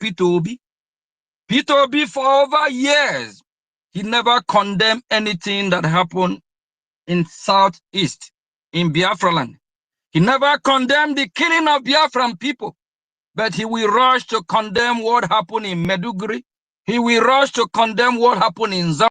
Peter Obi. Peter Obi, for over years, he never condemned anything that happened in Southeast, in Biafra land. He never condemned the killing of Biafran people, but he will rush to condemn what happened in Meduguri. He will rush to condemn what happened in Zambia.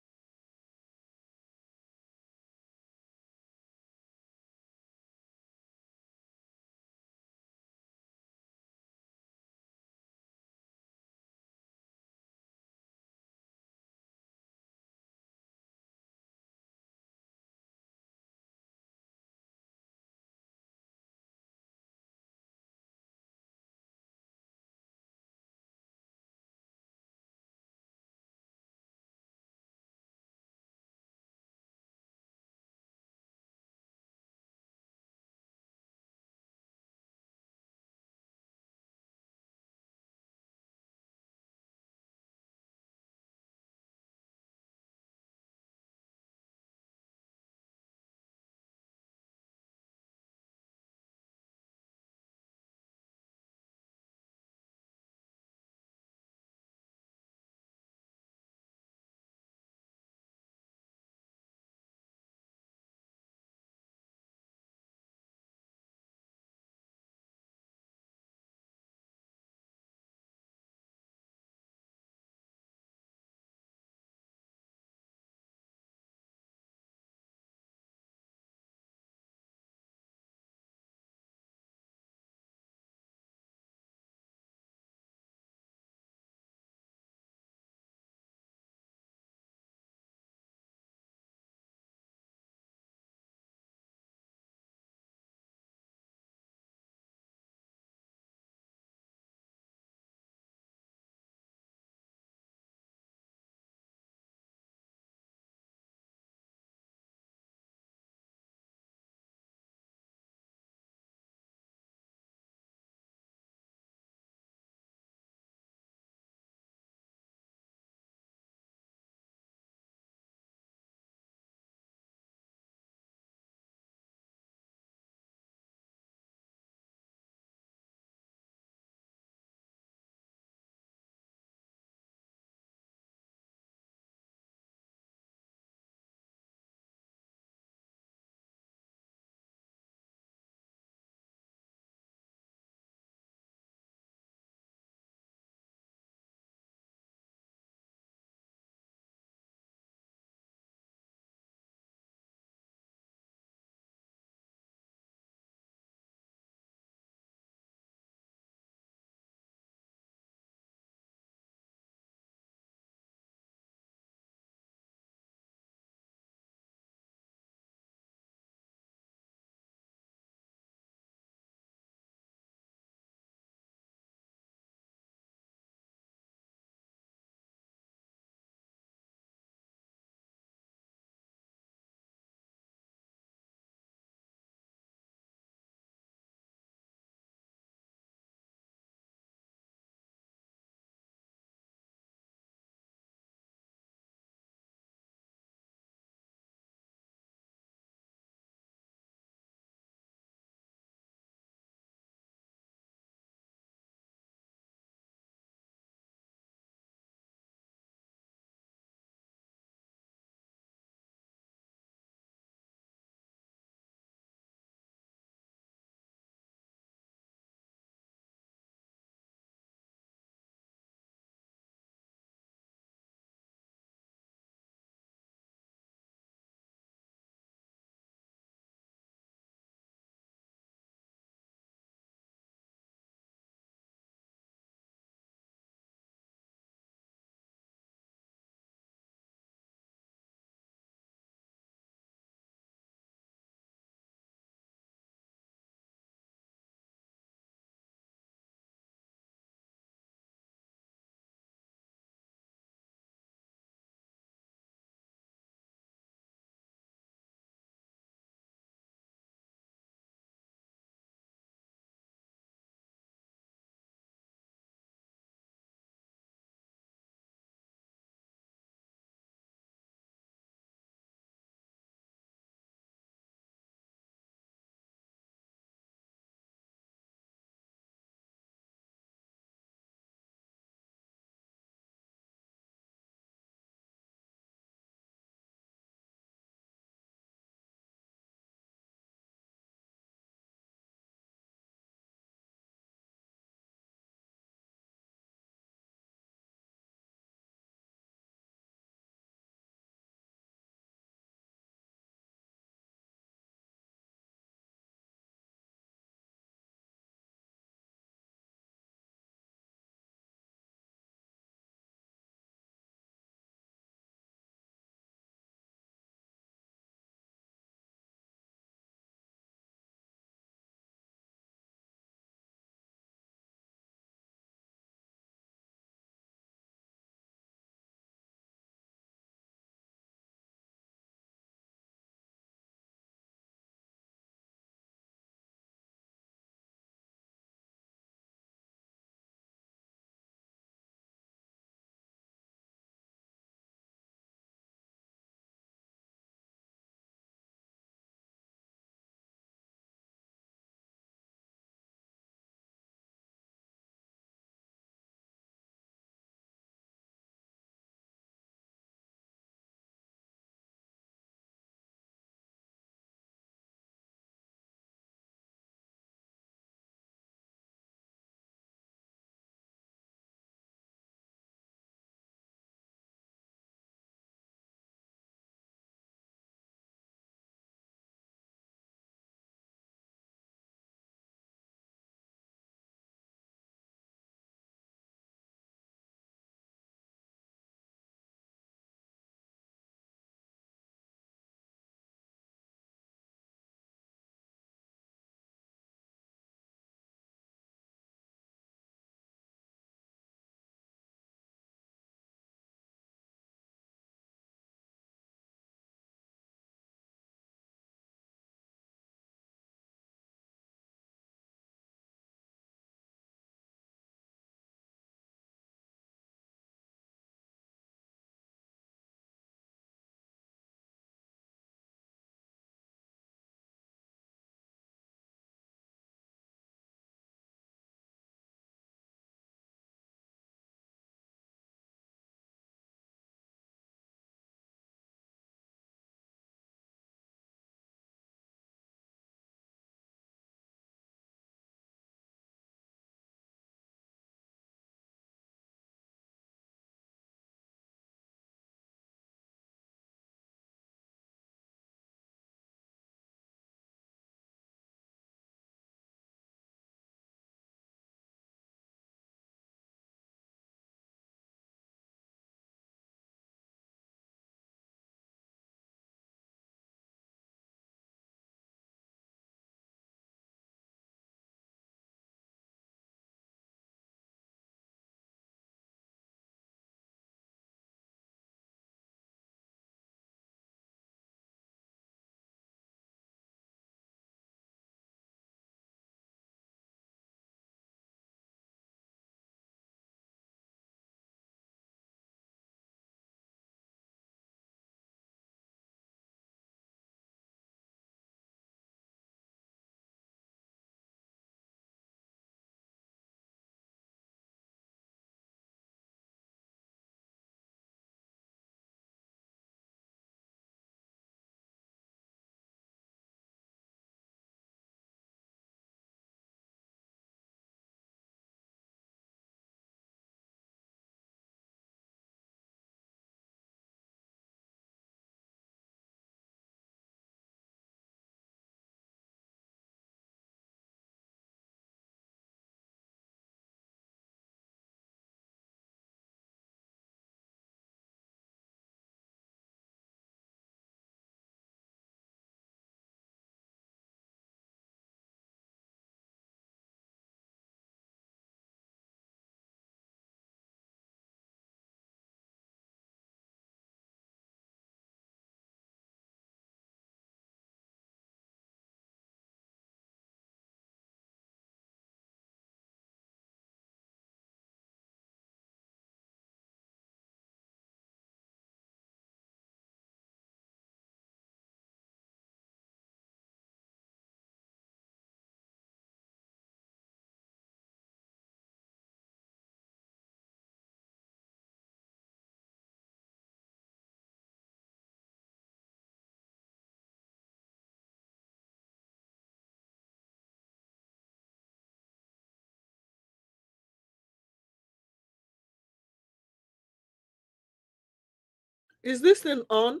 Is this thing on?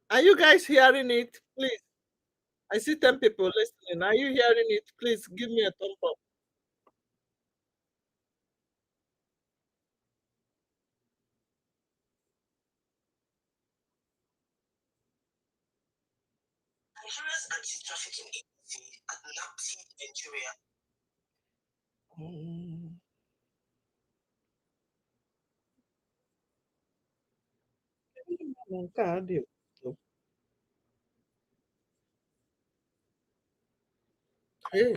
Are you guys hearing it? Please. I see 10 people listening. Are you hearing it? Please give me a thumb up. Nigeria's anti-trafficking agency at Nigeria. Hey.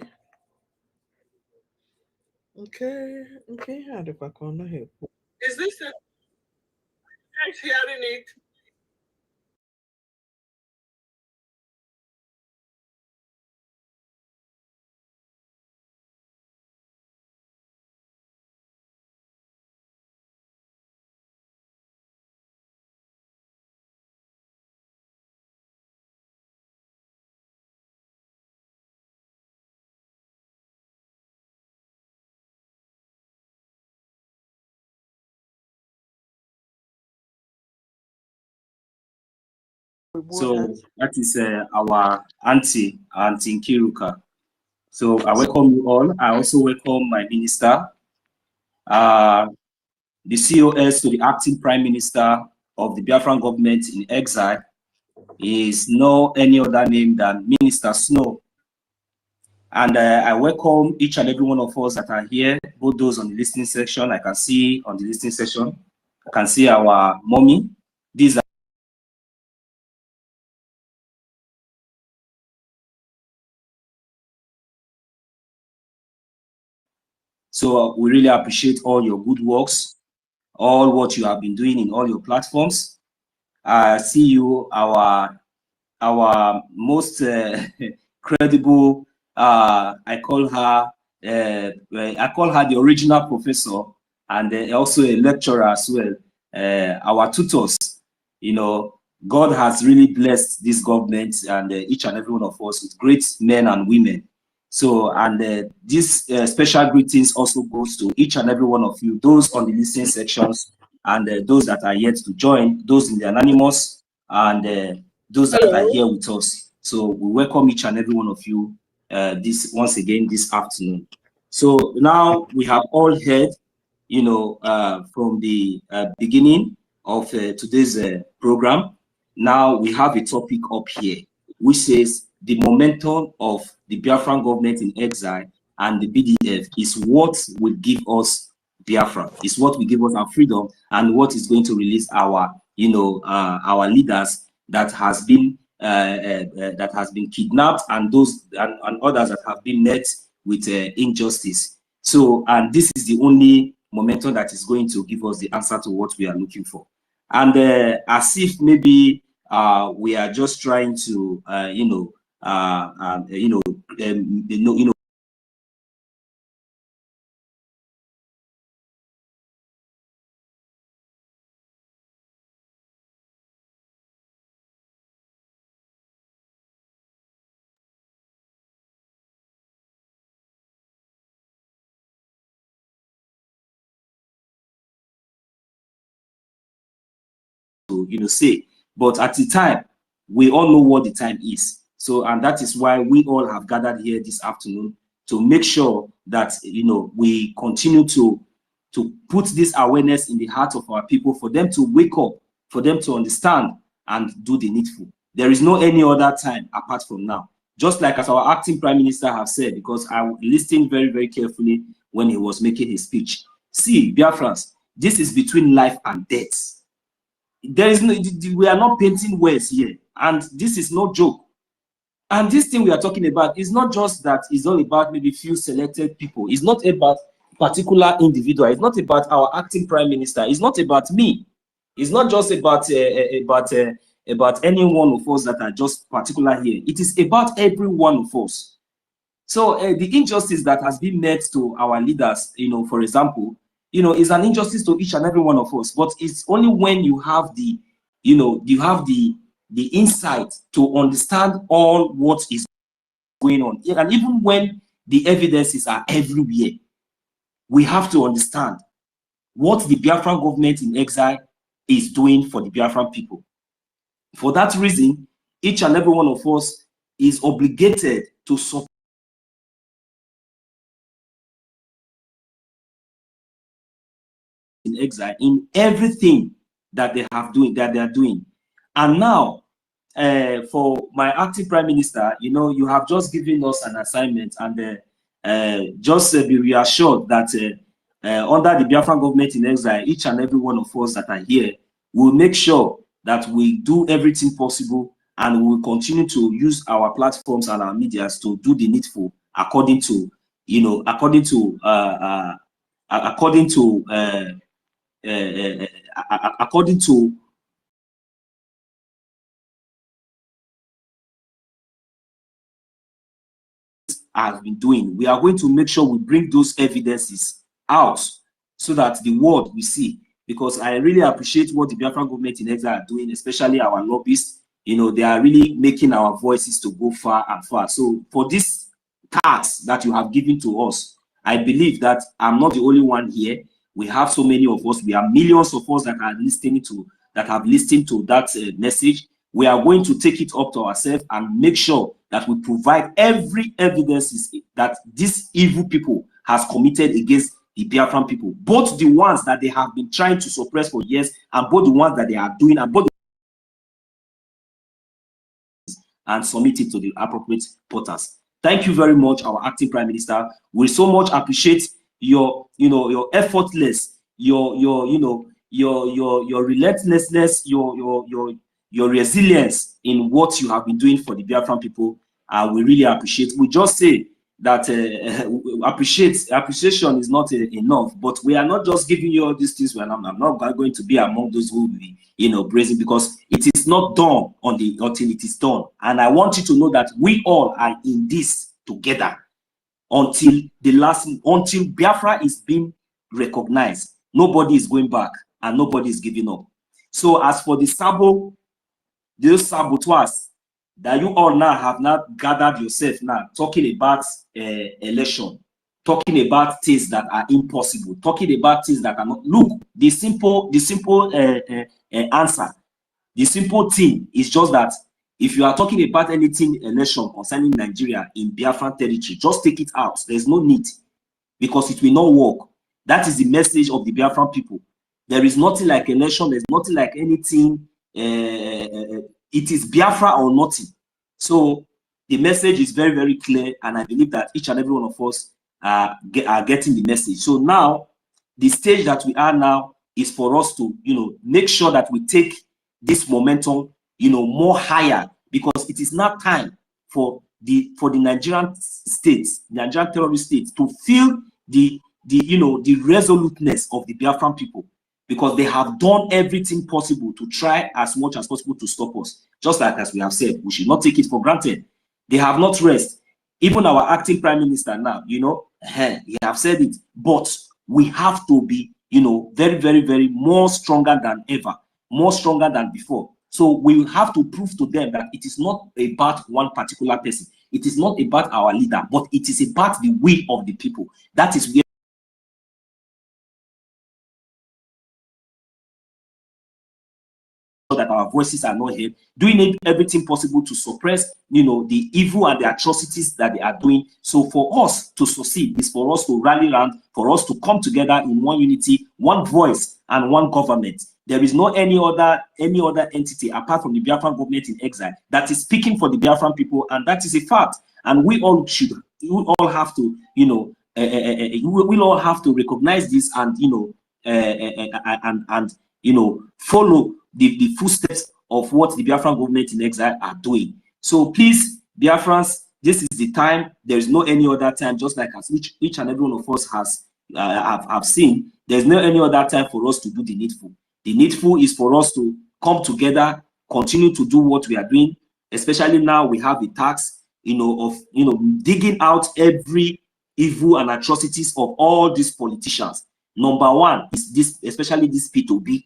Okay, how do I call here? Is this a guys hearing it? So that is our auntie Kiruka. So I welcome you all. I also welcome my minister, the COS to the acting prime minister of the Biafran government in exile. He is no any other name than Minister Snow. And I welcome each and every one of us that are here, both those on the listening section. I can see on the listening section, I can see our mommy. These are so we really appreciate all your good works, all what you have been doing in all your platforms. I see you, our most credible. I call her the original professor, and also a lecturer as well. Our tutors, you know, God has really blessed this government and each and every one of us with great men and women. So, and this special greetings also goes to each and every one of you, those on the listening sections, and those that are yet to join, those in the anonymous, and those that are here with us. So we welcome each and every one of you this once again this afternoon. So now we have all heard, you know, from the beginning of today's program. Now we have a topic up here, which says the momentum of the Biafran government in exile and the BDF is what will give us Biafra, is what will give us our freedom, and what is going to release our, you know, our leaders that has been kidnapped, and those and others that have been met with injustice. So, and this is the only momentum that is going to give us the answer to what we are looking for. And as if maybe we are just trying to, say, but at the time, we all know what the time is. So, and that is why we all have gathered here this afternoon to make sure that, you know, we continue to put this awareness in the heart of our people, for them to wake up, for them to understand and do the needful. There is no any other time apart from now. Just like as our acting prime minister have said, because I listened very, very carefully when he was making his speech. See, Biafrans, this is between life and death. There is no, we are not painting words here, and this is no joke. And this thing we are talking about is not just that it's all about maybe few selected people. It's not about particular individual. It's not about our acting prime minister. It's not about me. It's not just about any one of us that are just particular here. It is about every one of us. So the injustice that has been met to our leaders, you know, for example, you know, is an injustice to each and every one of us. But it's only when you have the, you know, you have the insight to understand all what is going on. And even when the evidences are everywhere, we have to understand what the Biafran government in exile is doing for the Biafran people. For that reason, each and every one of us is obligated to support in exile in everything that they are doing. And now, for my acting prime minister, you know, you have just given us an assignment, and just be reassured that under the Biafran government in exile, each and every one of us that are here will make sure that we do everything possible, and we will continue to use our platforms and our medias to do the needful according to, you know, according to has been doing. We are going to make sure we bring those evidences out so that the world will see. Because I really appreciate what the Biafran government in exile are doing, especially our lobbyists. You know, they are really making our voices to go far and far. So for this task that you have given to us, I believe that I'm not the only one here. We have so many of us. We are millions of us that are listening to, that have listened to that message. We are going to take it up to ourselves and make sure that we provide every evidence that these evil people has committed against the Biafran people, both the ones that they have been trying to suppress for years, and both the ones that they are doing, and both and submit it to the appropriate portals. Thank you very much, our acting prime minister. We so much appreciate your, you know, your effortless, your relentlessness, your resilience in what you have been doing for the Biafran people. We really appreciate. We just say that appreciation is not enough, but we are not just giving you all these things when I'm not going to be among those who will be, you know, praising, because it is not done until it is done. And I want you to know that we all are in this together until Biafra is being recognized. Nobody is going back and nobody is giving up. So as for those saboteurs that you all now have not gathered yourself now, talking about election, talking about things that are impossible, talking about things that are not. Look, the simple answer, the simple thing is just that if you are talking about anything election concerning Nigeria in Biafran territory, just take it out. There's no need, because it will not work. That is the message of the Biafran people. There is nothing like election. There's nothing like anything. It is Biafra or nothing. So the message is very, very clear, and I believe that each and every one of us are getting the message. So now, the stage that we are now is for us to, you know, make sure that we take this momentum, you know, more higher, because it is now time for the Nigerian states, Nigerian terrorist states, to feel the resoluteness of the Biafran people, because they have done everything possible to try as much as possible to stop us. Just like as we have said, we should not take it for granted. They have not rest. Even our acting prime minister now, you know, he have said it, but we have to be, you know, very, very, very more stronger than ever, more stronger than before. So we will have to prove to them that it is not about one particular person. It is not about our leader, but it is about the will of the people. That is where that our voices are not heard, doing everything possible to suppress, you know, the evil and the atrocities that they are doing. So for us to succeed is for us to rally around, for us to come together in one unity, one voice, and one government. There is no any other entity apart from the Biafran government in exile that is speaking for the Biafran people, and that is a fact. And we all have to, you know, we'll all have to recognize this, and you know, you know, follow the footsteps of what the Biafran government in exile are doing. So please, Biafrans, this is the time. There is no any other time. Just like as each and every one of us has have seen, there's no any other time for us to do the needful. The needful is for us to come together, continue to do what we are doing. Especially now, we have the task, you know, of, you know, digging out every evil and atrocities of all these politicians. Number one is this, especially this P2B.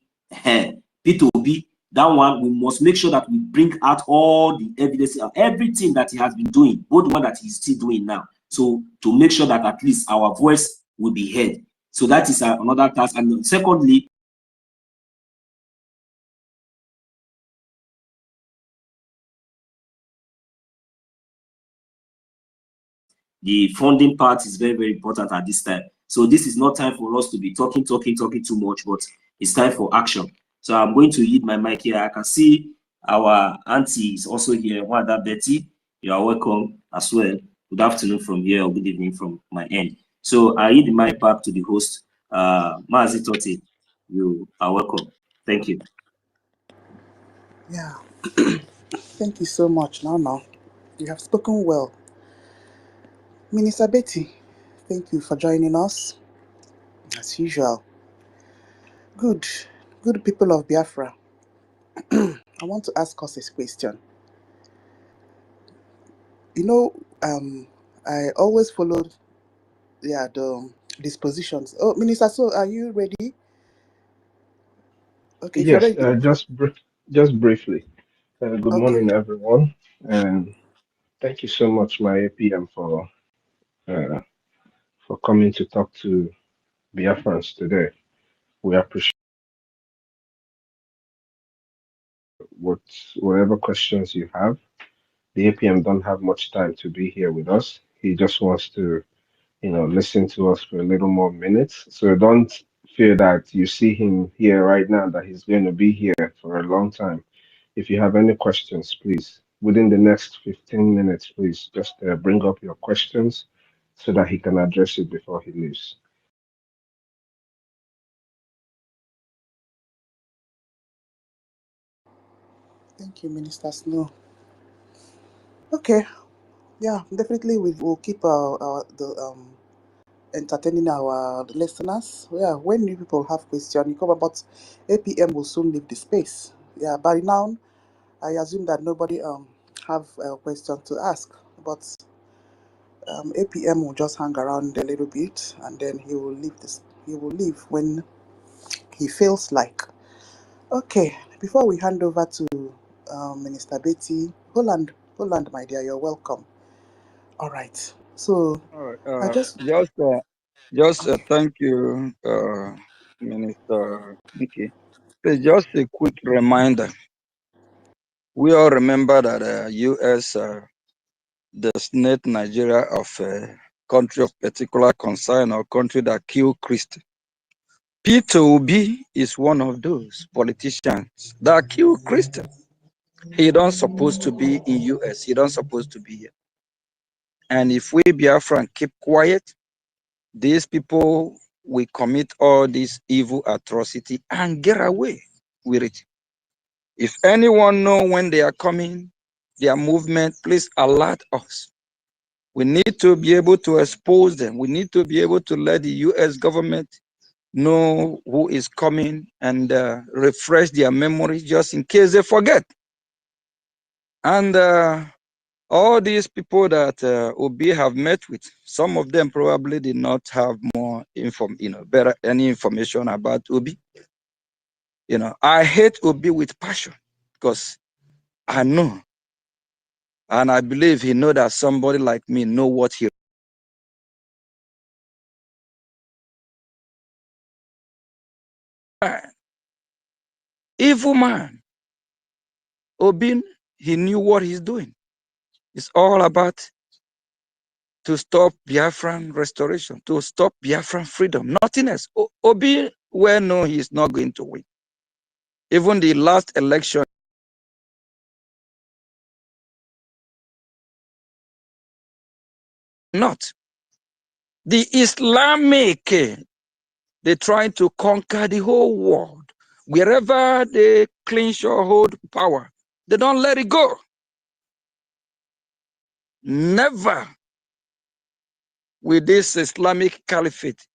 P2B, that one, we must make sure that we bring out all the evidence of everything that he has been doing, both the one that he's still doing now. So to make sure that at least our voice will be heard. So that is another task. And secondly, the funding part is very, very important at this time. So this is not time for us to be talking too much, but it's time for action. So I'm going to yield my mic here. I can see our auntie is also here, Wanda Betty. You are welcome as well. Good afternoon from here, or good evening from my end. So I yield the mic back to the host, Mazi Totti. You are welcome. Thank you. Yeah, thank you so much. Now, you have spoken well. Minister Betty, thank you for joining us, as usual. Good people of Biafra. I want to ask us a question. You know, I always followed, the dispositions. Oh, Minister, so are you ready? Okay, if you're Yes, ready. just briefly. Good Okay. morning, everyone, and thank you so much, my APM, for coming to talk to Biafrans today. We appreciate whatever questions you have. The APM don't have much time to be here with us. He just wants to, listen to us for a little more minutes. So don't fear that you see him here right now, that he's going to be here for a long time. If you have any questions, please, within the next 15 minutes, please just bring up your questions so that he can address it before he leaves. Thank you, Minister Snow. Okay. Yeah, definitely we will keep entertaining our listeners. Yeah, when new people have questions, you come about APM will soon leave the space. Yeah, by now I assume that nobody have a question to ask, but APM will just hang around a little bit and then he will leave this. He will leave when he feels like. Okay, before we hand over to Minister Betty, Holland, my dear, you're welcome. All right. So All right. I just Thank you, Minister Nikki. Just a quick reminder. We all remember that U.S. Designated Nigeria of a country of particular concern or country that kill Christians. Peter Obi is one of those politicians that kill Christians. He don't supposed to be in U.S. He don't supposed to be here. And if we Biafran keep quiet, these people will commit all this evil atrocity and get away with it. If anyone know when they are coming, their movement, please alert us. We need to be able to expose them. We need to be able to let the U.S. government know who is coming and refresh their memory just in case they forget. And all these people that Obi have met with, some of them probably did not have more any information about Obi. I hate Obi with passion because I know, and I believe he know that somebody like me know what he. Evil man. Obi, he knew what he's doing. It's all about to stop Biafran restoration, to stop Biafran freedom, nothing else. Obi well know he's not going to win. Even the last election, not. The Islamic, they trying to conquer the whole world. Wherever they clinch or hold power, they don't let it go. Never will this Islamic caliphate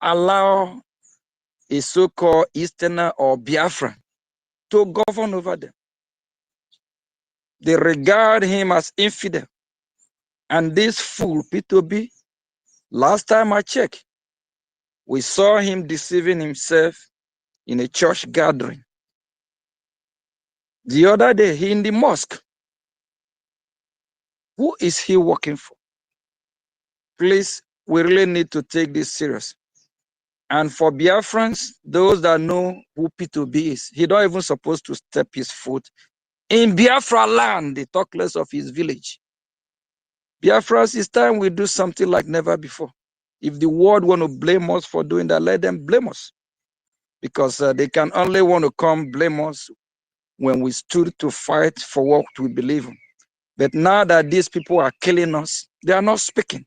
allow a so-called Easterner or Biafran to govern over them. They regard him as infidel. And this fool, P2B, last time I checked, we saw him deceiving himself in a church gathering. The other day, he in the mosque. Who is he working for? Please, we really need to take this serious. And for Biafrans, those that know who P2B is, he don't even supposed to step his foot in Biafra land. They talk less of his village. Biafrans, it's time we do something like never before. If the world want to blame us for doing that, let them blame us. Because they can only want to come blame us when we stood to fight for what we believe in. But now that these people are killing us, they are not speaking.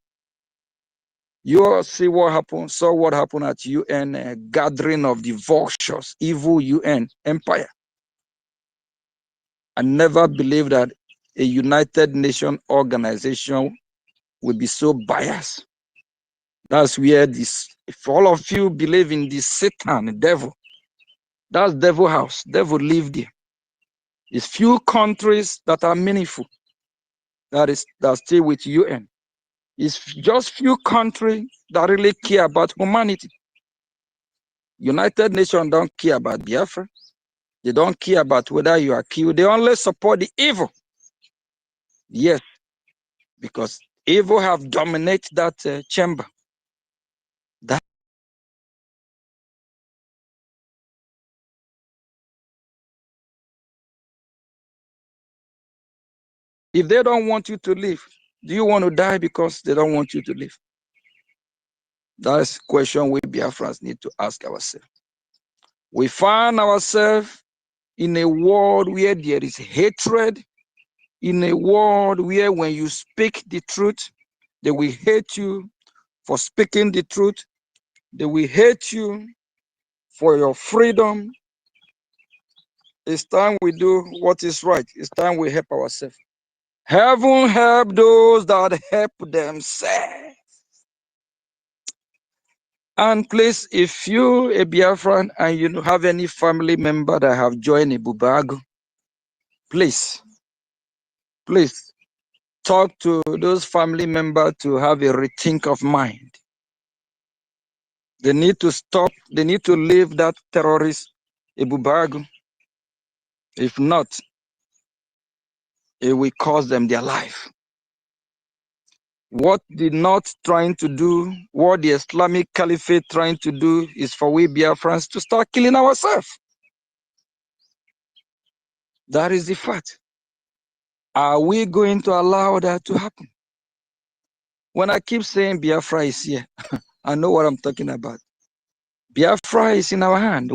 You all see what happened, saw what happened at UN gathering of the vultures, evil UN empire. I never believed that a United Nations organization would be so biased. That's where this, if all of you believe in this Satan, the devil, that's devil house, devil live there. It's few countries that are meaningful, that still with UN. It's just few countries that really care about humanity. United Nations don't care about Biafra. They don't care about whether you are killed. They only support the evil. Yes, because evil have dominated that chamber. That if they don't want you to live, do you want to die because they don't want you to live? That's a question we Biafrans need to ask ourselves. We find ourselves in a world where there is hatred, in a world where when you speak the truth, they will hate you for speaking the truth. They will hate you for your freedom. It's time we do what is right. It's time we help ourselves. Heaven help those that help themselves. And please, if you a Biafran and you have any family member that have joined a Bubago, please talk to those family members to have a rethink of mind. They need to stop. They need to leave that terrorist Bubago. If not, it will cost them their life. What the North trying to do, what the Islamic Caliphate trying to do is for we Biafrans to start killing ourselves. That is the fact. Are we going to allow that to happen? When I keep saying Biafra is here, I know what I'm talking about. Biafra is in our hand.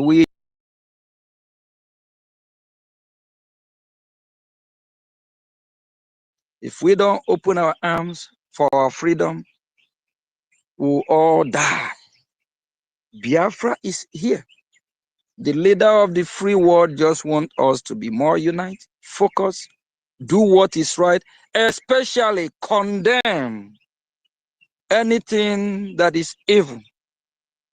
If we don't open our arms for our freedom, we'll all die. Biafra is here. The leader of the free world just wants us to be more united, focus, do what is right, especially condemn anything that is evil,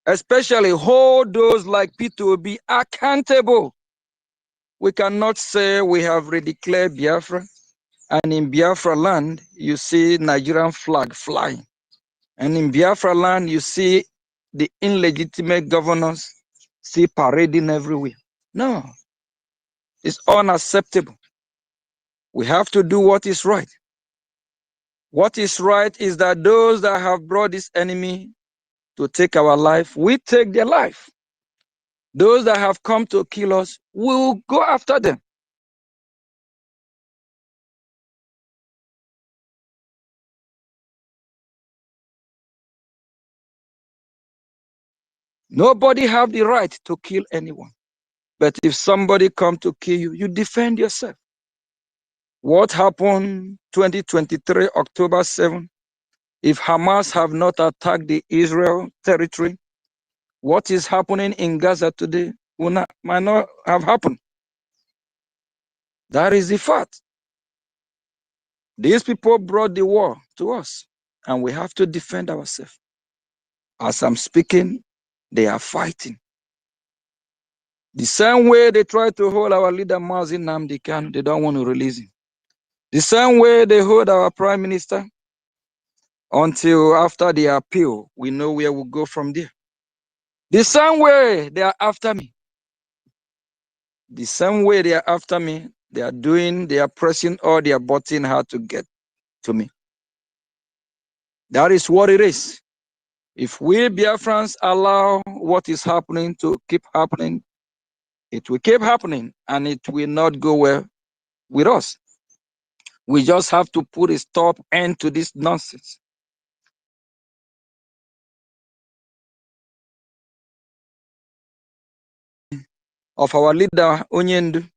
especially hold those like P2B accountable. We cannot say we have redeclared Biafra, and in Biafra land, you see Nigerian flag flying. And in Biafra land, you see the illegitimate governors see parading everywhere. No, it's unacceptable. We have to do what is right. What is right is that those that have brought this enemy to take our life, we take their life. Those that have come to kill us, we will go after them. Nobody have the right to kill anyone. But if somebody come to kill you, you defend yourself. What happened 2023, October 7? If Hamas have not attacked the Israel territory, what is happening in Gaza today might not have happened. That is the fact. These people brought the war to us, and we have to defend ourselves. As I'm speaking, they are fighting. The same way they try to hold our leader, Mazi Nnamdi Kanu, they don't want to release him. The same way they hold our prime minister, until after the appeal, we know where we'll go from there. The same way they are after me. The same way they are after me, they are pressing all their button hard to get to me. That is what it is. If we Biafrans allow what is happening to keep happening, it will keep happening and it will not go well with us. We just have to put a stop end to this nonsense. Of our leader, Onyendu,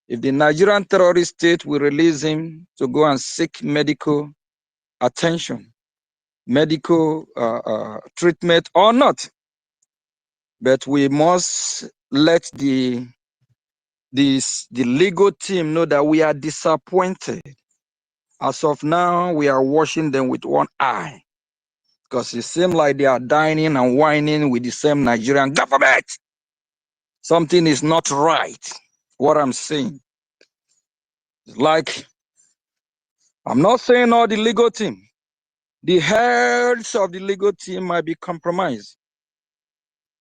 if the Nigerian terrorist state will release him to go and seek medical attention, medical treatment or not, but we must let the legal team know that we are disappointed. As of now, we are watching them with one eye because it seems like they are dining and whining with the same Nigerian government. Something is not right. What I'm saying, like, I'm not saying all the legal team. The heads of the legal team might be compromised.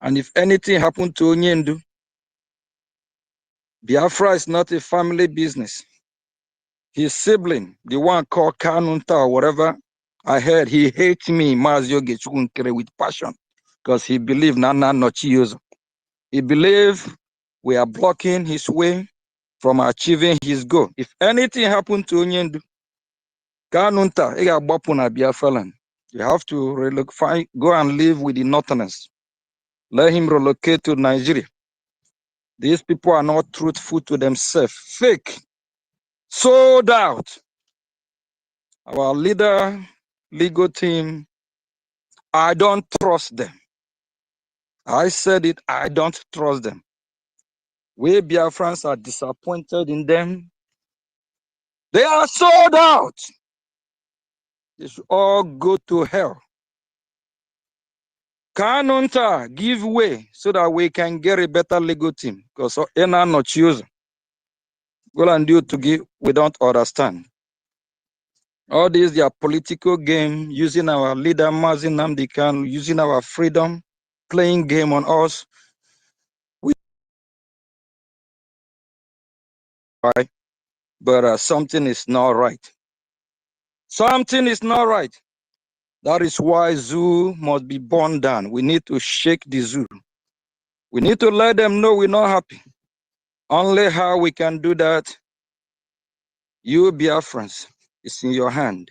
And if anything happened to Onyendu, Biafra is not a family business. His sibling, the one called Kanunta or whatever, I heard he hates me, Mazioge Chukunkere, with passion because he believes Nana Nochiyozo. He believes we are blocking his way from achieving his goal. If anything happened to Onyendu, Kanunta, Biafraland, you have to go and live with the Northerners. Let him relocate to Nigeria. These people are not truthful to themselves. Fake. Sold out. Our leader, legal team, I don't trust them. I said it, I don't trust them. We Biafrans are disappointed in them. They are sold out. They should all go to hell. Kanunta, give way so that we can get a better legal team. Because Ena not choose. Go and do to give, we don't understand. All these are political game, using our leader Mazin Namdekan, using our freedom, playing game on us. But something is not right. Something is not right. That is why zoo must be burned down. We need to shake the zoo. We need to let them know we're not happy. Only how we can do that, you Biafrans, it's in your hand.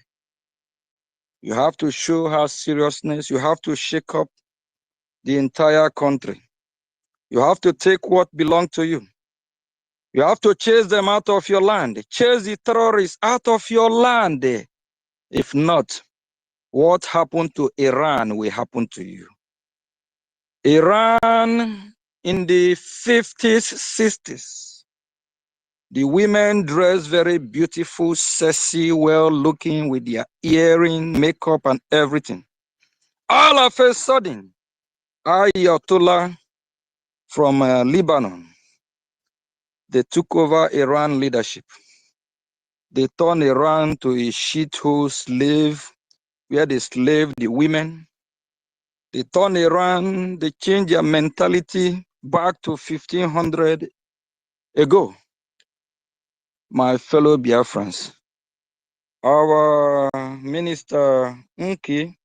You have to show her seriousness. You have to shake up the entire country. You have to take what belongs to you. You have to chase them out of your land. Chase the terrorists out of your land. If not, what happened to Iran will happen to you. Iran in the 50s, 60s, the women dressed very beautiful, sexy, well-looking with their earring, makeup, and everything. All of a sudden, Ayatollah from Lebanon, they took over Iran leadership. They turned Iran to a shithole slave, where they slave the women. They turned Iran, they changed their mentality back to 1500 ago. My fellow Biafrans, our minister Nki,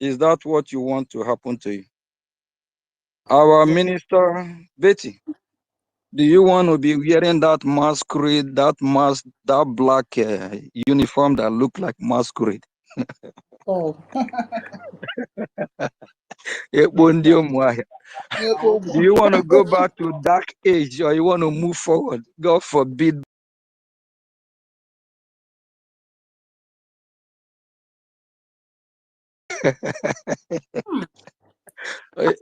is that what you want to happen to you? Our minister Betty, do you want to be wearing that masquerade, that mask, that black uniform that look like masquerade? Oh. Do you want to go back to dark age or you want to move forward? God forbid.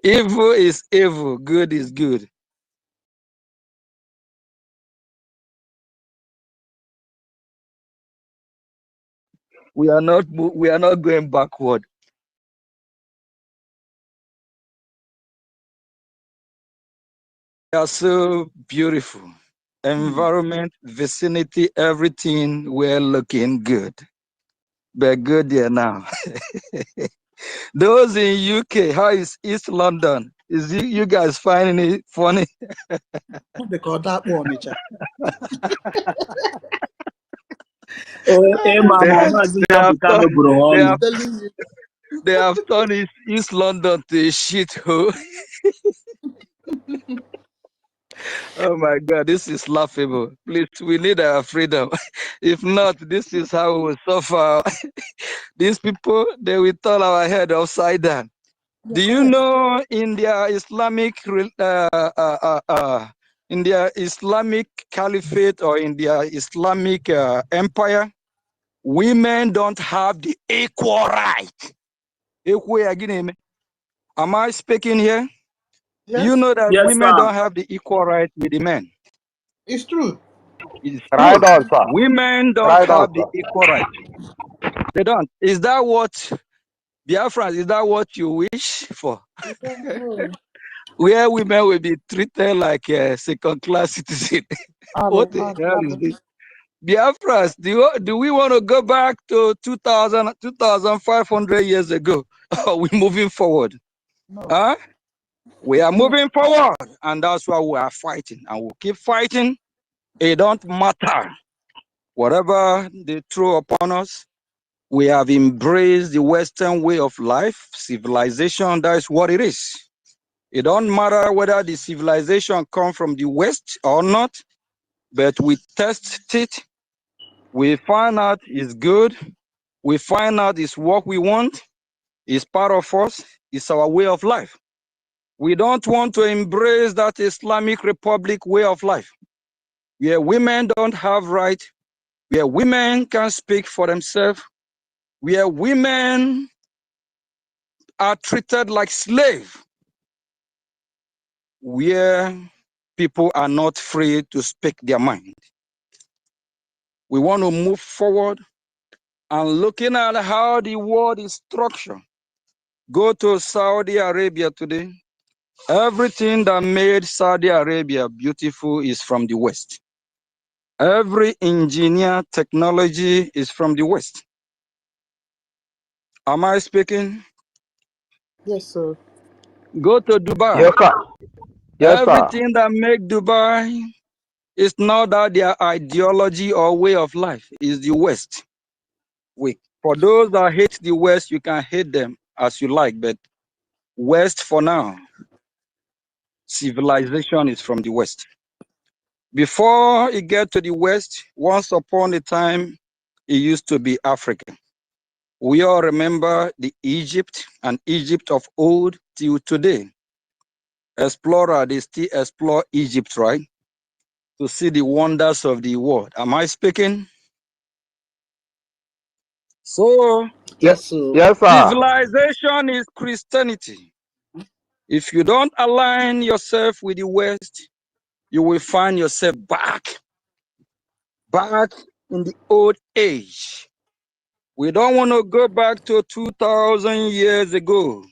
Evil is evil, good is good. We are not going backward. They are so beautiful. Environment, vicinity, everything, we're looking good. We're good there now. Those in UK, how is East London? Is you guys finding it funny? They call that one, they have turned East London to a shithole. Oh my God, this is laughable. Please, we need our freedom. If not, this is how we will suffer. These people, they will turn our head upside down. You're Do you correct. know in their in their Islamic caliphate or in their Islamic empire, women don't have the equal right. Am I speaking here? Do you Yes, know that Yes, women sir. don't have the equal right with the men? it's true. It's Right true. on, sir. Women don't Right on, have the sir. equal right. They don't. Is that what, Biafrans, is that what you wish for? You don't know. Where women will be treated like a second-class citizen. What the hell is this? Biafras, do we want to go back to 2,000, 2,500 years ago? Are we moving forward? No. Huh? We are moving forward, and that's why we are fighting, and we'll keep fighting. It don't matter. Whatever they throw upon us, we have embraced the Western way of life, civilization, that is what it is. It don't matter whether the civilization come from the West or not, but we test it, we find out it's good, we find out it's what we want, it's part of us, it's our way of life. We don't want to embrace that Islamic Republic way of life, where women don't have right, where women can speak for themselves, where women are treated like slaves, where people are not free to speak their mind. We want to move forward and looking at how the world is structured. Go to Saudi Arabia today. Everything that made Saudi Arabia beautiful is from the West. Every engineer technology is from the West. Am I speaking? Yes, sir. Go to Dubai. Yes, sir. Yes, sir. Everything that make Dubai is not that their ideology or way of life, is the West. For those that hate the West, you can hate them as you like, but West for now, civilization is from the West. Before it get to the West, once upon a time, it used to be Africa. We all remember the Egypt and Egypt of old till today. Explorer, they still explore Egypt, right? To see the wonders of the world. Am I speaking? So, Yes, Yes, sir. yes, sir. civilization is Christianity. If you don't align yourself with the West, you will find yourself back in the old age. We don't want to go back to 2,000 years ago.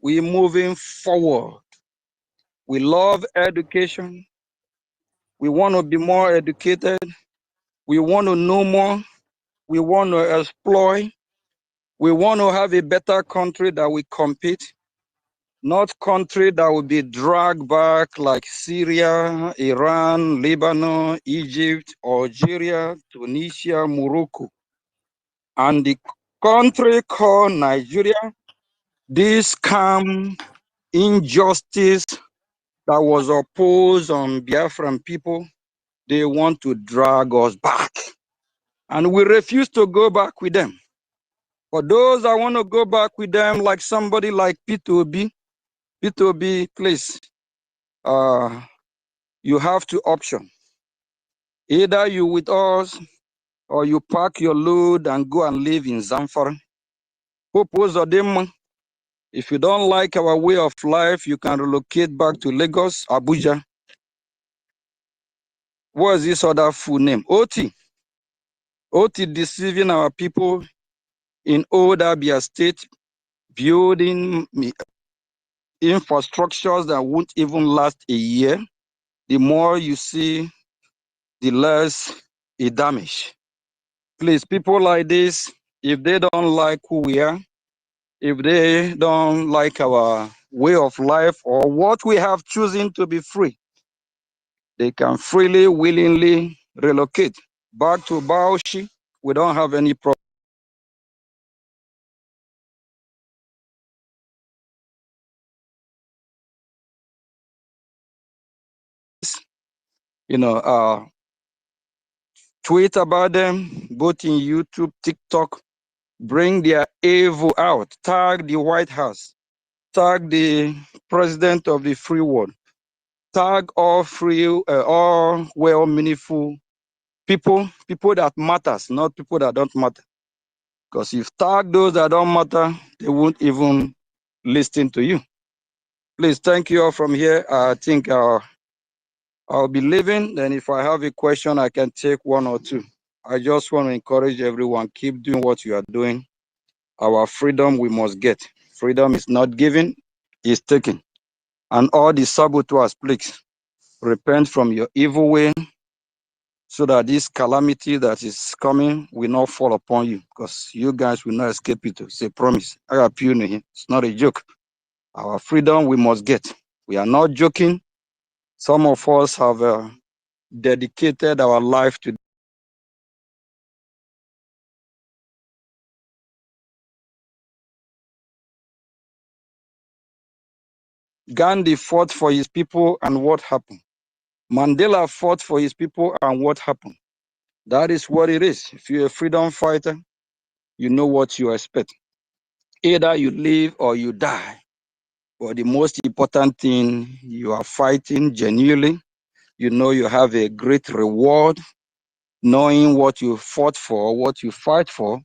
We're moving forward. We love education. We want to be more educated. We want to know more. We want to exploit. We want to have a better country that we compete, not country that will be dragged back like Syria, Iran, Lebanon, Egypt, Algeria, Tunisia, Morocco, and the country called Nigeria. This scam, injustice that was opposed on Biafran people, they want to drag us back. And we refuse to go back with them. For those that want to go back with them, like somebody like P2B, P2B, please, you have two options. Either you with us or you pack your load and go and live in Zamfara. If you don't like our way of life, you can relocate back to Lagos, Abuja. What is this other full name? OT. OT deceiving our people in old Abia State, building infrastructures that won't even last a year. The more you see, the less it damage. Please, people like this, if they don't like who we are, if they don't like our way of life or what we have chosen to be free, they can freely, willingly relocate back to Baoshi. We don't have any problem. tweet about them, both in YouTube, TikTok, bring their evil out, tag the White House, tag the president of the free world, tag all all well meaningful people that matters, not people that don't matter. Because if tag those that don't matter, they won't even listen to you. Please, thank you all from here. I think I'll be leaving. Then if I have a question, I can take one or two. I just want to encourage everyone, keep doing what you are doing. Our freedom we must get. Freedom is not given, it's taken. And all the saboteurs, please, repent from your evil way so that this calamity that is coming will not fall upon you, because you guys will not escape it. It's a promise. I got you here. It's not a joke. Our freedom we must get. We are not joking. Some of us have dedicated our life to Gandhi fought for his people, and what happened? Mandela fought for his people, and what happened? That is what it is. If you're a freedom fighter, you know what you expect. Either you live or you die. But the most important thing, you are fighting genuinely. You know you have a great reward. Knowing what you fought for, what you fight for,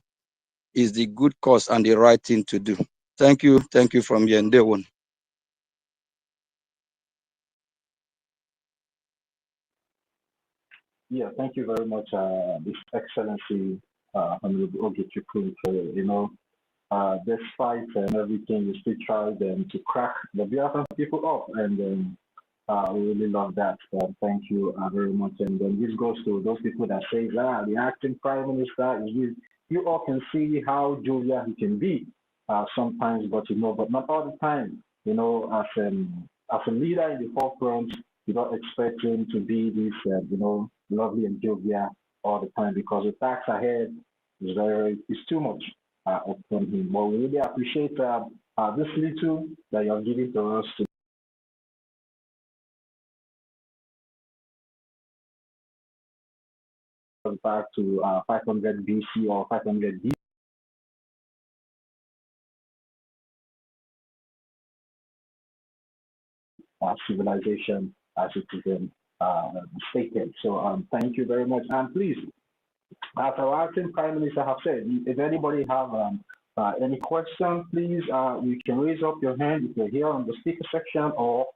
is the good cause and the right thing to do. Thank you. Thank you from Yendewan. Yeah, thank you very much, His Excellency, Honorable OGOJA. Despite everything, you still try to crack the Biafran people up, and we really love that. Thank you very much. And then this goes to those people that say, the acting prime minister is this. You all can see how jovial he can be sometimes, but but not all the time. As a leader in the forefront, you don't expect him to be this, lovely and jovial all the time, because the tax ahead is too much upon him. But we really appreciate this little that you're giving to us back to 500 BC or 500 BC. Civilization as it is stated. So thank you very much. And please, as our acting Prime Minister have said, if anybody have any question, please, you can raise up your hand if you're here on the speaker section, or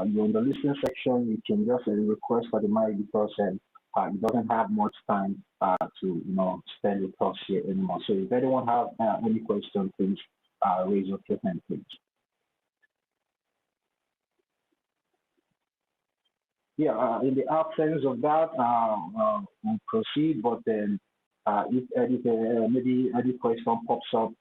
you're in the listening section. You can just request for the mic, because it doesn't have much time to spend with us here anymore. So if anyone have any question, please raise up your hand, please. Yeah, in the absence of that, we'll proceed. But then, if maybe any question pops up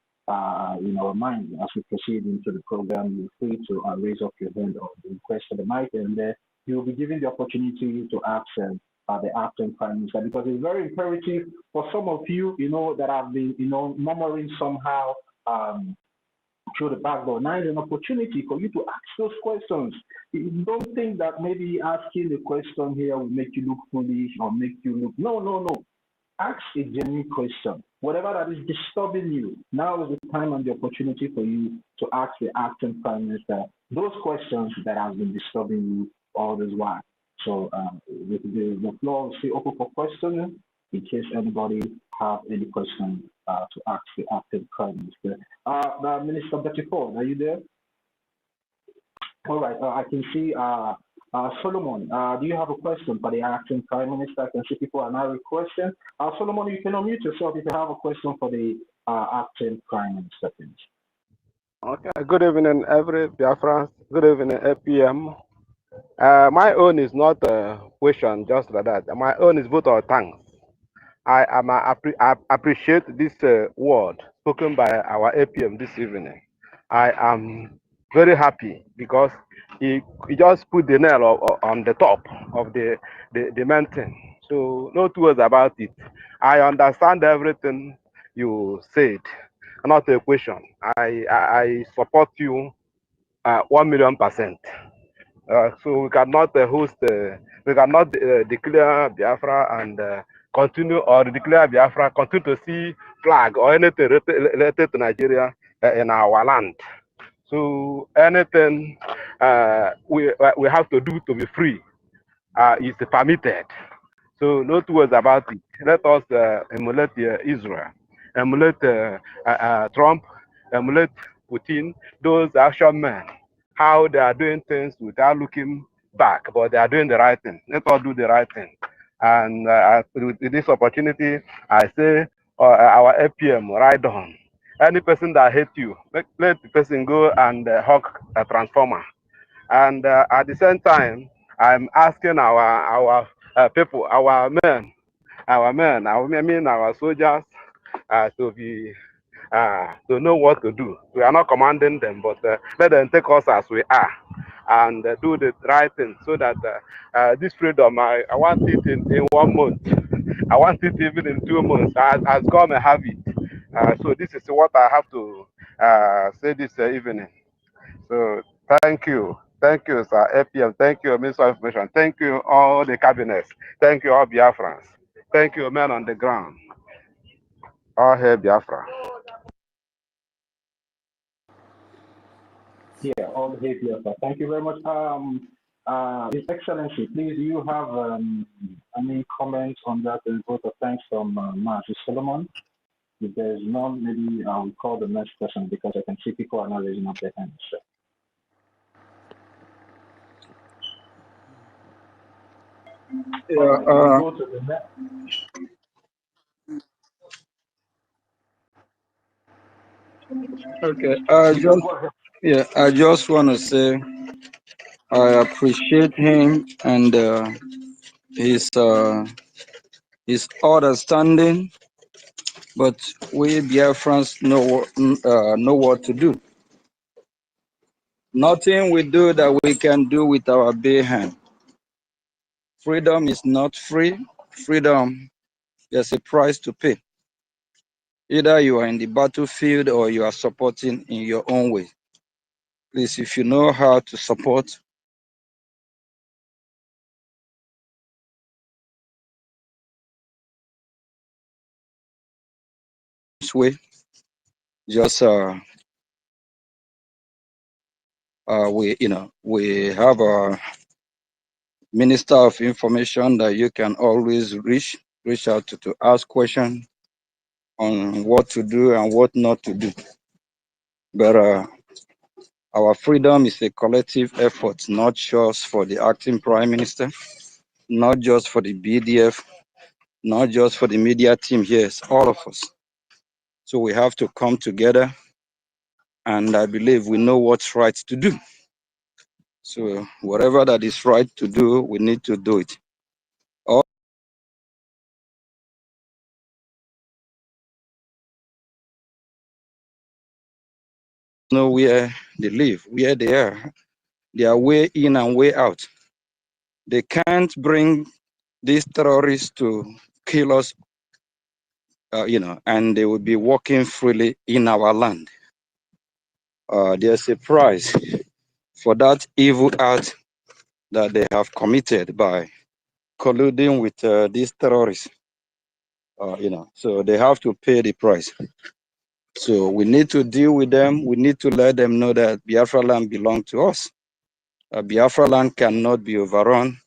in our mind as we proceed into the program, you're free to raise up your hand or request for the mic, and you'll be given the opportunity to ask the acting Prime Minister, because it's very imperative for some of you, that have been, murmuring somehow through the back door. Now is an opportunity for you to ask those questions. You don't think that maybe asking the question here will make you look foolish or make you look. No. Ask a genuine question. Whatever that is disturbing you, now is the time and the opportunity for you to ask the acting Prime Minister those questions that have been disturbing you all this while. So the floor is still open for questions in case anybody have any question to ask the acting Prime Minister. Minister Betty Ford, are you there? All right, I can see Solomon. Do you have a question for the acting Prime Minister? I can see people are now requesting. Solomon, you can unmute yourself if you have a question for the acting Prime Minister, please. Okay, good evening, every Biafrans. Good evening, APM. My own is not a question just like that. My own is vote of thanks. I appreciate this word spoken by our APM this evening. I am very happy because he just put the nail on the top of the mountain. So no two words about it. I understand everything you said. Not a question. I support you 1,000,000%. So we cannot we cannot declare Biafra and continue, or declare Biafra, continue to see flag or anything related to Nigeria in our land. So anything we have to do to be free is permitted. So no two words about it. Let us emulate Israel, emulate Trump, emulate Putin, those action men, how they are doing things without looking back, but they are doing the right thing. Let us do the right thing. And with this opportunity, I say our APM, ride on. Any person that hates you, let the person go and hug a transformer. And at the same time, I'm asking our people, our men, I mean our soldiers, to be to know what to do. We are not commanding them, but let them take us as we are and do the right thing, so that this freedom, I want it in 1 month. I want it even in 2 months, as God may have it. So this is what I have to say this evening. So thank you. Thank you, sir. APM. Thank you, Minister of Information. Thank you, all the cabinets. Thank you, all Biafrans. Thank you, men on the ground. All hail Biafra. Yeah, all the behavior. Thank you very much. His Excellency, please, do you have any comments on that? And vote of thanks from Master Solomon. If there's none, maybe I'll call the next person, because I can see people are not raising up their hands. So. Yeah, We'll go to the next. okay. I just want to say I appreciate him and his understanding, but we Biafrans know what to do. Nothing we do that we can do with our bare hand. Freedom is not free. Freedom, there's a price to pay. Either you are in the battlefield or you are supporting in your own way. Please, if you know how to support, this way, just we have a Minister of Information that you can always reach out to ask questions on what to do and what not to do. But our freedom is a collective effort, not just for the acting Prime Minister, not just for the BDF, not just for the media team here, it's all of us. So we have to come together, and I believe we know what's right to do. So whatever that is right to do, we need to do it. Know where they live, where they are. Their way in and way out. They can't bring these terrorists to kill us, and they will be walking freely in our land. There's a price for that evil act that they have committed by colluding with these terrorists. So they have to pay the price. So we need to deal with them. We need to let them know that Biafra land belongs to us. Biafra land cannot be overrun,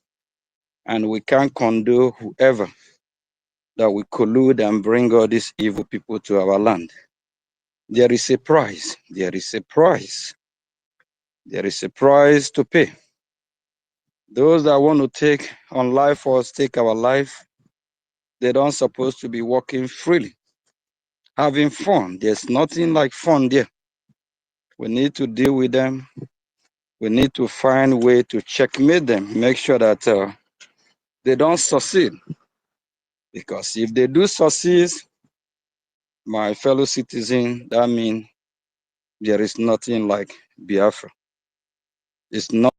and we can't condone whoever that will collude and bring all these evil people to our land. There is a price. There is a price. There is a price to pay. Those that want to take on life for us, take our life, they don't supposed to be walking freely, having fun. There's nothing like fun there. We need to deal with them. We need to find a way to checkmate them, make sure that they don't succeed. Because if they do succeed, my fellow citizen, that means there is nothing like Biafra. It's not.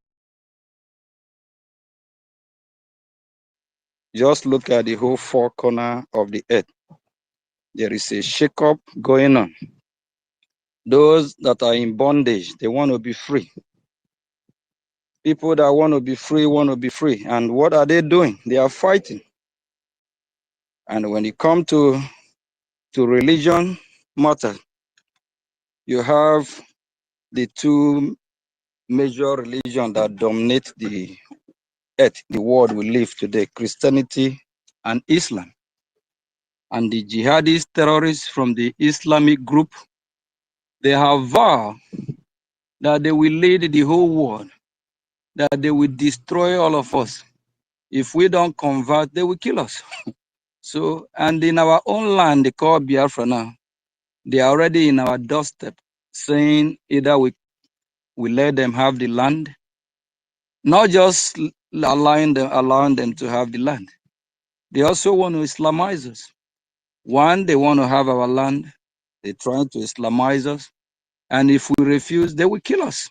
Just look at the whole four corners of the earth. There is a shake-up going on. Those that are in bondage, they want to be free. People that want to be free. And what are they doing? They are fighting. And when it comes to religion matter, you have the two major religions that dominate the earth, the world we live today, Christianity and Islam. And the jihadist terrorists from the Islamic group, they have vowed that they will lead the whole world, that they will destroy all of us. If we don't convert, they will kill us. So, and in our own land, they call Biafra now, they are already in our doorstep, saying either we let them have the land, not just allowing them to have the land. They also want to Islamize us. One, they want to have our land. They're trying to Islamize us. And if we refuse, they will kill us.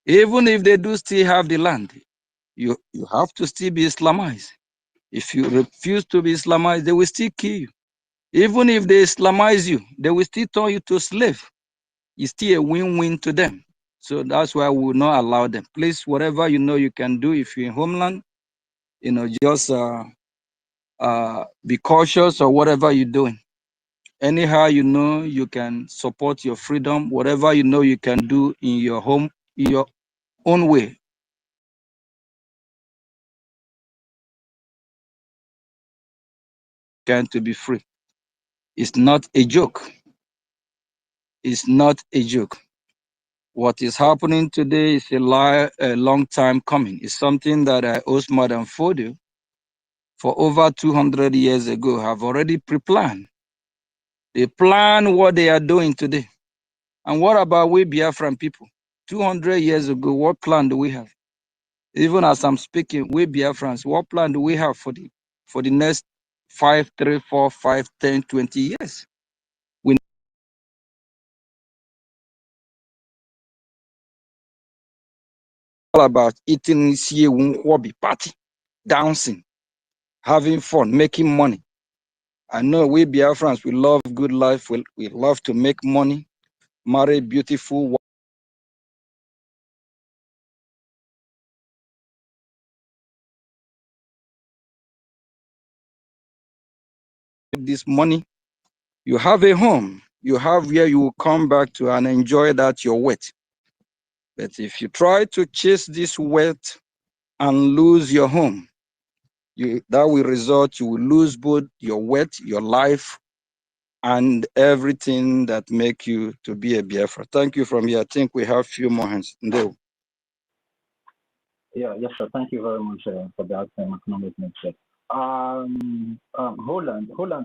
Even if they do still have the land, you have to still be Islamized. If you refuse to be Islamized, they will still kill you. Even if they Islamize you, they will still turn you to a slave. It's still a win-win to them. So that's why we will not allow them. Please, whatever you know you can do, if you're in homeland, just be cautious or whatever you're doing. Anyhow, you can support your freedom, whatever you know you can do in your home, in your own way. Can to be free. It's not a joke. It's not a joke. What is happening today is a long time coming. It's something that I asked Madam Fodio for over 200 years ago have already pre-planned. They plan what they are doing today. And what about we Biafran people? 200 years ago, what plan do we have? Even as I'm speaking, we Biafrans, what plan do we have for the next 5, 3, 4, 5, 10, 20 years? We all about eating party, dancing, having fun, making money. I know we Biafrans, we love good life, we love to make money, marry beautiful wife. This money, you have a home, you have where you will come back to and enjoy that your wealth. But if you try to chase this wealth and lose your home, that will result, you will lose both your wealth, your life, and everything that make you to be a Biafra. Thank you from here. I think we have a few more hands. No. Yeah, yes, sir. Thank you very much for that acknowledgement, sir. Holland,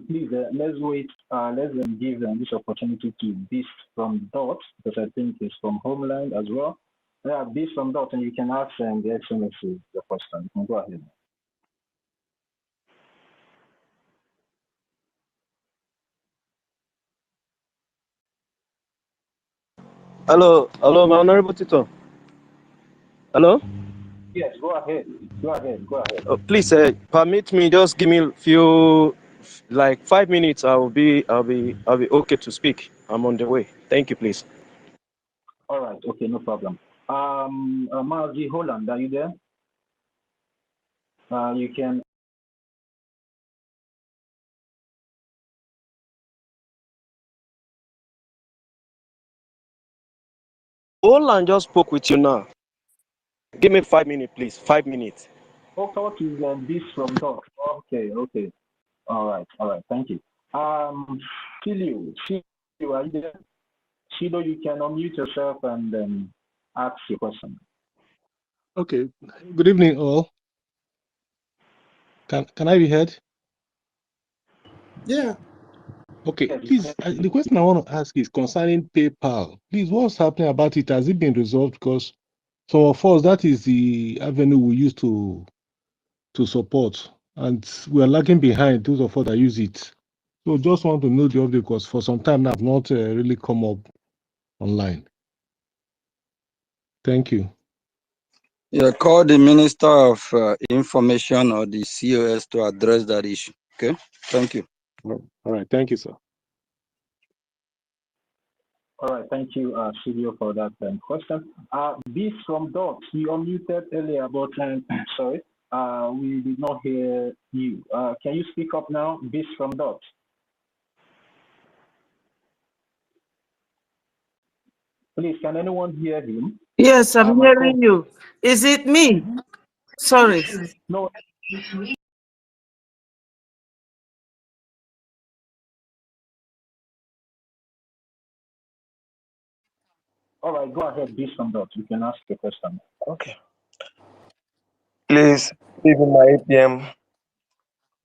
please, let's wait. Let's give them this opportunity to Beast from Dot, because I think it's from Homeland as well. Yeah, Beast from Dot, and you can ask the Excellency the question. You can go ahead. Hello, my honorable Tito. Hello? Yes, go ahead. Please, permit me, just give me a few, like 5 minutes. I'll be okay to speak. I'm on the way. Thank you, please. All right, okay, no problem. Mazi Holland, are you there? You can. Holland just spoke with you now. Give me 5 minutes, please. 5 minutes. Talk is this from Doc. Okay. All right. Thank you. Shilo, are you there? Shilo, you can unmute yourself and ask your question. Okay. Good evening, all. Can I be heard? Yeah. Okay. Please, the question I want to ask is concerning PayPal. Please, what's happening about it? Has it been resolved? Because some of us, that is the avenue we use to support, and we are lagging behind those of us that use it. So just want to know the update, because for some time now, I've not really come up online. Thank you. Yeah, call the Minister of Information or the COS to address that issue. Okay, thank you. All right, thank you, sir. All right, thank you, Silvio, for that question. Beast from Dot, you unmuted earlier, but sorry, we did not hear you. Can you speak up now, Beast from Dot? Please, can anyone hear him? Yes, I'm hearing you. Is it me? Sorry. No. All right, go ahead, Beast from Dot. You can ask the question. Okay. Please, even my APM,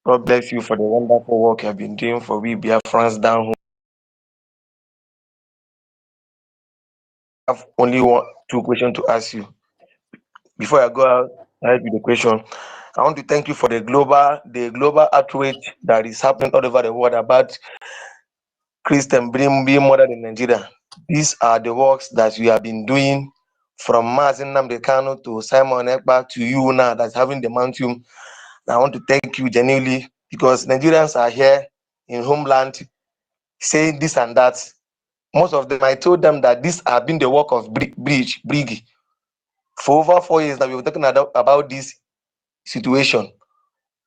God bless you for the wonderful work you have been doing for we BIAFRANS down home. I have only two questions to ask you. Before I go out ahead with the question, I want to thank you for the global outreach that is happening all over the world about Christian being murdered in Nigeria. These are the works that we have been doing from Mazin Namdekano to Simon Ekpa to you now that's having the mantle. I want to thank you genuinely because Nigerians are here in homeland saying this and that. Most of them, I told them that this has been the work of BRGIE. For over 4 years now, we've been talking about this situation,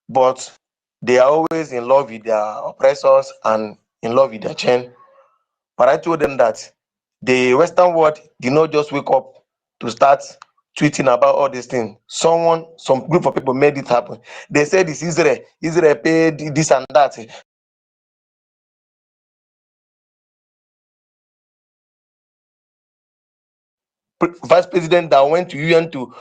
but they are always in love with their oppressors and in love with their chain. But I told them that the Western world did not just wake up to start tweeting about all these things. Some group of people made it happen. They said it's Israel. Israel paid this and that. Vice president that went to UN to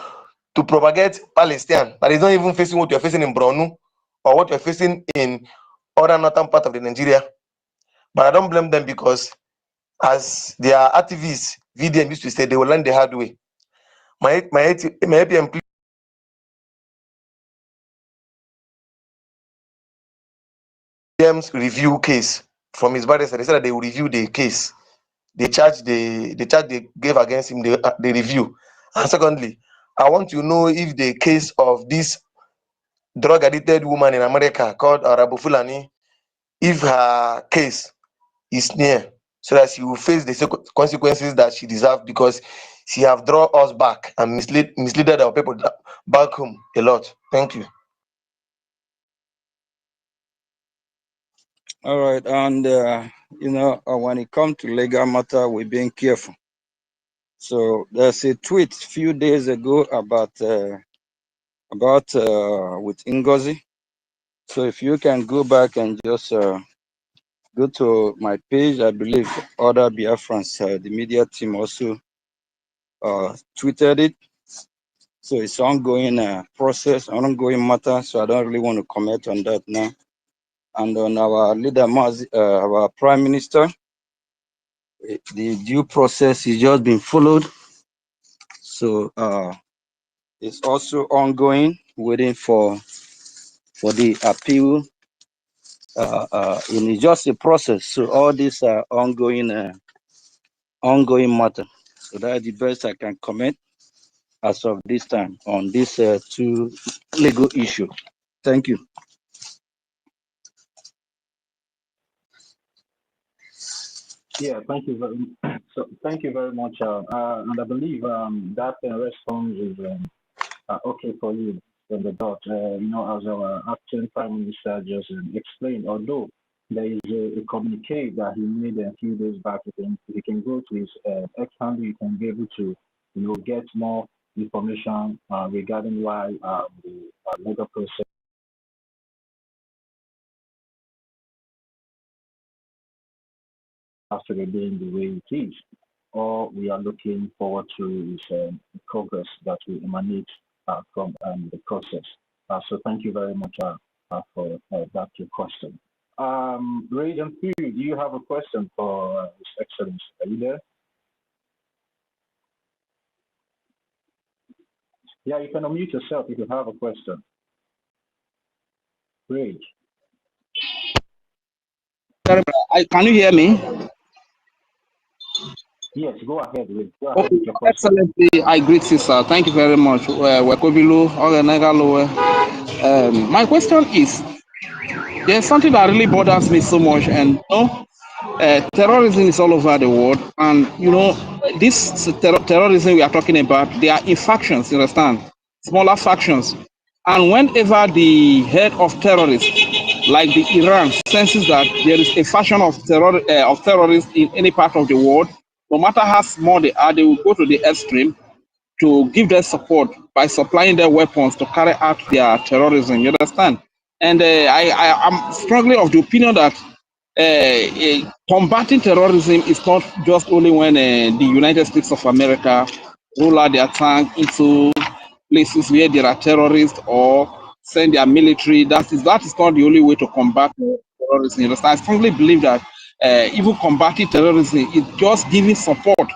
propagate Palestine, but he's not even facing what you're facing in Borno or what you're facing in other northern part of the Nigeria. But I don't blame them because as they are activists, VDM used to say they will learn the hard way. My APM review case from his body, they said that they will review the case. The charge they gave against him, the review. And secondly, I want to know if the case of this drug addicted woman in America called Arabu Fulani, if her case is near, so that she will face the consequences that she deserves because she have drawn us back and misled our people back home a lot. Thank you. All right, and when it comes to legal matter, we're being careful. So there's a tweet a few days ago about with NGOZI. So if you can go back and just go to my page, I believe other Biafrans, the media team also tweeted it. So it's ongoing process, ongoing matter. So I don't really want to comment on that now. And on our leader, our prime minister, the due process is just being followed. So it's also ongoing, waiting for the appeal. And it's just a process. So all these are ongoing matter. So that's the best I can comment as of this time on this two legal issue. Thank you. Yeah, thank you very much. And I believe that response is okay for you from the dot. As our acting prime minister just explained, although there is a communique that he made a few days back, if you can go to his X handle, you can be able to get more information regarding why the legal process actually being the way it is. All we are looking forward to is progress that will emanate from the process. So thank you very much for that question. Radiant Few, do you have a question for His Excellency? Are you there? Yeah, you can unmute yourself if you have a question. Great. Can you hear me? Yes, go ahead with your question. Excellency, I greet you, sir. Thank you very much. My question is, there's something that really bothers me so much, and terrorism is all over the world, and you know this terrorism we are talking about, they are in factions, you understand, smaller factions, and whenever the head of terrorists, like the Iran, senses that there is a faction of terrorists in any part of the world, no matter how small they are, they will go to the extreme to give them support by supplying them weapons to carry out their terrorism. You understand? And I am strongly of the opinion that combating terrorism is not just only when the United States of America roll out their tank into places where there are terrorists or send their military. That is not the only way to combat terrorism. You understand? I strongly believe that even combating terrorism is just giving support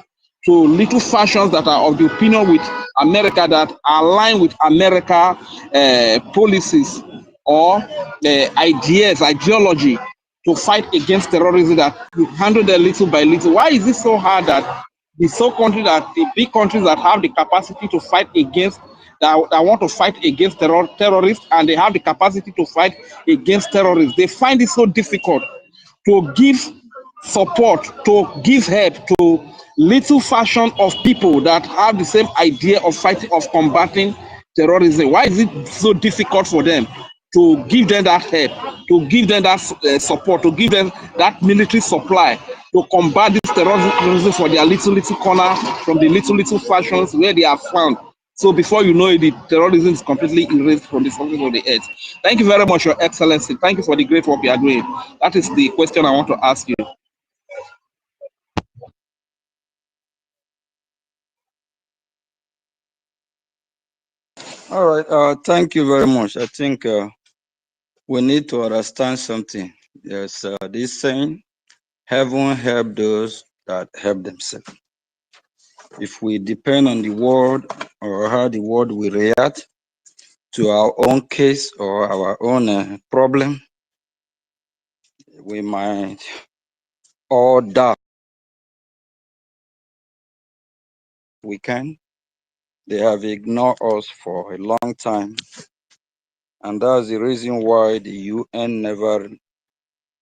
to little factions that are of the opinion with America, that align with America policies or ideology to fight against terrorism, that you handle them little by little. Why is it so hard that the big countries that have the capacity to fight against, that want to fight against terrorists, and they have the capacity to fight against terrorists, they find it so difficult to give support, to give help to little faction of people that have the same idea of fighting, of combating terrorism? Why is it so difficult for them to give them that help, to give them that support, to give them that military supply to combat this terrorism for their little corner, from the little factions where they are found? So before you know it, the terrorism is completely erased from the surface of the earth. Thank you very much, Your Excellency. Thank you for the great work you are doing. That is the question I want to ask you. All right. Thank you very much. I think we need to understand something. There's this saying, heaven help those that help themselves. If we depend on the world or how the world will react to our own case or our own problem, we might all doubt we can. They have ignored us for a long time. And that's the reason why the UN never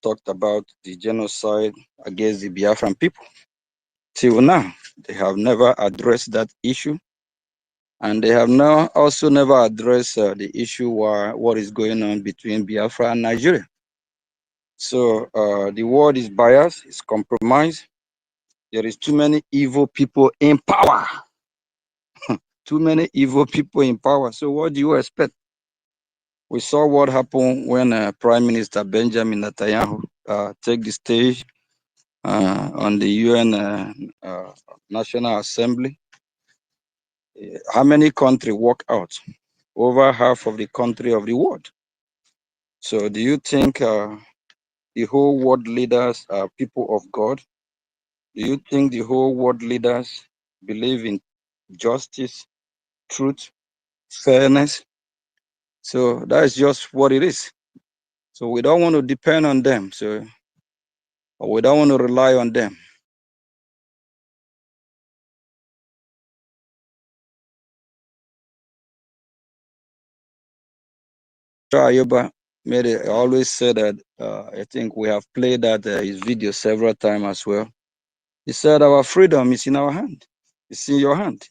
talked about the genocide against the Biafran people. Till now, they have never addressed that issue. And they have now also never addressed the issue what is going on between Biafra and Nigeria. So the world is biased, it's compromised. There is too many evil people in power. Too many evil people in power. So what do you expect? We saw what happened when Prime Minister Benjamin Netanyahu took the stage on the UN National Assembly. How many countries walk out? Over half of the country of the world. So do you think the whole world leaders are people of God? Do you think the whole world leaders believe in justice, truth, fairness? So that's just what it is. So we don't want to depend on them. So we don't want to rely on them. Ayoba made it, always said that, I think we have played that his video several times as well. He said our freedom is in our hand. It's in your hand.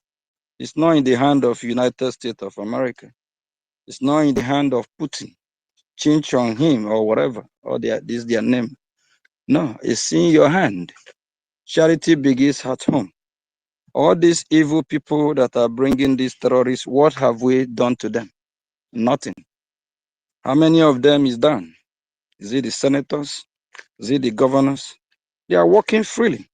It's not in the hand of United States of America. It's not in the hand of Putin, Chin Chong him or whatever, or this is their name. No, it's in your hand. Charity begins at home. All these evil people that are bringing these terrorists, what have we done to them? Nothing. How many of them is done? Is it the senators? Is it the governors? They are working freely.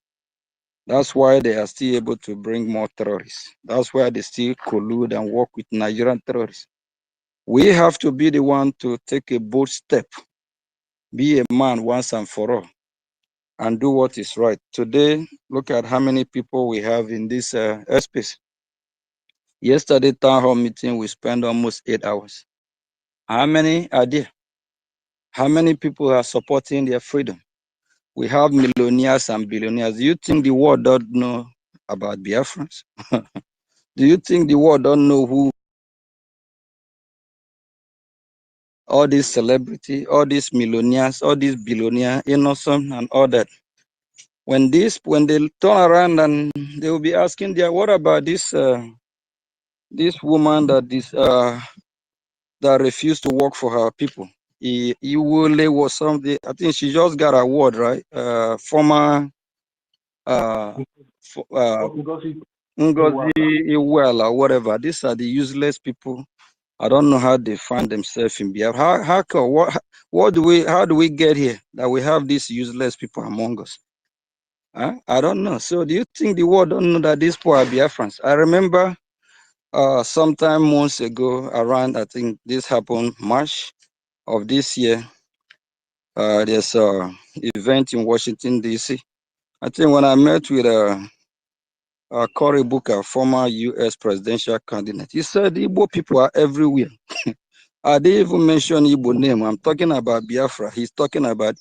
That's why they are still able to bring more terrorists. That's why they still collude and work with Nigerian terrorists. We have to be the one to take a bold step, be a man once and for all, and do what is right. Today, look at how many people we have in this airspace. Yesterday town hall meeting, we spent almost 8 hours. How many are there? How many people are supporting their freedom? We have millionaires and billionaires. Do you think the world don't know about Biafrans? Do you think the world don't know who all these celebrities, all these millionaires, all these billionaires, innocent and all that? When they turn around and they will be asking, what about this this woman that that refused to work for her people? Iwole was something. I think she just got an award, right? Former NGOZI NGOZI Iwela or whatever. These are the useless people. I don't know how they find themselves in Biafra. How do we get here that we have these useless people among us? Huh? I don't know. So do you think the world don't know that these people are Biafrans? I remember sometime months ago, around, I think this happened March of this year. There's an event in Washington, D.C. I think when I met with Cory Booker, former U.S. presidential candidate, he said Igbo people are everywhere. I didn't even mention Igbo name. I'm talking about Biafra. He's talking about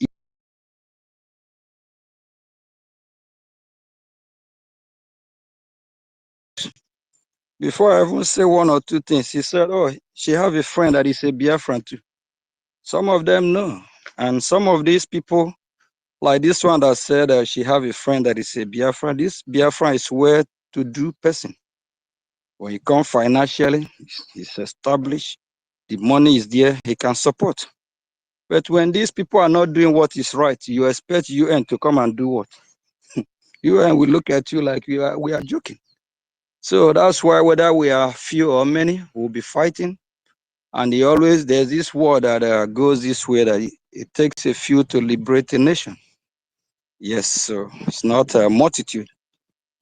Before I even say one or two things, he said, oh, she have a friend that is a Biafran too. Some of them know. And some of these people, like this one that said she have a friend that is a Biafran, this Biafran is well-to-do person. When you come financially, he's established, the money is there, he can support. But when these people are not doing what is right, you expect UN to come and do what? UN will look at you like we are joking. So that's why whether we are few or many, we'll be fighting. And there's this word that goes this way, that it takes a few to liberate a nation. Yes, so it's not a multitude.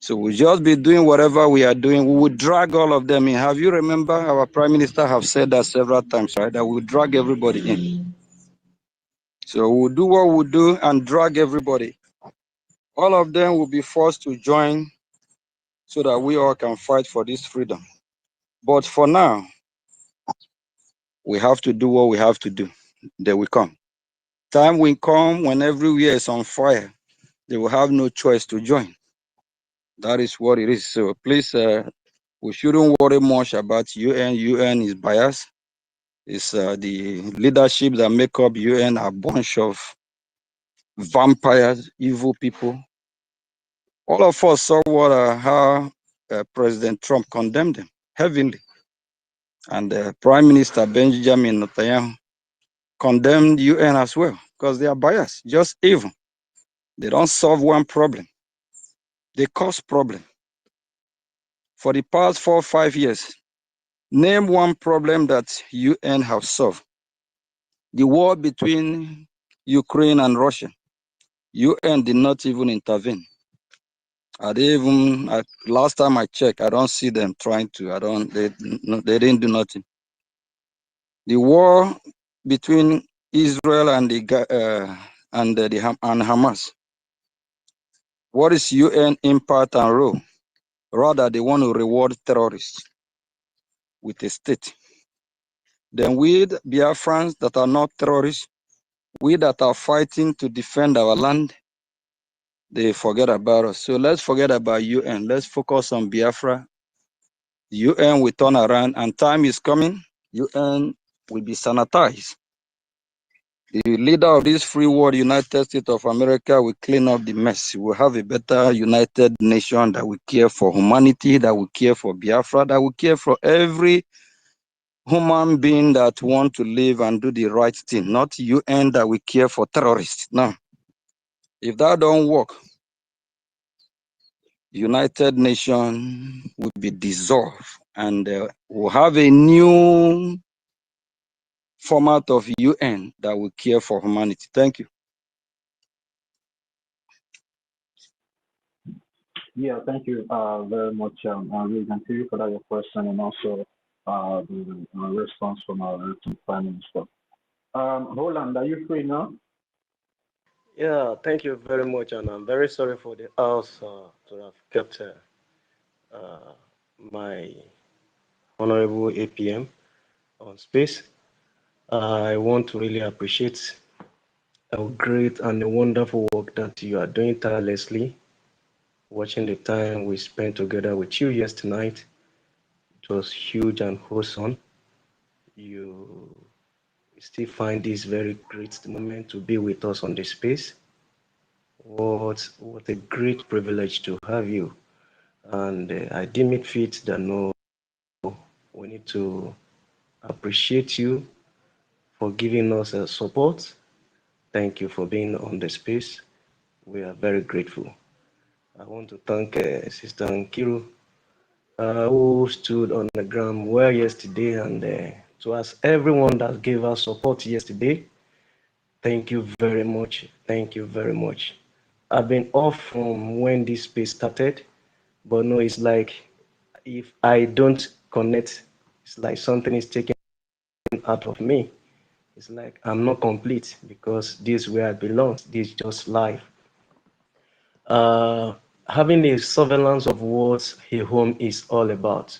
So we'll just be doing whatever we are doing. We will drag all of them in. Have you remember our Prime Minister have said that several times, right? That we'll drag everybody in. So we'll do what we'll do and drag everybody. All of them will be forced to join so that we all can fight for this freedom. But for now, we have to do what we have to do. They will come. Time will come when everywhere is on fire. They will have no choice to join. That is what it is. So please, we shouldn't worry much about UN. UN is biased. It's the leadership that make up UN are a bunch of vampires, evil people. All of us saw how President Trump condemned them heavily. And Prime Minister Benjamin Netanyahu condemned UN as well, because they are biased, just evil. They don't solve one problem. They cause problem. For the past 4 or 5 years, name one problem that UN have solved. The war between Ukraine and Russia. UN did not even intervene. Last time I checked, I don't see them trying to. They didn't do nothing. The war between Israel and Hamas. What is UN impact and role? Rather, they want to reward terrorists with a state. Then we, Biafrans that are not terrorists, we that are fighting to defend our land, they forget about us. So let's forget about UN. Let's focus on Biafra. UN will turn around, and time is coming. UN will be sanitized. The leader of this free world, United States of America, will clean up the mess. We'll have a better united nation that will care for humanity, that will care for Biafra, that will care for every human being that want to live and do the right thing, not UN that will care for terrorists. No. If that don't work, United Nations will be dissolved, and we'll have a new format of UN that will care for humanity. Thank you. Yeah, thank you very much, Regan, to you for that your question and also the response from our Prime Minister. Roland, are you free now? Yeah, thank you very much, and I'm very sorry for the house to have kept my honorable APM on space. I want to really appreciate a great and a wonderful work that you are doing tirelessly. Watching the time we spent together with you yesterday night, it was huge and wholesome. You still find this very great moment to be with us on the space. What a great privilege to have you. And I deem it fit that no, we need to appreciate you for giving us support. Thank you for being on the space. We are very grateful. I want to thank Sister Nkiru, who stood on the ground well yesterday, and to ask everyone that gave us support yesterday. Thank you very much. Thank you very much. I've been off from when this space started, but no, it's like if I don't connect, it's like something is taken out of me. It's like I'm not complete because this is where I belong. This is just life. Having a surveillance of what a home is all about,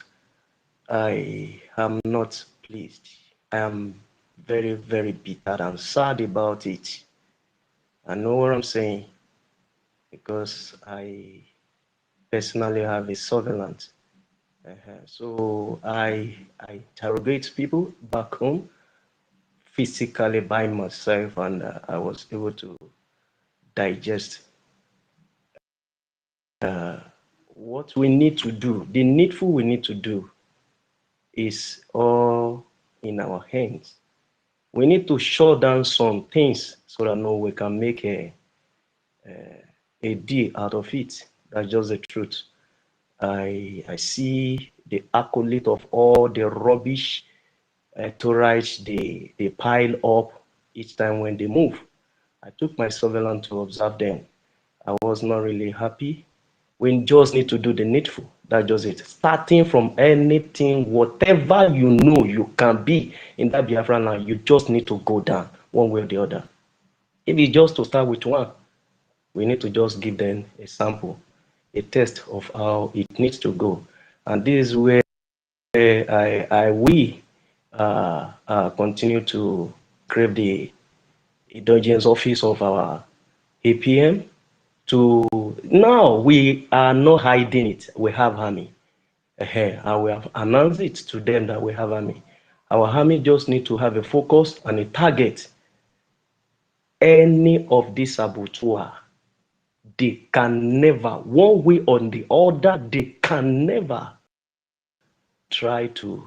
I am not pleased. I am very, very bitter and sad about it. I know what I'm saying because I personally have a surveillance. So I interrogate people back home physically by myself, and I was able to digest what we need to do. The needful we need to do is all in our hands. We need to shut down some things so that no, we can make a deal out of it. That's just the truth. I see the accolade of all the rubbish tourists they pile up each time when they move. I took my surveillance to observe them. I was not really happy. We just need to do the needful. That's just it. Starting from anything, whatever you know you can be in that Biafran land, you just need to go down one way or the other. If it's just to start with one, we need to just give them a sample, a test of how it needs to go. And this is where we continue to crave the indulgence office of our APM. To now, we are not hiding it. We have army, and we have announced it to them that we have army. Our army just need to have a focus and a target. Any of these saboteur, they can never, one way or the other, they can never try to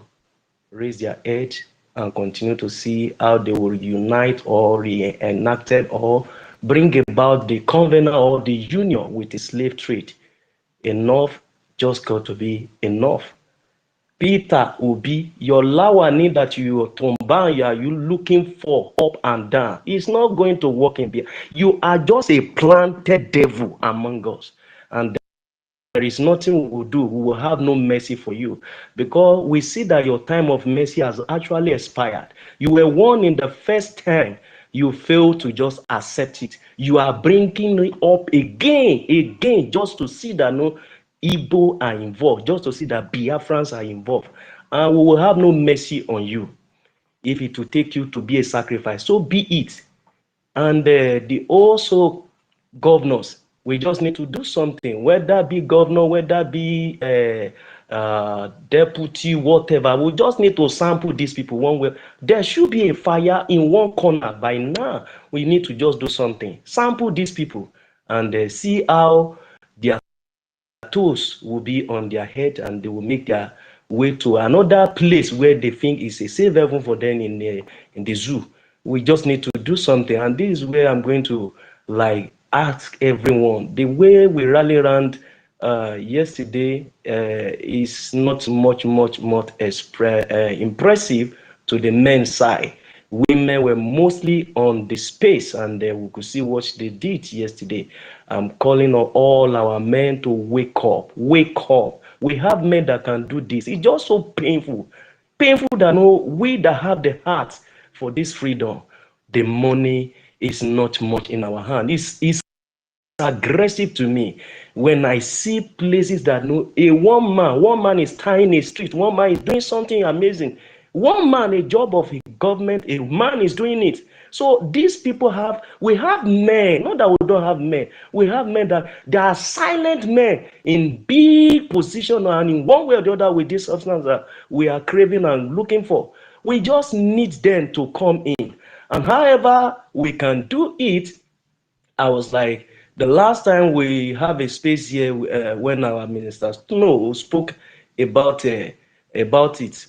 raise their head and continue to see how they will unite or reenact or bring about the covenant or the union with the slave trade. Enough just got to be enough. Peter Obi, your lawani that you are you looking for up and down, it's not going to work in here. You are just a planted devil among us. And there is nothing we will do. We will have no mercy for you because we see that your time of mercy has actually expired. You were warned in the first time. You failed to just accept it. You are bringing it up again, just to see that no Igbo are involved, just to see that Biafrans are involved. And we will have no mercy on you. If it will take you to be a sacrifice, so be it. And the also governors, we just need to do something, whether be governor, whether be deputy, whatever. We just need to sample these people one way. There should be a fire in one corner by now. We need to just do something, sample these people and see how their toes will be on their head, and they will make their way to another place where they think is a safe haven for them in the zoo. We just need to do something, and this is where I'm going to like ask everyone. The way we rally around yesterday is not much impressive to the men's side. Women were mostly on the space, and we could see what they did yesterday. I'm calling on all our men to wake up. Wake up. We have men that can do this. It's just so painful. Painful that no, we that have the heart for this freedom, the money is not much in our hand. It's aggressive to me when I see places that no, one man is tying a street, one man is doing something amazing, one man, a job of a government, a man is doing it. So these people we have men, not that we don't have men, we have men that they are silent men in big position and in one way or the other with this substance that we are craving and looking for. We just need them to come in, and however we can do it, I was like, The last time we have a space here when our minister Snow spoke about it,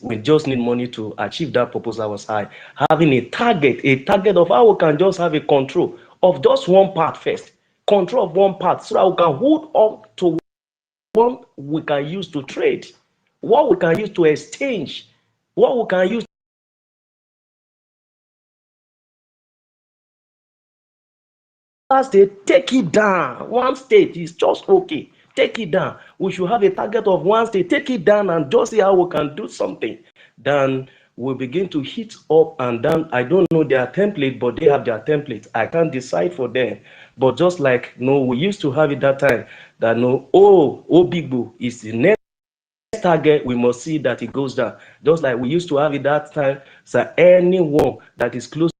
we just need money to achieve that purpose. I was having a target of how we can just have a control of just one part first, control of one part, so that we can hold up to what we can use to trade, what we can use to exchange, what we can use. State, take it down. One state is just okay. Take it down. We should have a target of one state. Take it down and just see how we can do something. Then we begin to hit up and down. I don't know their template, but they have their template. I can't decide for them. But just like we used to have it that time. That Bigbo is the next target. We must see that it goes down. Just like we used to have it that time. So anyone that is close.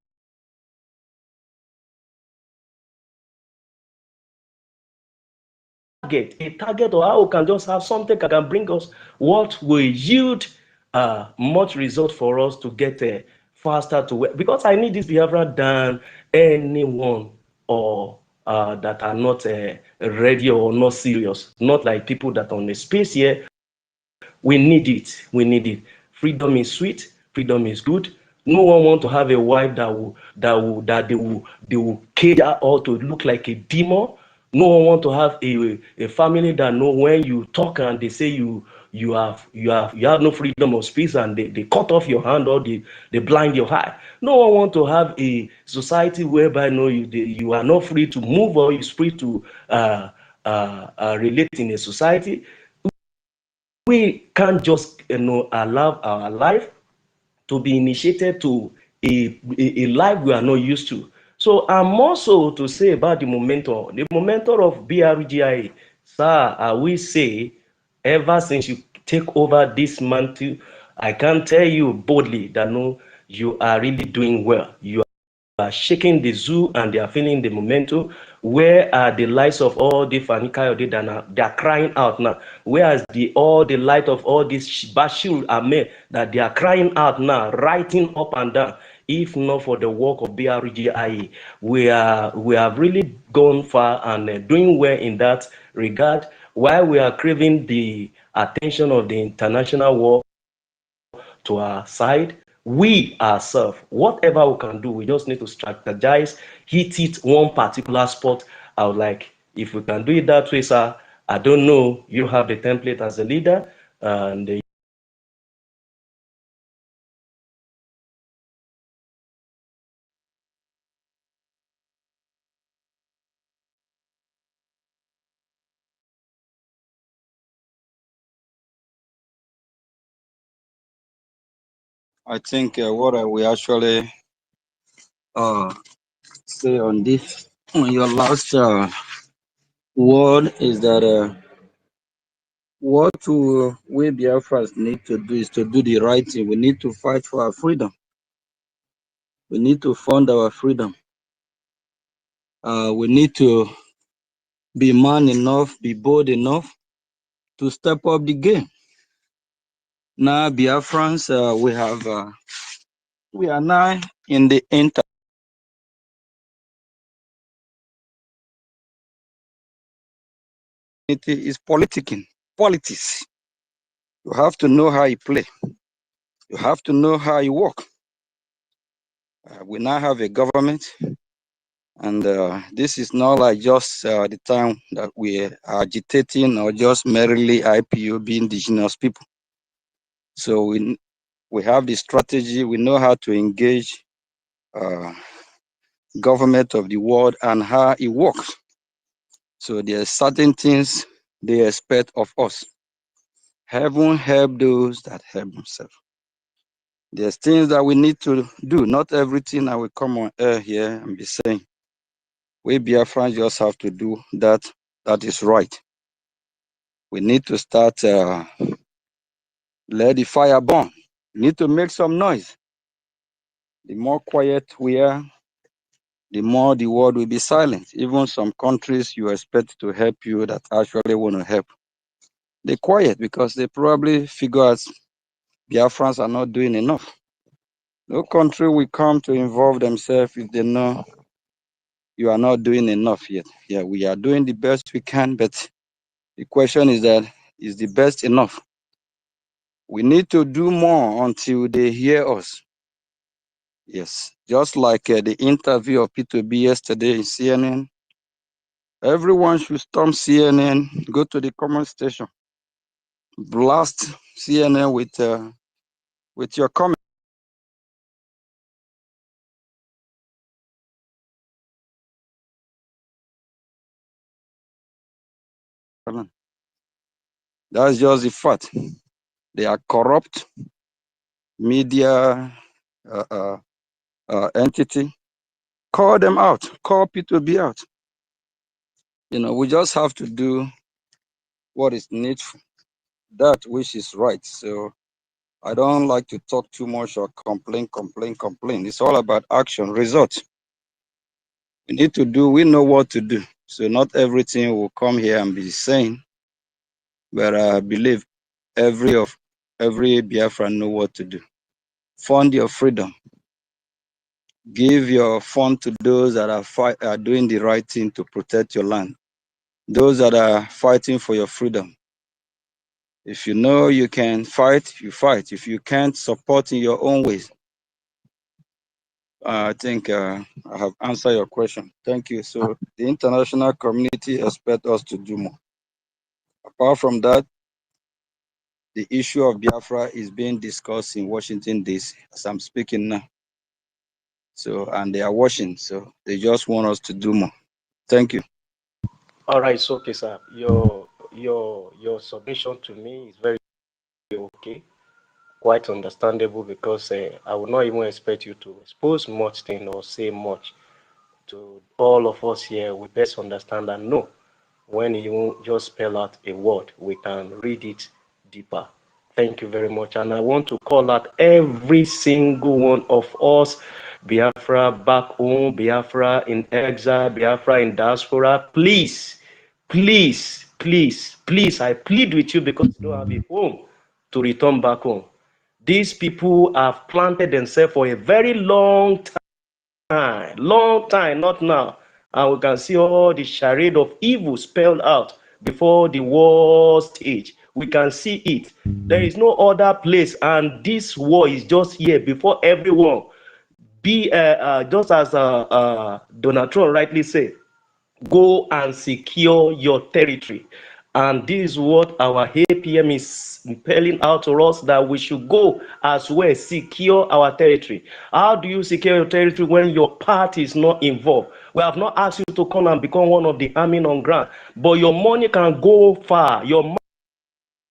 A target or how we can just have something that can bring us what will yield much result for us to get faster to work. Because I need this Biafra than anyone or that are not ready or not serious, not like people that are on the space here. We need it. We need it. Freedom is sweet. Freedom is good. No one want to have a wife that they will cater or to look like a demon. No one want to have a family that know when you talk and they say you have no freedom of speech and they cut off your hand or they blind your eye. No one want to have a society whereby you are not free to move or you're free to relate in a society. We can't just allow our life to be initiated to a life we are not used to. So I'm also to say about the momentum of BRGIE. Sir, I will say, ever since you take over this mantle, I can tell you boldly that you are really doing well. You are shaking the zoo and they are feeling the momentum. Where are the lights of all the Fanikayode that they are crying out now? Where is all the light of all this Bashir Ahmed that they are crying out now, writing up and down? If not for the work of BRGIE, we have really gone far and doing well in that regard. While we are craving the attention of the international world to our side, we ourselves, whatever we can do, we just need to strategize, hit it one particular spot. I would like, if we can do it that way, sir. I don't know, you have the template as a leader, and I think what I will actually say on this, on your last word, is that what we Biafrans need to do is to do the right thing. We need to fight for our freedom. We need to fund our freedom. We need to be man enough, be bold enough to step up the game. Now, Biafrans, we are now in the is politics. You have to know how you play. You have to know how you work. We now have a government, and this is not like just the time that we are agitating or just merely IPOB indigenous people. So we have the strategy. We know how to engage government of the world and how it works. So there are certain things they expect of us. Heaven help those that help themselves. There's things that we need to do. Not everything I will come on air here and be saying. We Biafrans just have to do that. That is right. We need to start, let the fire burn. We need to make some noise. The more quiet we are, the more the world will be silent. Even some countries you expect to help you that actually want to help, they're quiet because they probably figure out Biafrans are not doing enough. No country will come to involve themselves if they know you are not doing enough yet. Yeah, we are doing the best we can, but the question is that, is the best enough? We need to do more until they hear us. Yes, just like the interview of P2B yesterday in CNN. Everyone should storm CNN, go to the comment station, blast CNN with your comment. That's just the fact. They are corrupt media entity. Call them out. Call P2B out. You know, we just have to do what is needful, that which is right. So I don't like to talk too much or complain. It's all about action, results. We need to do, we know what to do. So not everything will come here and be saying, but I believe every Biafra know what to do. Fund your freedom. Give your fund to those that are doing the right thing to protect your land. Those that are fighting for your freedom. If you know you can fight, you fight. If you can't, support in your own ways. I think I have answered your question. Thank you. So the international community expects us to do more. Apart from that, the issue of Biafra is being discussed in Washington, D.C. as I'm speaking now. So, and they are watching, so they just want us to do more. Thank you. All right, so okay, sir. Your submission to me is very okay, quite understandable, because I would not even expect you to expose much thing or say much. To all of us here, we best understand and know when you just spell out a word, we can read it deeper. Thank you very much. And I want to call out every single one of us, Biafra back home, Biafra in exile, Biafra in diaspora. Please, please, please, please, I plead with you, because you don't have a home to return back home. These people have planted themselves for a very long time, not now. And we can see all the charade of evil spelled out before the war stage. We can see it. There is no other place, and this war is just here before everyone. Just as Donald Trump rightly said, go and secure your territory. And this is what our APM is impelling out to us, that we should go as well, secure our territory. How do you secure your territory when your party is not involved? We have not asked you to come and become one of the army on ground, but your money can go far. Your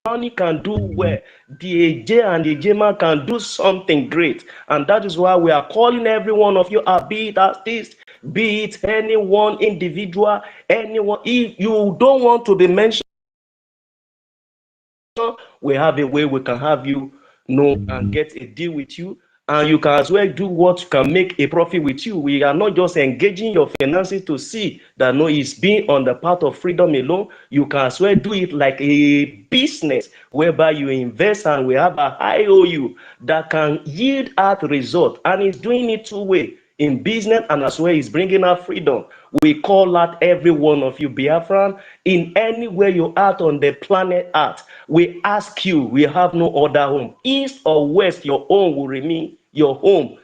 money can do well. The AJ and the JMA can do something great. And that is why we are calling every one of you, be it artist, be it any one individual, anyone. If you don't want to be mentioned, we have a way we can have you know and get a deal with you, and you can as well do what can make a profit with you. We are not just engaging your finances to see that no, it's being on the path of freedom alone. You can as well do it like a business whereby you invest, and we have a IOU that can yield out result, and it's doing it two way in business, and as well is bringing out freedom. We call out every one of you, Biafran, in anywhere you are on the planet Earth. We ask you, we have no other home. East or west, your home will remain your home.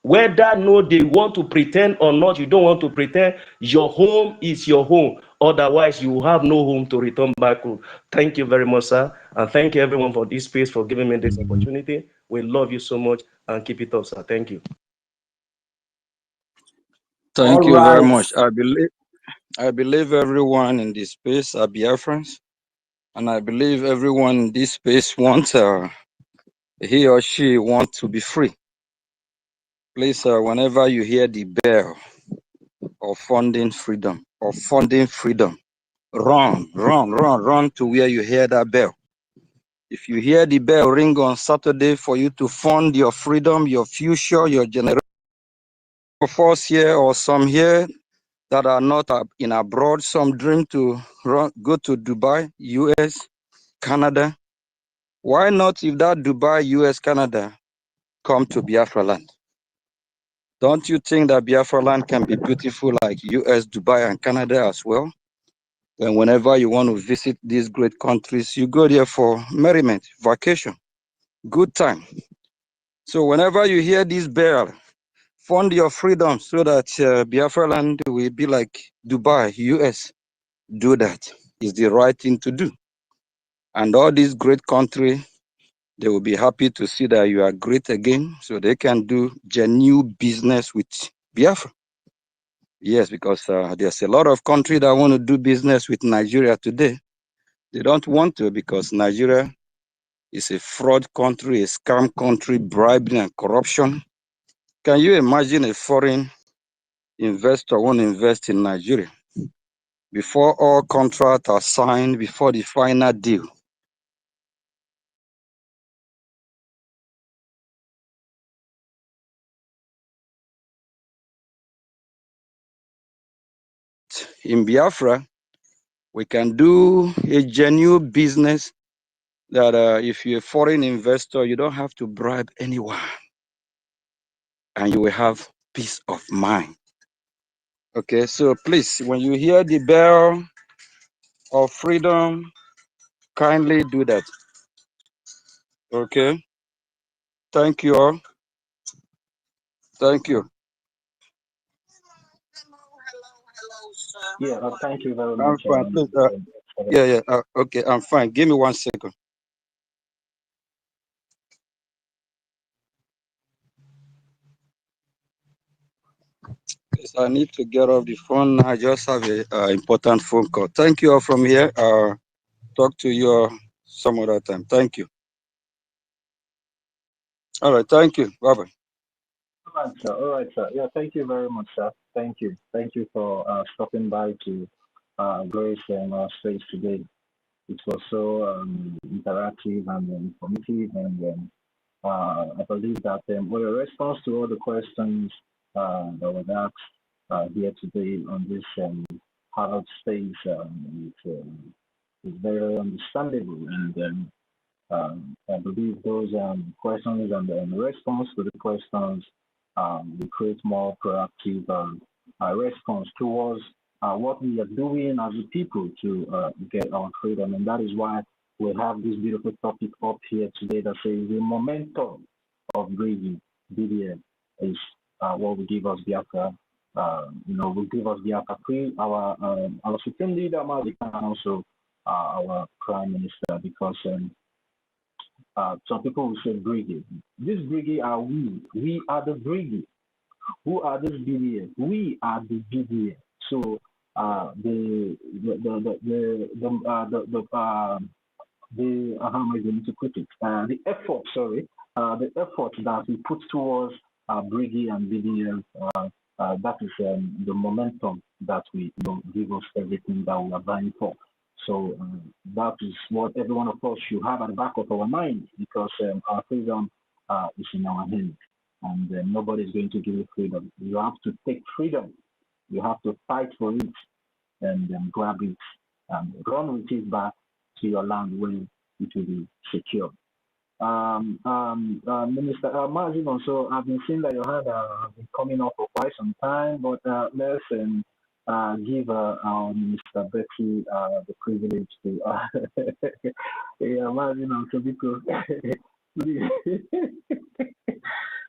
Whether no, they want to pretend or not, you don't want to pretend, your home is your home. Otherwise, you have no home to return back to. Thank you very much, sir. And thank you everyone for this space, for giving me this opportunity. We love you so much, and keep it up, sir. Thank you. Thank you very much. I believe everyone in this space are Biafrans, and I believe everyone in this space wants he or she wants to be free. Please, whenever you hear the bell of funding freedom, run to where you hear that bell. If you hear the bell ring on Saturday for you to fund your freedom, your future, your generation, of us here or some here that are not in abroad, some dream to go to Dubai, US, Canada. Why not, if that Dubai, US, Canada come to Biafra land? Don't you think that Biafra land can be beautiful like US, Dubai, and Canada as well? And whenever you want to visit these great countries, you go there for merriment, vacation, good time. So whenever you hear this bell, fund your freedom so that Biafra land will be like Dubai, US. Do that. It's the right thing to do. And all these great countries, they will be happy to see that you are great again, so they can do genuine business with Biafra. Yes, because there's a lot of countries that want to do business with Nigeria today. They don't want to because Nigeria is a fraud country, a scam country, bribing and corruption. Can you imagine a foreign investor want to invest in Nigeria? Before all contracts are signed, before the final deal, in Biafra, we can do a genuine business that if you're a foreign investor, you don't have to bribe anyone and you will have peace of mind. Okay, so please, when you hear the bell of freedom, kindly do that. Okay, thank you all. Thank you. Yeah, thank you very I'm much. fine. Please, okay, I'm fine. Give me 1 second. Please, I need to get off the phone. I just have a important phone call. Thank you all from here. Talk to you some other time. Thank you. All right, thank you. Bye-bye. All right, sir. All right, sir. Yeah, thank you very much, sir. Thank you. Thank you for stopping by to Grace and our space today. It was so interactive and informative, and I believe that with a response to all the questions that were asked here today on this hard space, it's very understandable, and I believe those questions and the response to the questions will create more proactive response towards what we are doing as a people to get our freedom. And that is why we have this beautiful topic up here today that says the momentum of BRGIE, BDM, is what will give us Biafra. Will give us Biafra free, our supreme leader, and also our prime minister, because some people will say BRGIE. This BRGIE are we. We are the BRGIE. Who are this BDM? We are the BDM. So how am I going to put it? The effort that we put towards BRGIE and BDM, that is the momentum that we give us everything that we are vying for. So that is what every one of us should have at the back of our mind, because our freedom is in our hands, and nobody is going to give you freedom. You have to take freedom. You have to fight for it and grab it and run with it back to your land where it will be secure. Minister Margin, also, I've been seeing that your hand has been coming up for quite some time, but let's give Minister Betty the privilege to Margin, also, because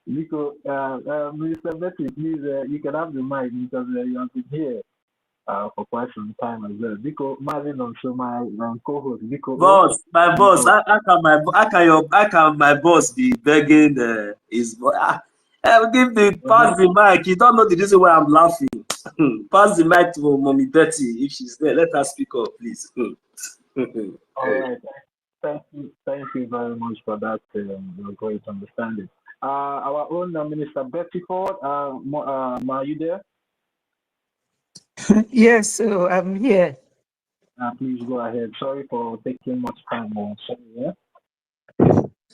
Minister Betty, please, you can have the mic, because you have been here for quite some time as well. Because Marvin, also my co-host, boss, my boss, how can my boss be begging his give the pass the mic? You don't know the reason why I'm laughing. Pass the mic to Mommy Betty if she's there. Let her speak up, please. All right. Thank you very much for that great understanding. Our own Minister Betty Ford, are you there? Yes, so I'm here. Please go ahead. Sorry for taking much time. Sorry, yeah?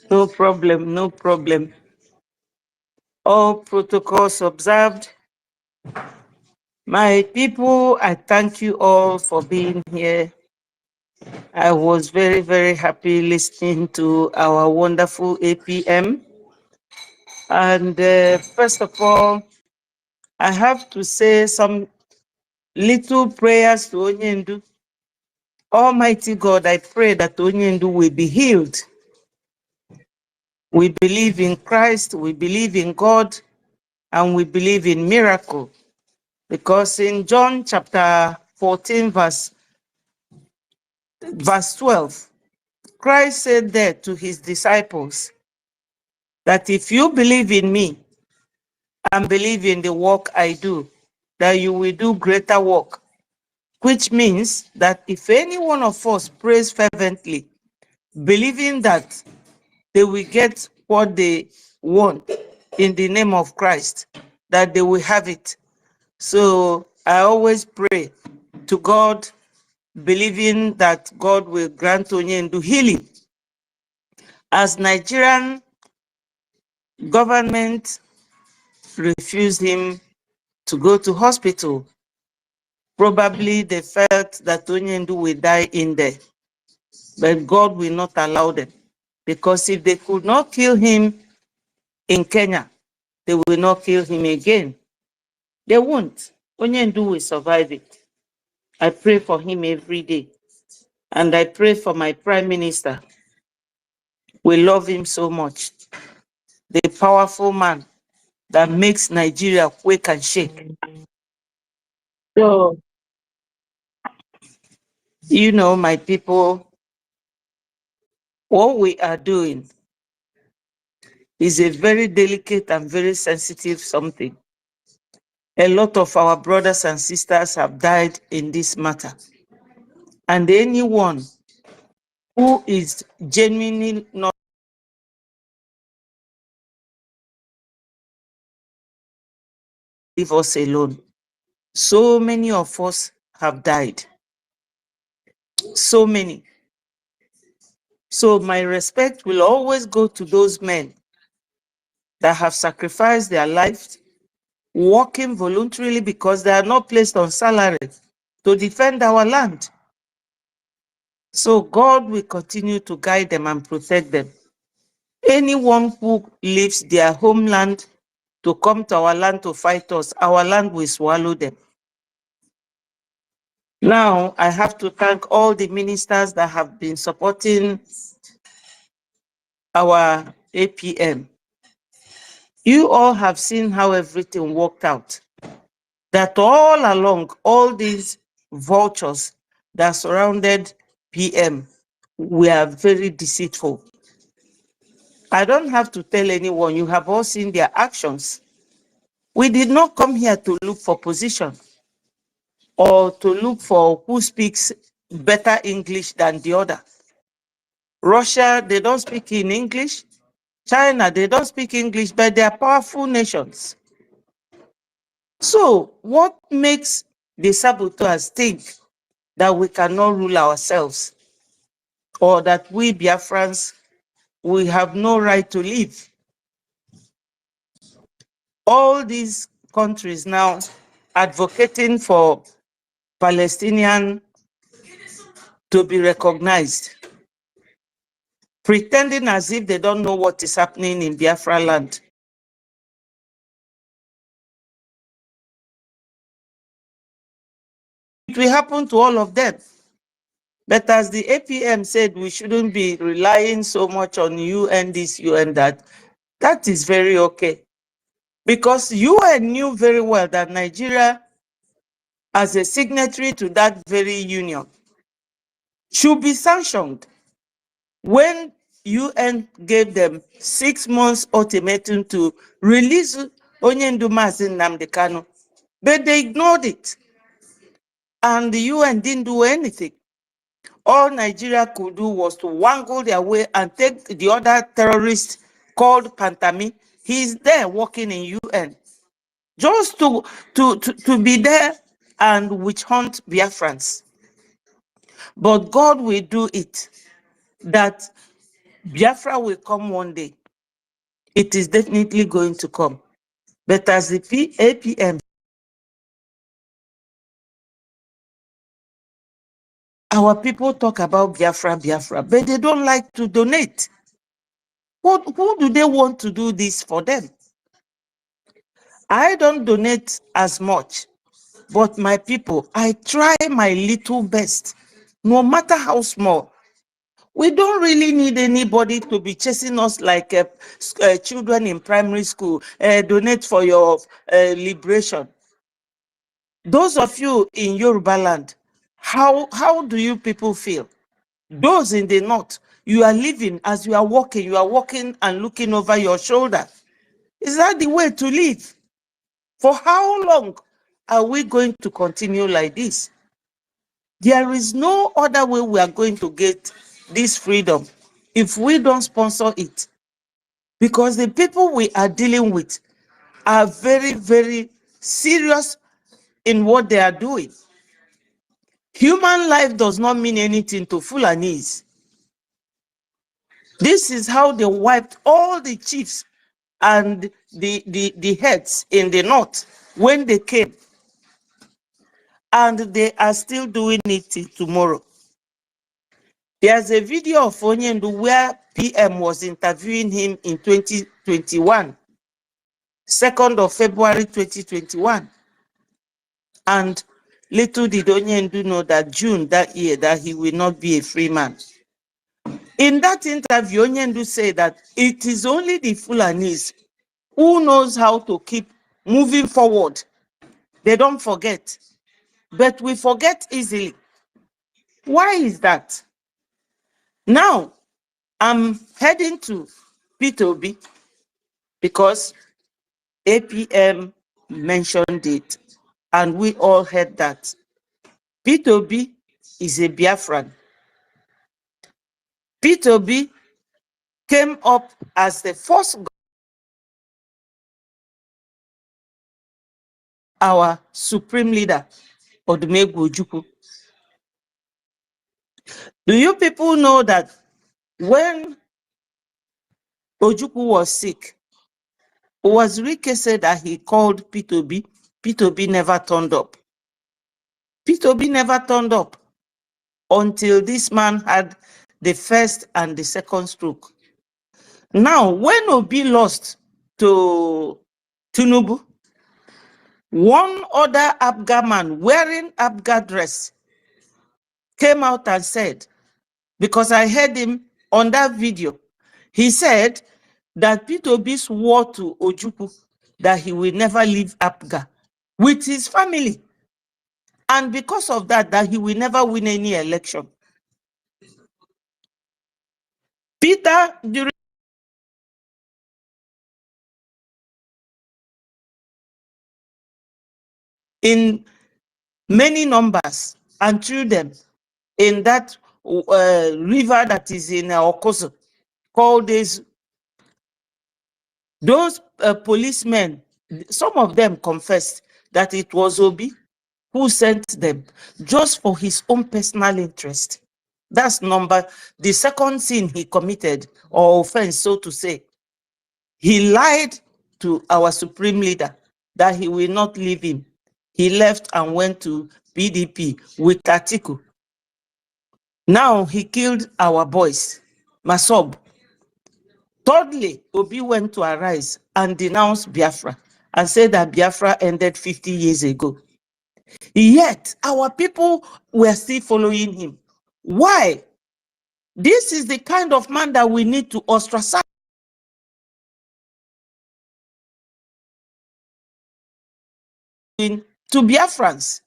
No problem, no problem. All protocols observed. My people, I thank you all for being here. I was very, very happy listening to our wonderful APM. And first of all, I have to say some little prayers to Onyendu. Almighty God, I pray that Onyendu will be healed. We believe in Christ, we believe in God, and we believe in miracle. Because in John chapter 14, verse 12, Christ said there to his disciples that if you believe in me and believe in the work I do, that you will do greater work, which means that if any one of us prays fervently, believing that they will get what they want in the name of Christ, that they will have it. So I always pray to God, believing that God will grant Onyendu healing. As Nigerian government refused him to go to hospital, probably they felt that Onyendu will die in there. But God will not allow them. Because if they could not kill him in Kenya, they will not kill him again. They won't. Onyendu will survive it. I pray for him every day. And I pray for my Prime Minister. We love him so much. The powerful man that makes Nigeria quake and shake. So, you know, my people, what we are doing is a very delicate and very sensitive something. A lot of our brothers and sisters have died in this matter. And anyone who is genuinely not leave us alone. So many of us have died. So many. So my respect will always go to those men that have sacrificed their lives, working voluntarily because they are not placed on salary to defend our land. So God will continue to guide them and protect them. Anyone who leaves their homeland to come to our land to fight us, our land will swallow them. Now, I have to thank all the ministers that have been supporting our APM. You all have seen how everything worked out. That all along, all these vultures that surrounded PM were very deceitful. I don't have to tell anyone, you have all seen their actions. We did not come here to look for position or to look for who speaks better English than the other. Russia, they don't speak in English. China, they don't speak English, but they are powerful nations. So what makes the saboteurs think that we cannot rule ourselves or that we Biafrans, we have no right to live? All these countries now advocating for Palestinian to be recognized, pretending as if they don't know what is happening in Biafra land. It will happen to all of them. But as the APM said, we shouldn't be relying so much on UN this, UN that. That is very okay. Because UN knew very well that Nigeria, as a signatory to that very union, should be sanctioned. When UN gave them 6 months ultimatum to release Onyendu Nnamdi Kanu, but they ignored it. And the UN didn't do anything. All Nigeria could do was to wangle their way and take the other terrorist called Pantami. He's there working in UN. Just to be there and witch hunt Biafrans. But God will do it, that Biafra will come one day. It is definitely going to come. But as the APM, our people talk about Biafra, but they don't like to donate. Who do they want to do this for them? I don't donate as much, but my people, I try my little best, no matter how small. We don't really need anybody to be chasing us like children in primary school. Donate for your liberation. Those of you in Yoruba land, how do you people feel? Those in the north, you are living as you are walking and looking over your shoulder. Is that the way to live? For how long are we going to continue like this? There is no other way we are going to get this freedom if we don't sponsor it. Because the people we are dealing with are very, very serious in what they are doing. Human life does not mean anything to Fulanis. This is how they wiped all the chiefs and the heads in the north when they came. And they are still doing it till tomorrow. There's a video of Onyendu where PM was interviewing him in 2021, 2nd of February 2021. And little did Onyendu know that June that year that he will not be a free man. In that interview, Onyendu said that it is only the Fulanis who knows how to keep moving forward. They don't forget. But we forget easily. Why is that? Now, I'm heading to P2B because APM mentioned it, and we all heard that. P2B is a Biafran. P2B came up as the first our supreme leader, Odumegwu Ojukwu. Do you people know that when Ojukwu was sick, Owazurike said that he called P2B. P2B never turned up. P2B never turned up until this man had the first and the second stroke. Now, when Obi lost to Tinubu, one other Abga man wearing Abga dress came out and said, because I heard him on that video, he said that P2B swore to Ojukwu that he will never leave Abga with his family. And because of that, that he will never win any election. Peter, during in many numbers and threw them in that river that is in Okoso, called those policemen, some of them confessed that it was Obi who sent them just for his own personal interest. That's the second sin he committed, or offense, so to say. He lied to our supreme leader that he will not leave him. He left and went to PDP with Atiku. Now he killed our boys, Masob. Thirdly, Obi went to Arise and denounced Biafra and said that Biafra ended 50 years ago. Yet, our people were still following him. Why? This is the kind of man that we need to ostracize to Biafrans.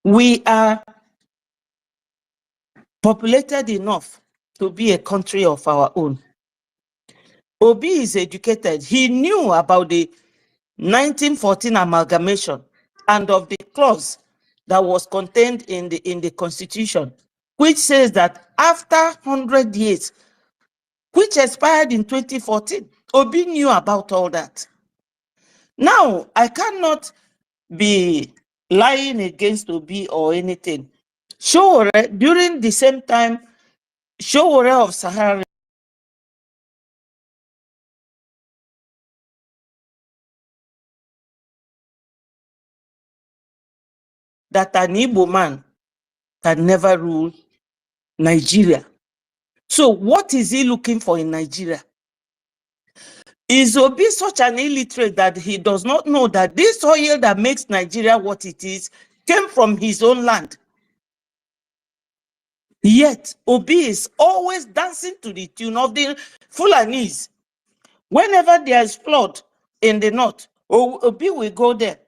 We are populated enough to be a country of our own. Obi is educated. He knew about the 1914 amalgamation and of the clause that was contained in the Constitution, which says that after 100 years, which expired in 2014, Obi knew about all that. Now, I cannot be lying against Obi or anything. Sure, during the same time, Showore of Sahara that an Igbo man can never rule Nigeria. So what is he looking for in Nigeria? Is Obi such an illiterate that he does not know that this oil that makes Nigeria what it is came from his own land? Yet, Obi is always dancing to the tune of the Fulanis. Whenever there is flood in the north, Obi will go there.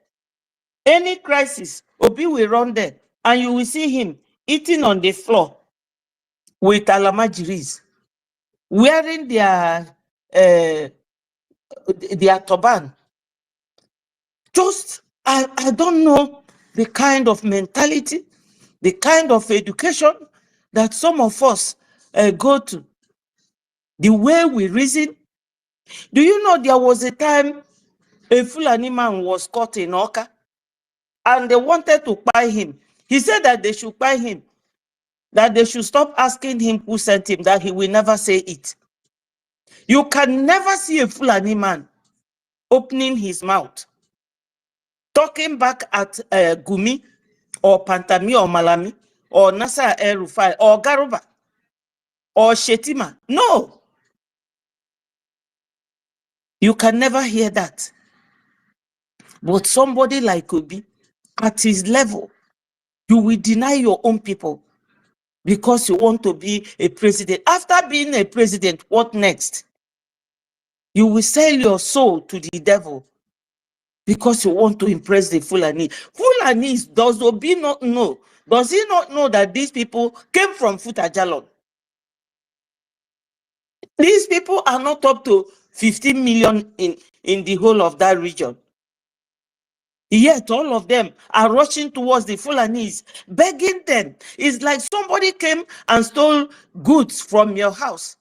Any crisis, Obi will run there. And you will see him eating on the floor with Alamajiris, wearing their turban. Just, I don't know the kind of mentality, the kind of education that some of us go to, the way we reason. Do you know there was a time a Fulani man was caught in Oka and they wanted to buy him? He said that they should buy him, that they should stop asking him who sent him, that he will never say it. You can never see a Fulani man opening his mouth, talking back at Gumi or Pantami or Malami or Nasser El-Rufai or Garuba or Shetima. No. You can never hear that. But somebody like Obi, at his level, you will deny your own people because you want to be a president. After being a president, what next? You will sell your soul to the devil because you want to impress the Fulani. Fulanis, does Obi not know? Does he not know that these people came from Futajalon? These people are not up to 15 million in the whole of that region. Yet all of them are rushing towards the Fulanis, begging them. It's like somebody came and stole goods from your house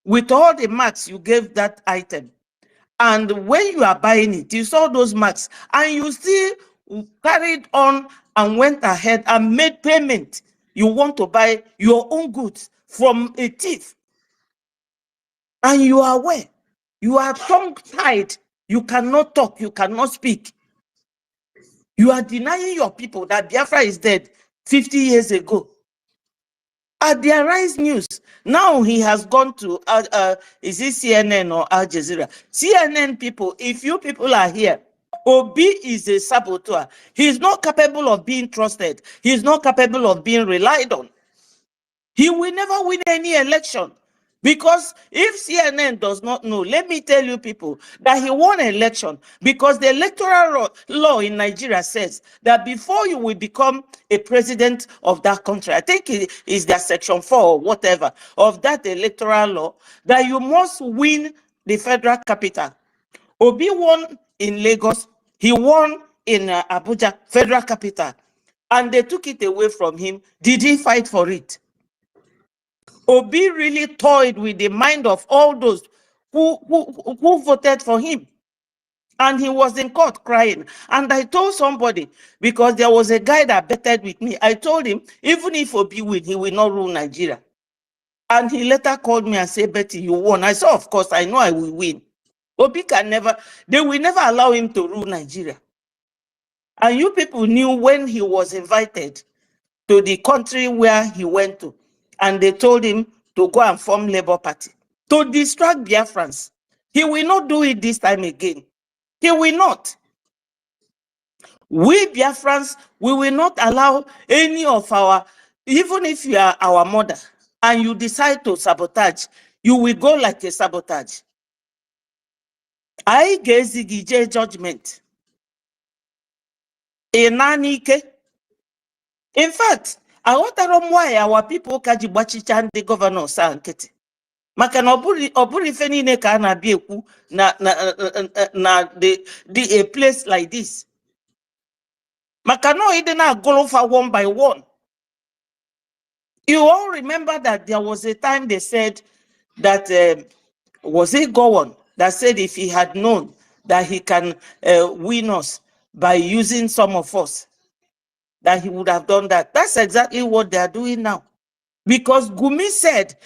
with all the marks you gave that item. And when you are buying it, you saw those marks and you still carried on and went ahead and made payment. You want to buy your own goods from a thief. And you are aware, you are tongue-tied, you cannot talk, you cannot speak. You are denying your people that Biafra is dead 50 years ago. At the Arise News, now he has gone to, is it CNN or Al Jazeera? CNN people, if you people are here, Obi is a saboteur. He is not capable of being trusted. He is not capable of being relied on. He will never win any election. Because if CNN does not know, let me tell you people that he won an election because the electoral law in Nigeria says that before you will become a president of that country, I think it is their section 4 or whatever of that electoral law, that you must win the federal capital. Obi won in Lagos, he won in Abuja, federal capital, and they took it away from him. Did he fight for it? Obi really toyed with the mind of all those who voted for him. And he was in court crying. And I told somebody, because there was a guy that betted with me, I told him, even if Obi win, he will not rule Nigeria. And he later called me and said, Betty, you won. I said, of course, I know I will win. Obi can never, they will never allow him to rule Nigeria. And you people knew when he was invited to the country where he went to, and they told him to go and form Labour Party to distract Biafrans. He will not do it this time again. He will not. We Biafrans, we will not allow any of our, even if you are our mother and you decide to sabotage, you will go like a sabotage. I get judgment. In fact, I want to why our people kaji bachicha and the governor sa nketi. Maka na oburi ife niile ka na bi ekwu na a place like this. Maka no ide na agolofa one by one. You all remember that there was a time they said that was it Gowon that said if he had known that he can win us by using some of us, that he would have done that. That's exactly what they are doing now. Because Gumi said,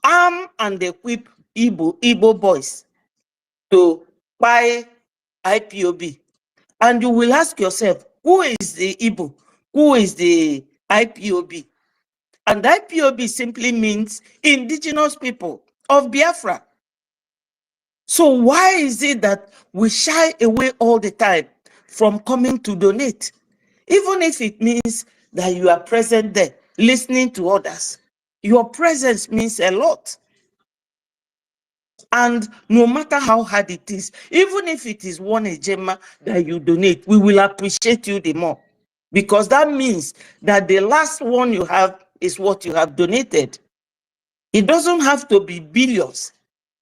arm and equip Igbo boys to buy IPOB. And you will ask yourself, who is the Igbo? Who is the IPOB? And IPOB simply means indigenous people of Biafra. So why is it that we shy away all the time from coming to donate? Even if it means that you are present there, listening to others. Your presence means a lot. And no matter how hard it is, even if it is one ejema that you donate, we will appreciate you the more. Because that means that the last one you have is what you have donated. It doesn't have to be billions.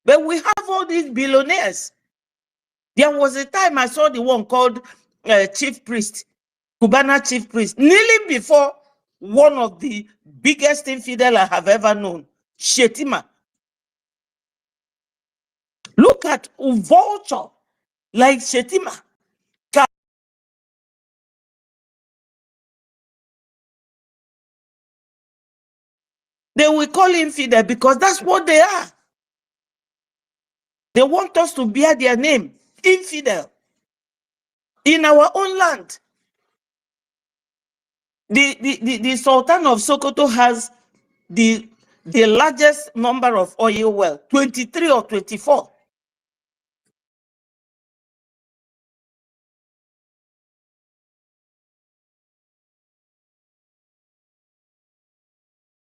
But we have all these billionaires. There was a time I saw the one called Chief Priest, Cubana Chief Priest, kneeling before one of the biggest infidel I have ever known, Shetima. Look at a vulture like Shetima. They will call him infidel because that's what they are. They want us to bear their name, infidel, in our own land. The Sultan of Sokoto has the largest number of oil wells, 23 or 24.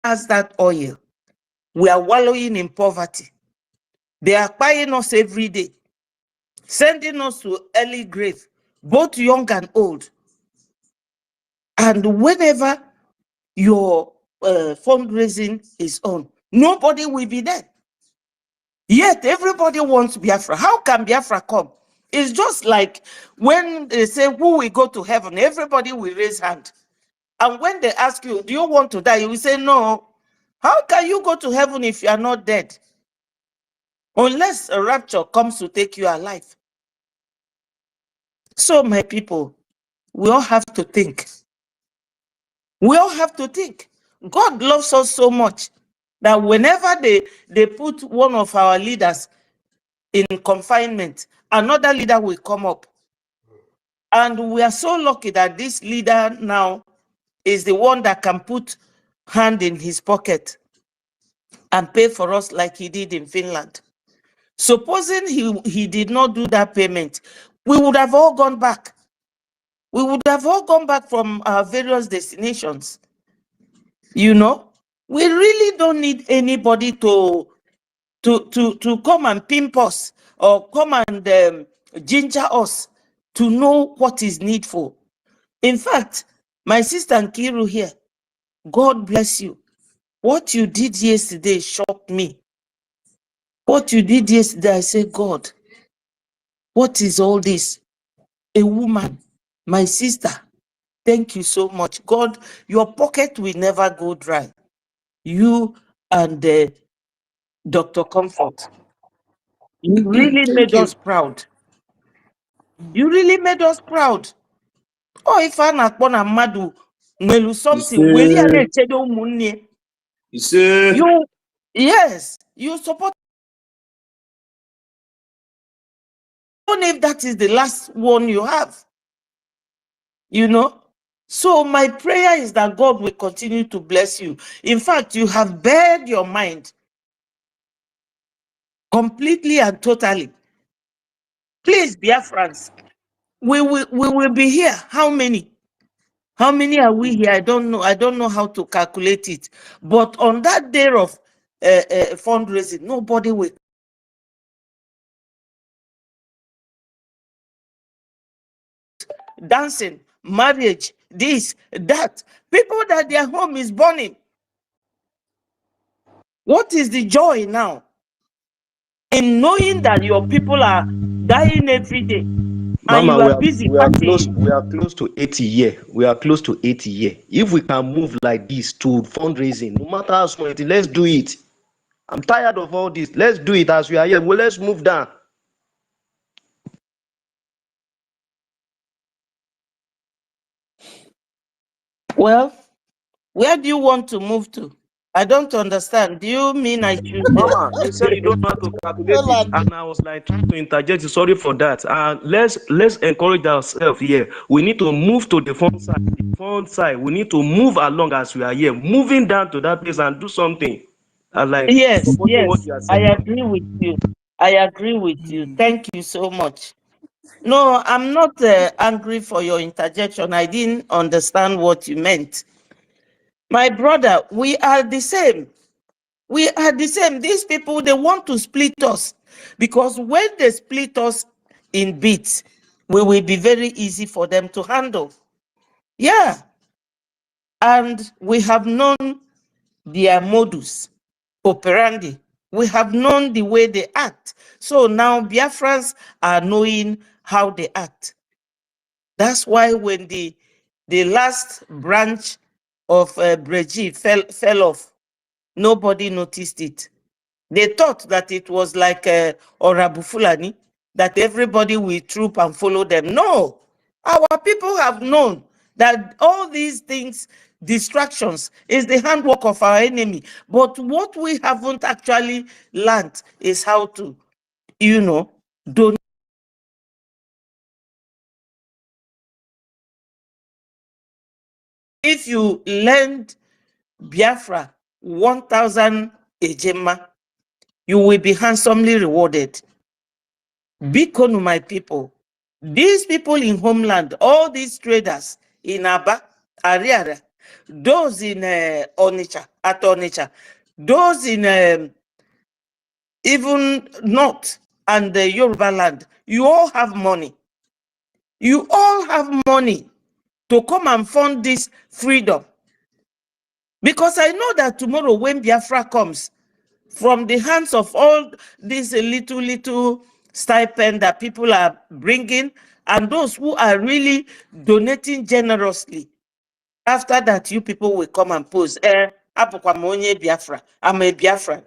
Has that oil. We are wallowing in poverty. They are buying us every day, sending us to early grave, both young and old. And whenever your fundraising is on, nobody will be there. Yet everybody wants Biafra. How can Biafra come? It's just like when they say, who will go to heaven? Everybody will raise hand. And when they ask you, do you want to die? You will say, no. How can you go to heaven if you are not dead? Unless a rapture comes to take you alive. So, my people, we all have to think. We all have to think. God loves us so much that whenever they put one of our leaders in confinement, another leader will come up. And we are so lucky that this leader now is the one that can put hand in his pocket and pay for us like he did in Finland. Supposing he did not do that payment, we would have all gone back. We would have all gone back from our various destinations. You know, we really don't need anybody to come and pimp us or come and ginger us to know what is needful. In fact, my sister Nkiru here, God bless you. What you did yesterday shocked me. What you did yesterday, I said, God, what is all this? A woman, my sister, thank you so much. God, your pocket will never go dry. You and Dr. Comfort, you really Thank made you. us proud. You really made us proud. Oh, if I'm not born a madu, something, will you, yes, you support. Even if that is the last one you have, you know. So my prayer is that God will continue to bless you. In fact, you have bared your mind completely and totally. Please, Biafrans, we will be here. How many? How many are we here? I don't know. I don't know how to calculate it. But on that day of fundraising, nobody will. Dancing, marriage, this, that. People that their home is burning. What is the joy now in knowing that your people are dying every day and Mama, you are busy partying? we are close to 80 years. We are close to 80 years. If we can move like this to fundraising, no matter how small it is, let's do it. I'm tired of all this. Let's do it as we are here. Well, let's move down. Well, where do you want to move to? I don't understand. Do you mean I choose them? Mama, you said you don't know how to calculate it, and I was like trying to interject. Sorry for that. Let's encourage ourselves here. We need to move to the front side. The front side. We need to move along as we are here, moving down to that place and do something. I like Yes, supporting what yes, you are I saying. agree with you. I agree with you. Thank you so much. No, I'm not angry for your interjection. I didn't understand what you meant. My brother, we are the same. We are the same. These people, they want to split us. Because when they split us in bits, we will be very easy for them to handle. Yeah. And we have known their modus operandi. We have known the way they act. So now Biafrans are knowing how they act. That's why when the last branch of BRGIE fell off, nobody noticed it. They thought that it was like Orabu Fulani, that everybody will troop and follow them. No, our people have known that all these things, distractions, is the handwork of our enemy. But what we haven't actually learned is how to, don't. If you lend Biafra 1,000 ejema, you will be handsomely rewarded. Bikonu, my people, these people in homeland, all these traders in Aba, Ariara, those in Onitsha, at Onitsha, those in even North and the Yoruba land, you all have money. You all have money to come and fund this freedom. Because I know that tomorrow when Biafra comes, from the hands of all these little stipend that people are bringing, and those who are really donating generously, after that, you people will come and pose, Biafra, I'm a Biafran.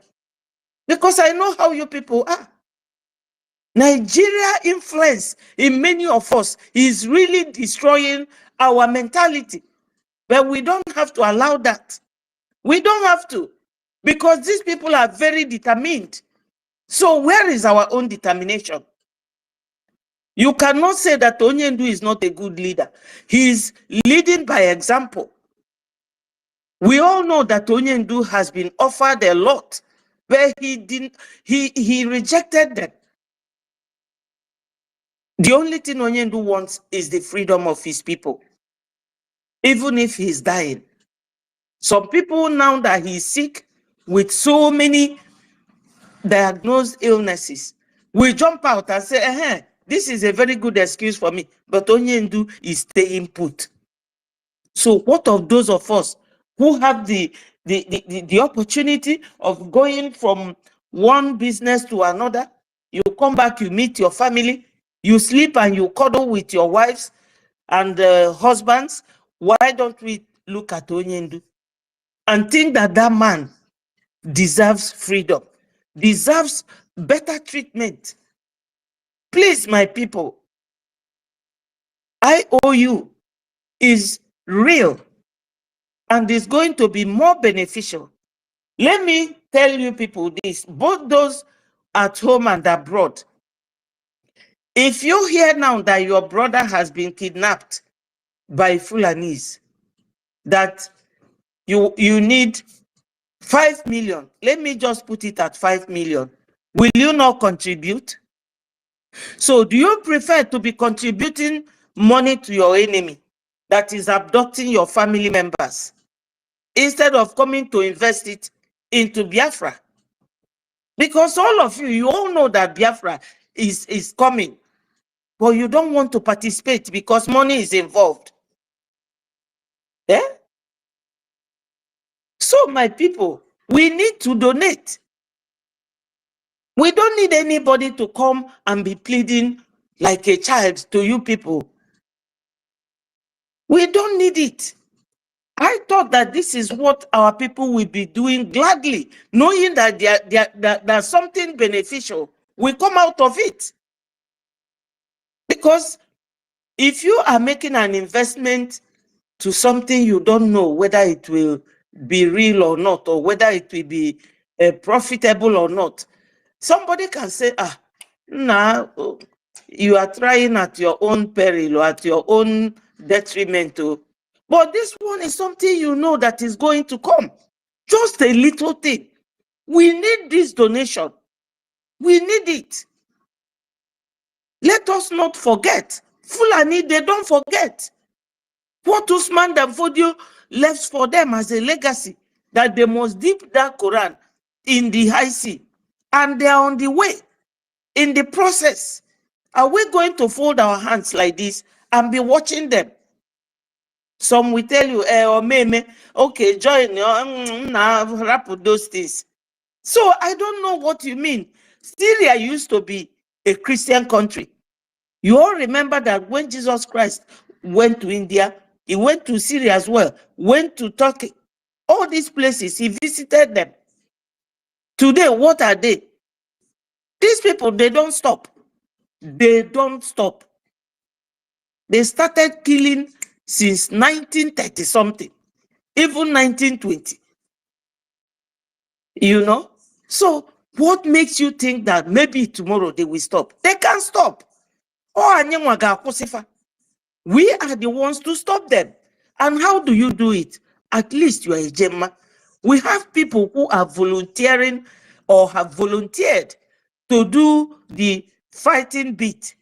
Because I know how you people are. Nigeria influence in many of us is really destroying our mentality. But we don't have to allow that. We don't have to. Because these people are very determined. So where is our own determination? You cannot say that Onyendu is not a good leader. He is leading by example. We all know that Onyendu has been offered a lot, but he rejected them. The only thing Onyendu wants is the freedom of his people, even if he's dying. Some people, now that he's sick with so many diagnosed illnesses, will jump out and say, this is a very good excuse for me, but Onyendu is staying put. So what of those of us who have the opportunity of going from one business to another? You come back, you meet your family, you sleep and you cuddle with your wives and husbands. Why don't we look at Onyendu and think that that man deserves freedom, deserves better treatment? Please, my people, IOU is real and is going to be more beneficial. Let me tell you people this, both those at home and abroad. If you hear now that your brother has been kidnapped by Fulanis, that you need 5 million, let me just put it at 5 million. Will you not contribute? So do you prefer to be contributing money to your enemy that is abducting your family members instead of coming to invest it into Biafra? Because all of you, you all know that Biafra is coming, but you don't want to participate because money is involved. Yeah? So my people, we need to donate. We don't need anybody to come and be pleading like a child to you people. We don't need it. I thought that this is what our people will be doing gladly, knowing that there's something beneficial will come out of it. Because if you are making an investment to something you don't know whether it will be real or not, or whether it will be profitable or not, somebody can say, nah, you are trying at your own peril or at your own detriment. But this one is something you know that is going to come. Just a little thing. We need this donation. We need it. Let us not forget. Fulani, they don't forget what Usman Danfodio left for them as a legacy, that they must dip that Quran in the high sea. And they are on the way. In the process, are we going to fold our hands like this and be watching them? Some will tell you, or maybe, okay, join wrap with those things. So I don't know what you mean. Syria used to be a Christian country. You all remember that when Jesus Christ went to India, he went to Syria as well, went to Turkey. All these places, he visited them. Today, what are they? These people, they don't stop. They don't stop. They started killing since 1930 something, even 1920. You know? So what makes you think that maybe tomorrow they will stop? They can't stop. We are the ones to stop them. And how do you do it? At least you are a Gemma. We have people who are volunteering or have volunteered to do the fighting bit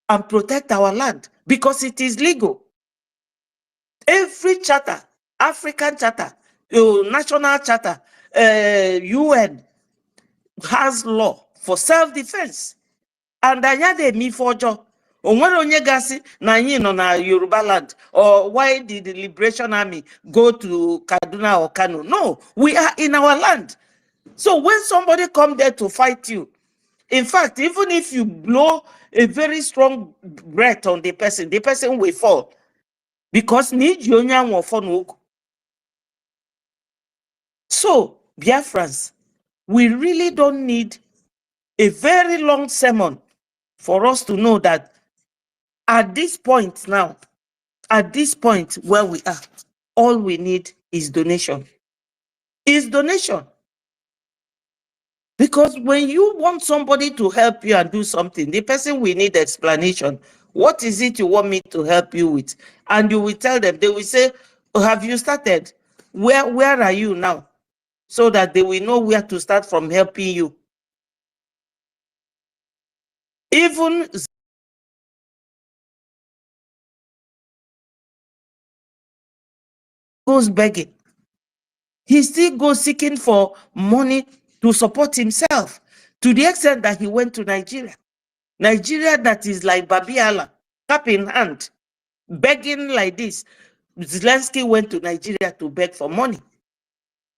and protect our land because it is legal. Every charter, African charter, national charter, UN has law for self-defense. And anyade mi fojo. Onwere onye gasi na anyị nọ na Yoruba land, or why did the Liberation Army go to Kaduna or Kano? No, we are in our land. So when somebody come there to fight you, in fact, even if you blow a very strong breath on the person will fall. Because so, Biafrans, we really don't need a very long sermon for us to know that at this point now, at this point where we are, all we need is donation. Is donation. Because when you want somebody to help you and do something, the person will need explanation. What is it you want me to help you with? And you will tell them, they will say, oh, have you started? Where are you now? So that they will know where to start from helping you. Even goes begging. He still goes seeking for money to support himself, to the extent that he went to Nigeria. Nigeria that is like Babiala, cap in hand, begging like this. Zelensky went to Nigeria to beg for money.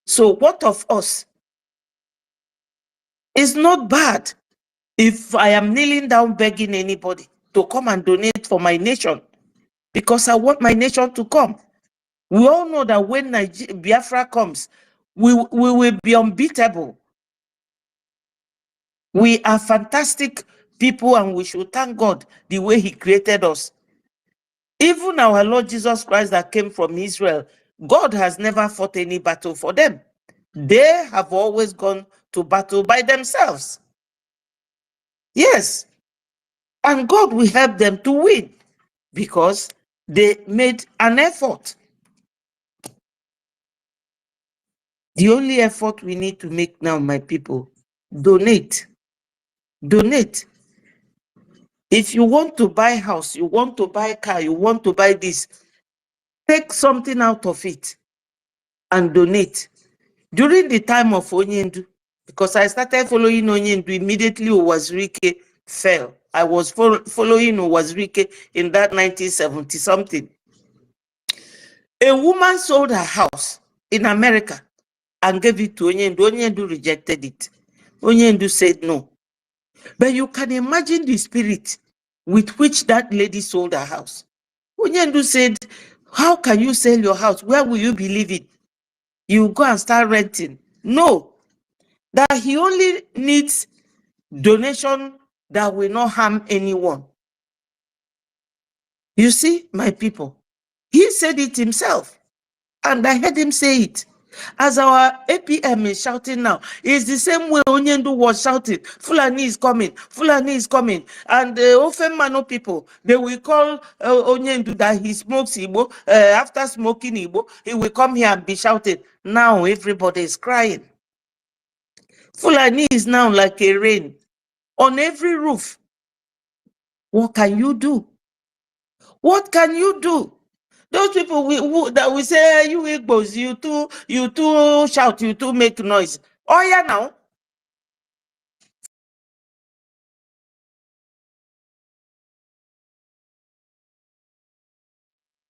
So what of us? It's not bad if I am kneeling down begging anybody to come and donate for my nation, because I want my nation to come. We all know that when Biafra comes, we will be unbeatable. We are fantastic people and we should thank God the way he created us. Even our Lord Jesus Christ that came from Israel, God has never fought any battle for them. They have always gone to battle by themselves. Yes. And God will help them to win because they made an effort. The only effort we need to make now, my people, donate. Donate. If you want to buy house, you want to buy car, you want to buy this, take something out of it and donate. During the time of Onyendu, because I started following Onyendu immediately Uwazirike fell. I was following Uwazirike in that 1970 something. A woman sold her house in America and gave it to Onyendu. Onyendu rejected it. Onyendu said no. But you can imagine the spirit with which that lady sold her house. Onyendu said, how can you sell your house? Where will you be living? You go and start renting. No. That he only needs donation that will not harm anyone. You see, my people, he said it himself. And I heard him say it. As our APM is shouting now, it's the same way Onyendu was shouting, Fulani is coming, Fulani is coming. And the Ofemano people, they will call Onyendu that he smokes Igbo. After smoking Igbo, he will come here and be shouting. Now everybody is crying. Fulani is now like a rain. on every roof. What can you do? What can you do? Those people that we say, you Igbos, you too shout, you too make noise. Oh yeah, now.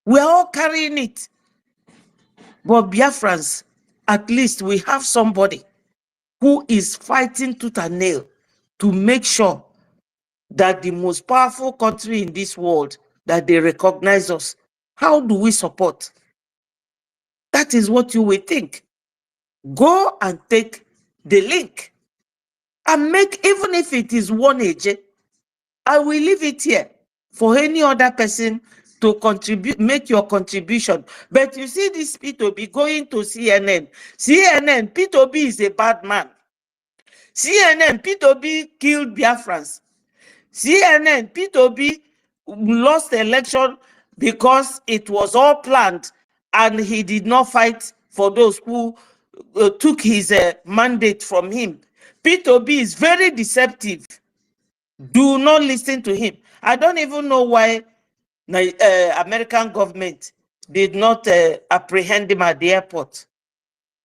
We're all carrying it. But Biafrans, at least we have somebody who is fighting tooth and nail to make sure that the most powerful country in this world, that they recognize us. How do we support? That is what you will think. Go and take the link and make, even if it is 1 AJ, I will leave it here for any other person to contribute, make your contribution. But you see this P2B going to CNN. CNN, P2B is a bad man. CNN, P2B killed Biafrans. CNN, P2B lost the election because it was all planned and he did not fight for those who took his mandate from him. P2B is very deceptive. Do not listen to him. I don't even know why the American government did not apprehend him at the airport.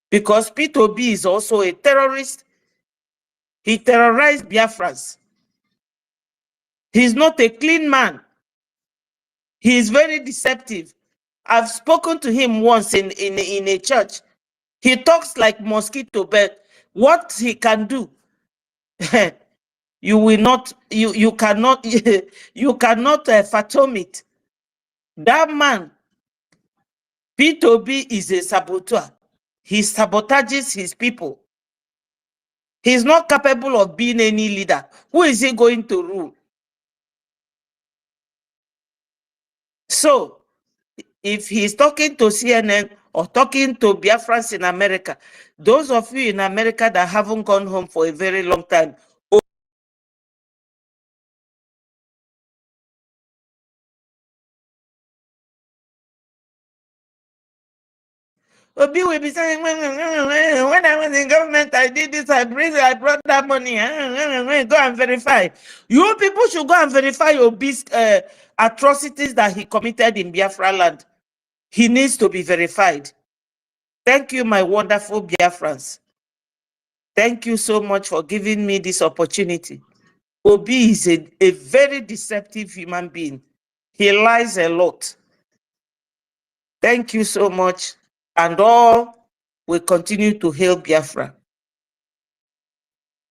Because P2B is also a terrorist. He terrorized Biafrans. He's not a clean man. He is very deceptive. I've spoken to him once in a church. He talks like mosquito, but what he can do, you will not, you cannot, you cannot fathom it. That man, P2B, is a saboteur. He sabotages his people. He's not capable of being any leader. Who is he going to rule? So, if he's talking to CNN or talking to Biafrans in America, those of you in America that haven't gone home for a very long time, Obi will be saying, when I was in government, I did this, I brought that money. Go and verify. You people should go and verify Obi's atrocities that he committed in Biafra land. He needs to be verified. Thank you, my wonderful Biafrans. Thank you so much for giving me this opportunity. Obi is a very deceptive human being. He lies a lot. Thank you so much. And all will continue to hail Biafra.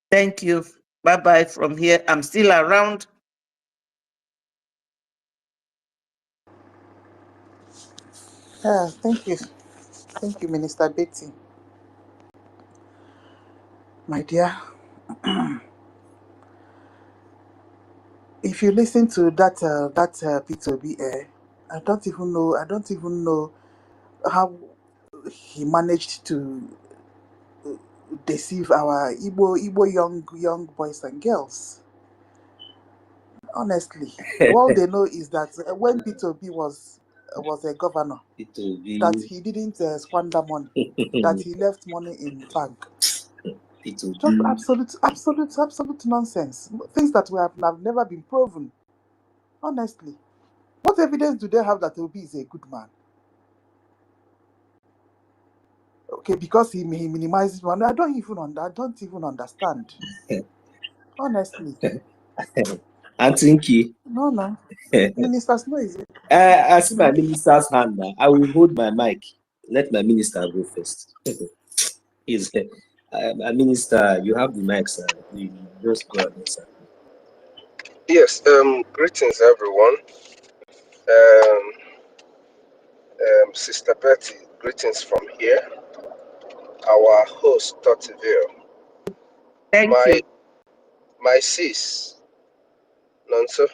Thank you. Bye-bye from here. I'm still around. Thank you. Thank you, Minister Betty. My dear, if you listen to that P2B, I don't even know how he managed to deceive our Igbo young boys and girls. Honestly, all they know is that when P2B was a governor, that he didn't squander money, that he left money in bank. Just absolute nonsense. Things that have never been proven. Honestly, what evidence do they have that Obi is a good man? Okay, because he minimizes money. I don't even understand. Honestly. And Tinky. No. Ministers know is it? I see my minister's hand now. I will hold my mic. Let my minister go first. He's a minister. You have the mic, sir. You just go ahead, sir. Yes. Greetings, everyone. Sister Betty, greetings from here. Our host, Totiville. Thank you. My sis, Nonso.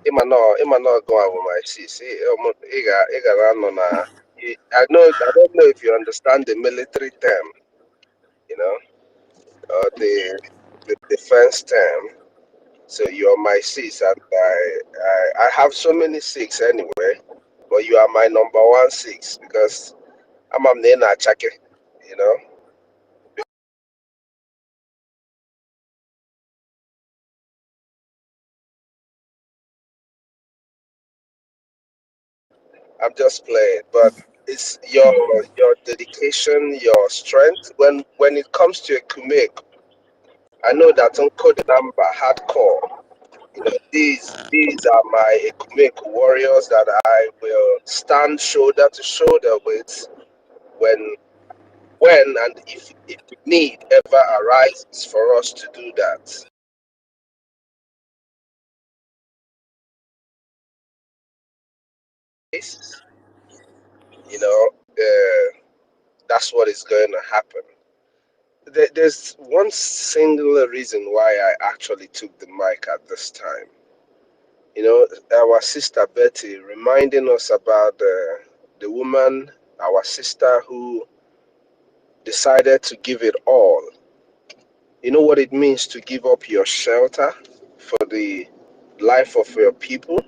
Ima no go on with my sis. I don't know if you understand the military term, the defense term. So you're my sis, and I have so many six anyway, but you are my number 1 6 because I'm Nena Chake, you know. I'm just playing, but it's your dedication, your strength. When it comes to a Kumek, I know that Uncle the number hardcore. You know, these are my Kumek warriors that I will stand shoulder to shoulder with when and if need ever arises for us to do that. You know, that's what is going to happen. There's one singular reason why I actually took the mic at this time. You know, our sister Betty reminding us about the woman, our sister who decided to give it all. You know what it means to give up your shelter for the life of your people?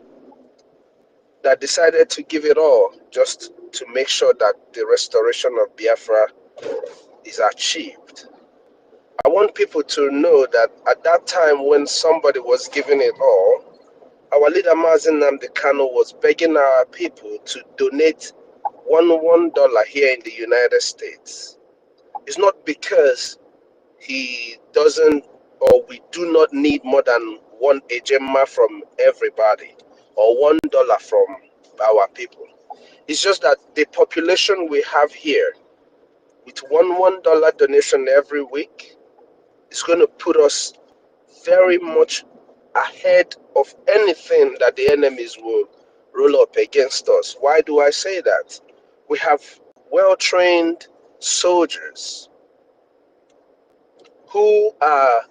That decided to give it all just to make sure that the restoration of Biafra is achieved. I want people to know that at that time when somebody was giving it all, our leader Mazen Nnamdi Kanu was begging our people to donate $1 here in the United States. It's not because he doesn't or we do not need more than one ejema from everybody or $1 from our people. It's just that the population we have here with $1 donation every week is going to put us very much ahead of anything that the enemies will roll up against us. Why do I say that? We have well-trained soldiers who are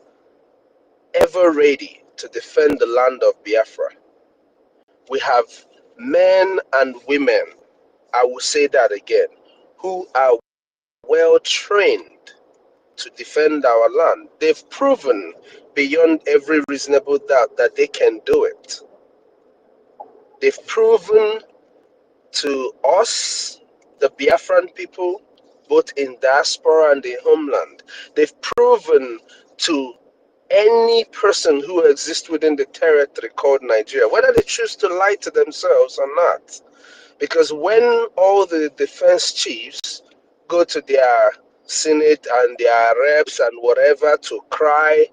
ever ready to defend the land of Biafra. We have men and women, I will say that again, who are well-trained to defend our land. They've proven beyond every reasonable doubt that they can do it. They've proven to us, the Biafran people, both in diaspora and the homeland, they've proven to any person who exists within the territory called Nigeria, whether they choose to lie to themselves or not. Because when all the defense chiefs go to their senate and their reps and whatever to cry,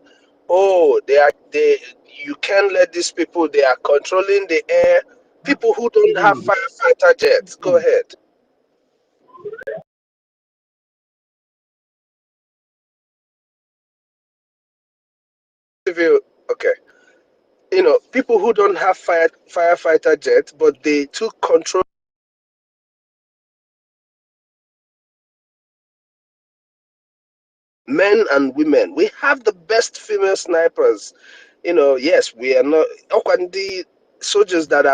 oh, you can't let these people, they are controlling the air. People who don't have firefighter jets, go ahead. Okay. You know, people who don't have firefighter jets, but they took control. Men and women, we have the best female snipers. You know, yes, we are not. The soldiers that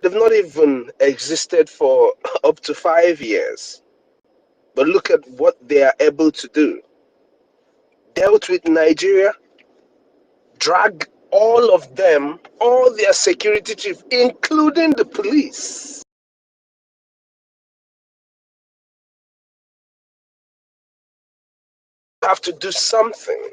they've not even existed for up to 5 years. But look at what they are able to do. Dealt with Nigeria, drag all of them, all their security chiefs, including the police. Have to do something,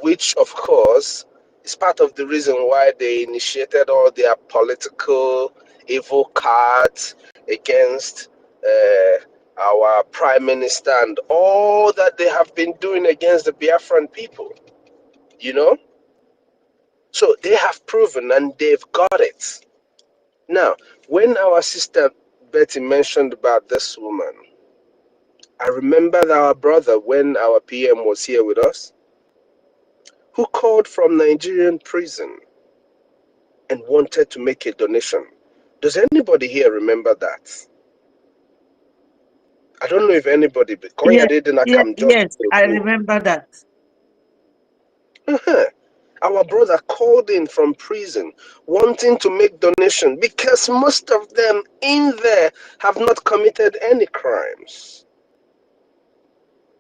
which of course is part of the reason why they initiated all their political evil cards against our prime minister and all that they have been doing against the Biafran people, you know? So they have proven and they've got it. Now, when our sister Betty mentioned about this woman, I remember that our brother, when our PM was here with us, who called from Nigerian prison and wanted to make a donation. Does anybody here remember that? I don't know if anybody, but Yes, I remember that. Our brother called in from prison wanting to make donation because most of them in there have not committed any crimes.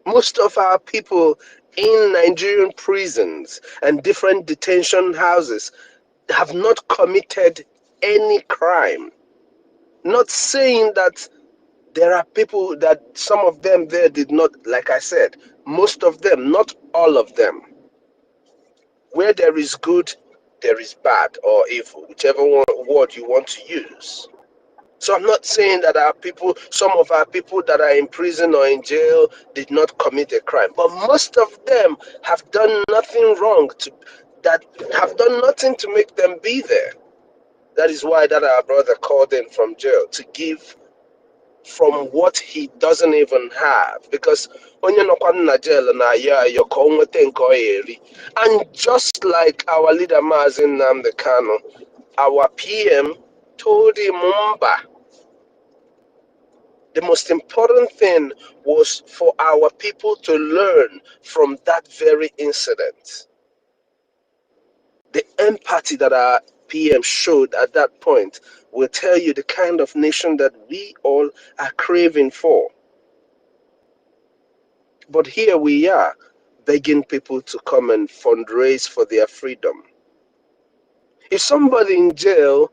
Most of our people in Nigerian prisons and different detention houses have not committed any crime. Not saying that there are people that some of them there did not, like I said, most of them, not all of them. Where there is good, there is bad or evil, whichever word you want to use. So I'm not saying that our people, some of our people that are in prison or in jail did not commit a crime, but most of them have done nothing wrong that have done nothing to make them be there. That is why that our brother called in from jail to give from what he doesn't even have, because onye nọkwa na jail na ya ayọkọ nweta nke ọ eri. And just like our leader Mazi Nnamdi Kanu, our PM told him, Mumba, the most important thing was for our people to learn from that very incident. The empathy that our PM showed at that point will tell you the kind of nation that we all are craving for. But here we are, begging people to come and fundraise for their freedom. If somebody in jail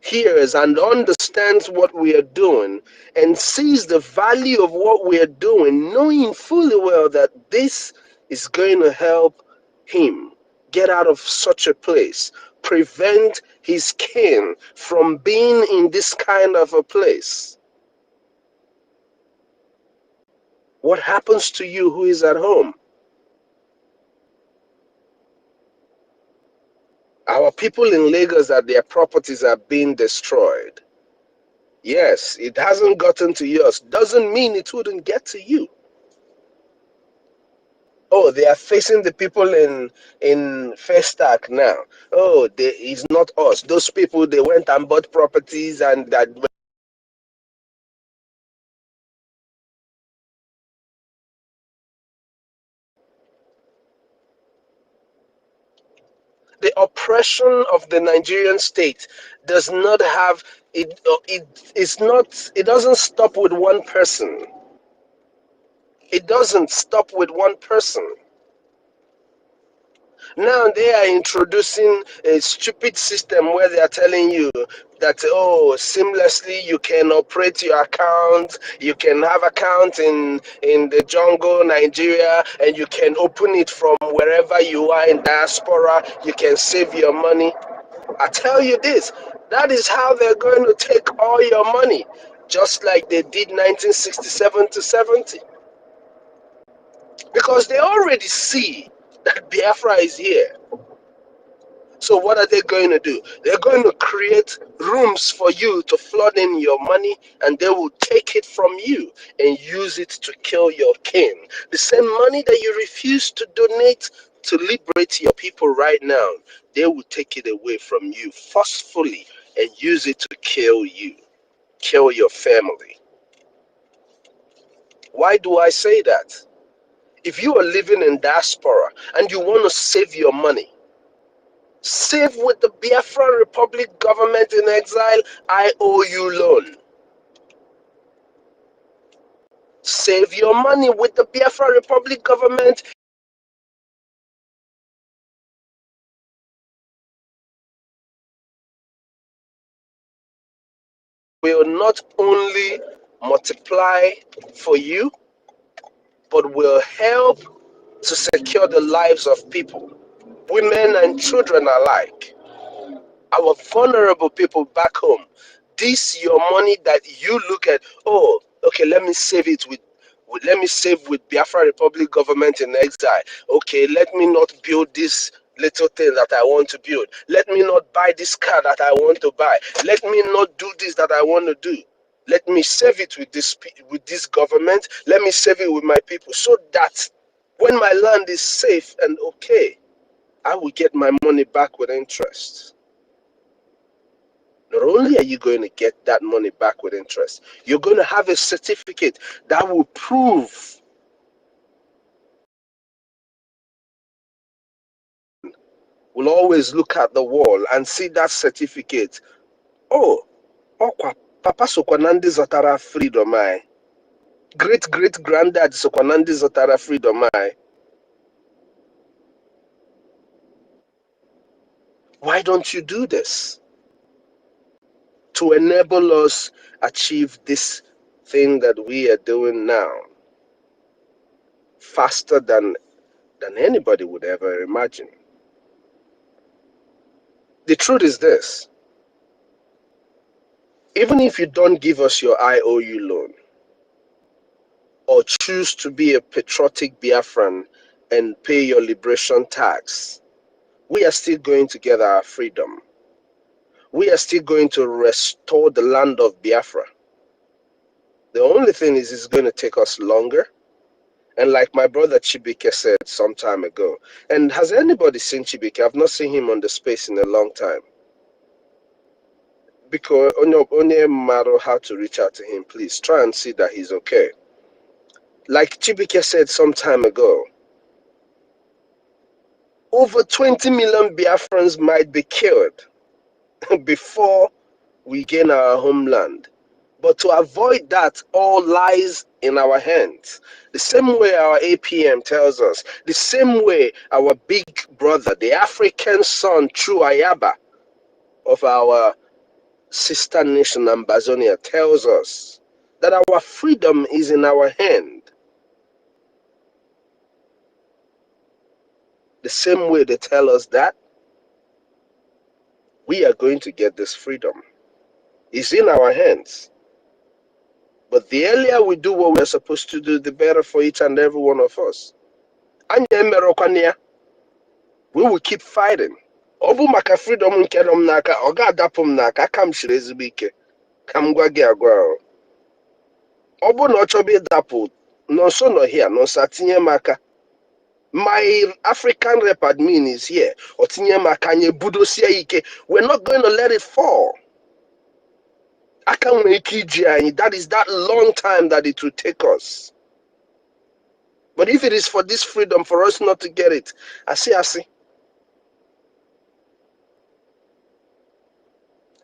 hears and understands what we are doing and sees the value of what we are doing, knowing fully well that this is going to help him get out of such a place, prevent his kin from being in this kind of a place, what happens to you who is at home? Our people in Lagos, that their properties are being destroyed. Yes, it hasn't gotten to yours. Doesn't mean it wouldn't get to you. Oh, they are facing the people in Festac now. Oh, it's not us. Those people, they went and bought properties and that. The oppression of the Nigerian state does not have it. It's not. It doesn't stop with one person. It doesn't stop with one person. Now they are introducing a stupid system where they are telling you that, oh, seamlessly you can operate your account, you can have account in the jungle, Nigeria, and you can open it from wherever you are in diaspora, you can save your money. I tell you this, that is how they're going to take all your money, just like they did 1967 to 70. Because they already see that Biafra is here. So what are they going to do? They're going to create rooms for you to flood in your money, and they will take it from you and use it to kill your kin. The same money that you refuse to donate to liberate your people right now, they will take it away from you forcefully and use it to kill you, kill your family. Why do I say that? If you are living in diaspora and you want to save your money, save with the Biafra Republic government in exile, IOU loan. Save your money with the Biafra Republic government. Will not only multiply for you, but will help to secure the lives of people, women and children alike. Our vulnerable people back home. This your money that you look at, oh, okay, let me save it let me save with Biafra Republic government in exile. Okay, let me not build this little thing that I want to build. Let me not buy this car that I want to buy. Let me not do this that I want to do. Let me save it with this government. Let me save it with my people, so that when my land is safe and okay, I will get my money back with interest. Not only are you going to get that money back with interest, you're going to have a certificate that will prove. We'll always look at the wall and see that certificate. Oh, Okwa, Papa Sokwanandi Zotara freedom. Great great granddad Sokwanandi Zotara freedom. Why don't you do this? To enable us achieve this thing that we are doing now faster than anybody would ever imagine. The truth is this: Even if you don't give us your IOU loan or choose to be a patriotic Biafran and pay your liberation tax, we are still going to get our freedom. We are still going to restore the land of Biafra. The only thing is it's going to take us longer. And like my brother Chibike said some time ago, and has anybody seen Chibike? I've not seen him on the space in a long time. Because only matter how to reach out to him, please try and see that he's okay. Like Chibike said some time ago, over 20 million Biafrans might be killed before we gain our homeland. But to avoid that, all lies in our hands. The same way our APM tells us, the same way our big brother, the African son, True Ayaba, of our sister nation Ambazonia, tells us that our freedom is in our hand. The same way they tell us that, we are going to get this freedom. It's in our hands. But the earlier we do what we're supposed to do, the better for each and every one of us. We will keep fighting. Obu maka freedom nke nọ m n'aka, ọ ga-adapụ m n'aka, aka m shiri ezigbo ike. Ka m gwa gị agwa ahụ. Ọ bụ na ọ chọba ịdapụ, nọ nso nọ here, nọ nso atinye m aka. My African rep admin is here. Ọ tinye m aka, anyị budosie ike. We're not going to let it fall. Aka nwere ike iji anyị. That is that long time that it will take us. But if it is for this freedom, for us not to get it, I see.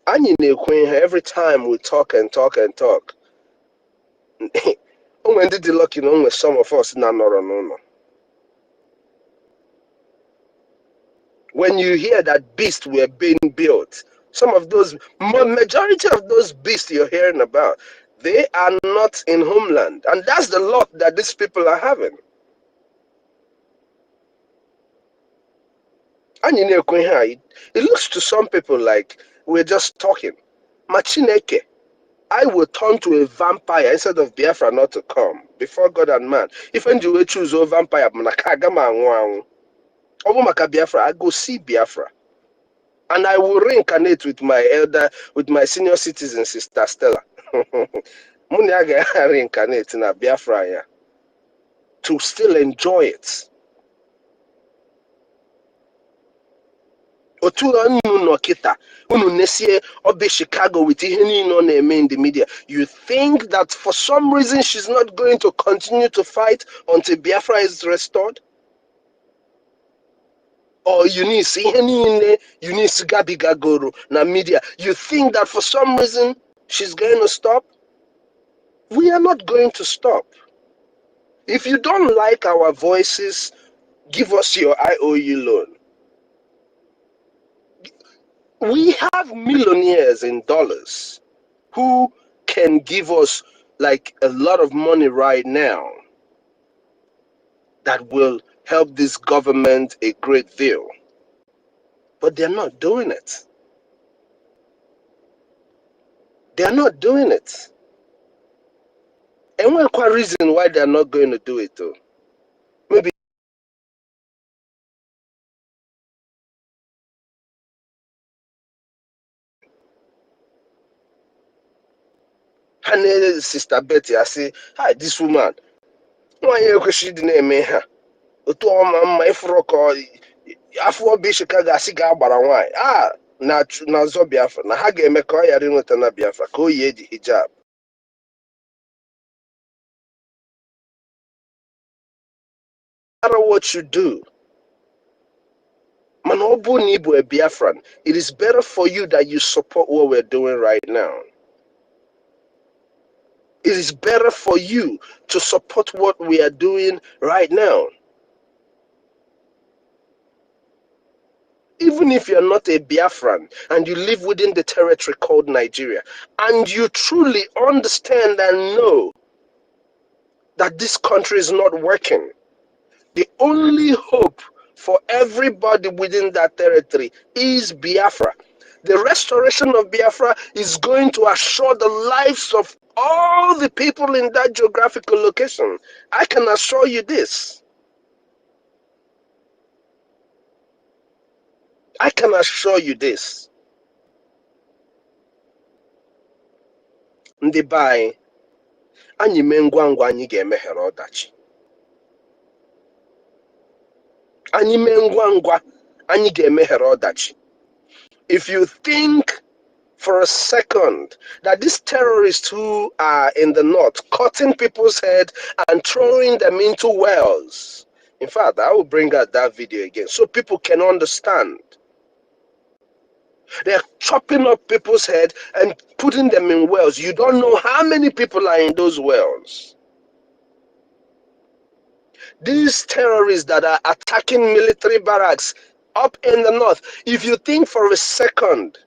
Every time we talk and talk and talk, when did the lucky know with some of us no. When you hear that beasts were being built, some of those, majority of those beasts you're hearing about, they are not in homeland, and that's the luck that these people are having. And it looks to some people like we're just talking. Machineke, I will turn to a vampire instead of Biafra not to come before God and man. If you will choose a vampire, Biafra, I go see Biafra. And I will reincarnate with my senior citizen, Sister Stella. Muniaga reincarnate in a Biafra to still enjoy it. Otu unu kita unu nesie obe Chicago with ihe no na-eme in the media. You think that for some reason she's not going to continue to fight until Biafra is restored? Or you need gabigagoro na media. You think that for some reason she's going to stop? We are not going to stop. If you don't like our voices, give us your IOU loan. We have millionaires in dollars who can give us like a lot of money right now that will help this government a great deal. But they're not doing it. They're not doing it. And one quite reason why they're not going to do it though. Maybe her sister Betty, I say, hi, this woman. Why you she didn't name her? Otu ọma mma ifuru ka afọ obi Chicago asị ga-agbara nwanyị na zọ Biafra na ha ga-eme ka ọ ghara ịnweta na Biafra ka o yie the hijab. No matter what you do, man, ọ bụ na ịbụ a Biafran, it is better for you that you support what we're doing right now. It is better for you to support what we are doing right now. Even if you're not a Biafran and you live within the territory called Nigeria, and you truly understand and know that this country is not working, the only hope for everybody within that territory is Biafra. The restoration of Biafra is going to assure the lives of all the people in that geographical location. I can assure you this. I can assure you this. Ndị be anyị, anyị mee ngwa ngwa anyị ga-emeghere ọdachi. Anyị mee ngwa ngwa anyị ga-emeghere ọdachi. If you think for a second that these terrorists who are in the north cutting people's head and throwing them into wells, in fact, I will bring out that video again so people can understand. They're chopping up people's head and putting them in wells. You don't know how many people are in those wells. These terrorists that are attacking military barracks up in the north, if you think for a second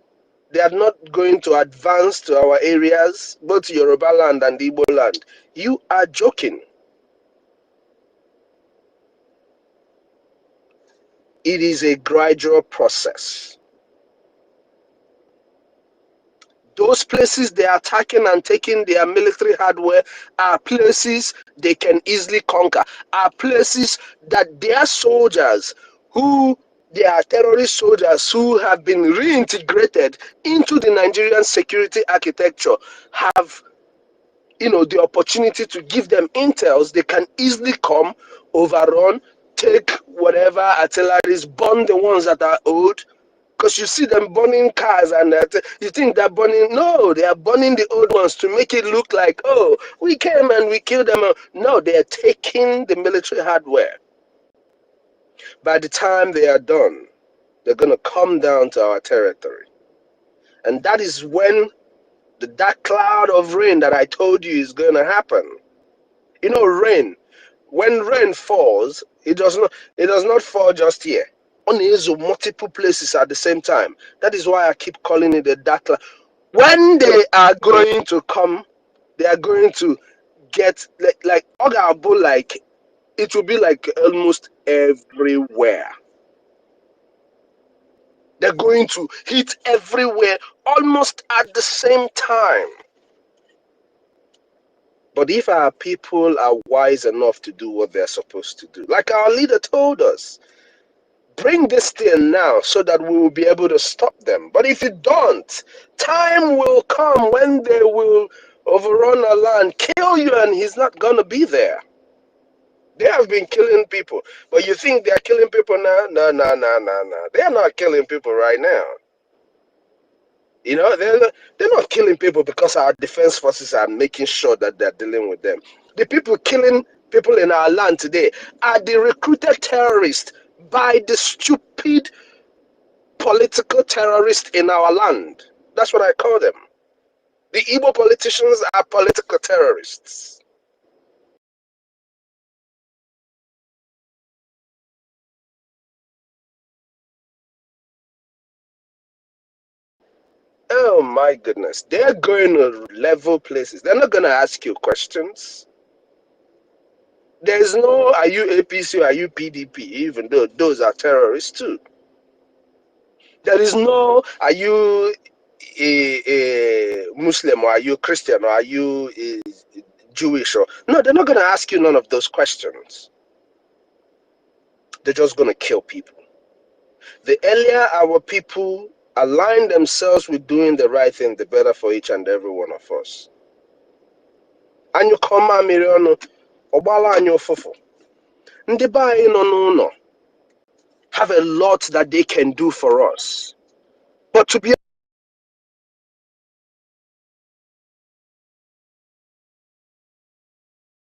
they are not going to advance to our areas, both Yoruba land and Igbo land, you are joking. It is a gradual process. Those places they are attacking and taking their military hardware are places they can easily conquer, are places that their soldiers they are terrorist soldiers who have been reintegrated into the Nigerian security architecture have, the opportunity to give them intels. They can easily come, overrun, take whatever artilleries, burn the ones that are old. Because you see them burning cars and you think they're burning. No, they are burning the old ones to make it look like, oh, we came and we killed them. No, they're taking the military hardware. By the time they are done, they're going to come down to our territory. And that is when the dark cloud of rain that I told you is going to happen. Rain, when rain falls, it does not fall just here. Only multiple places at the same time. That is why I keep calling it the dark cloud. When they are going to come, they are going to get like it will be like almost everywhere. They're going to hit everywhere almost at the same time. But if our people are wise enough to do what they're supposed to do, like our leader told us, bring this thing now so that we will be able to stop them. But if you don't, time will come when they will overrun our land, kill you, and he's not going to be there. They have been killing people. But you think they're killing people now? No. They're not killing people right now. They're not killing people because our defense forces are making sure that they're dealing with them. The people killing people in our land today are the recruited terrorists by the stupid political terrorists in our land. That's what I call them. The Igbo politicians are political terrorists. Oh my goodness. They're going to level places. They're not going to ask you questions. There's no, are you APC or are you PDP, even though those are terrorists too. There is no, are you a Muslim or are you Christian or are you Jewish? No, they're not going to ask you none of those questions. They're just going to kill people. The earlier our people align themselves with doing the right thing, the better for each and every one of us. And you come Obala and your fufu. Ndiba no. Have a lot that they can do for us. But to be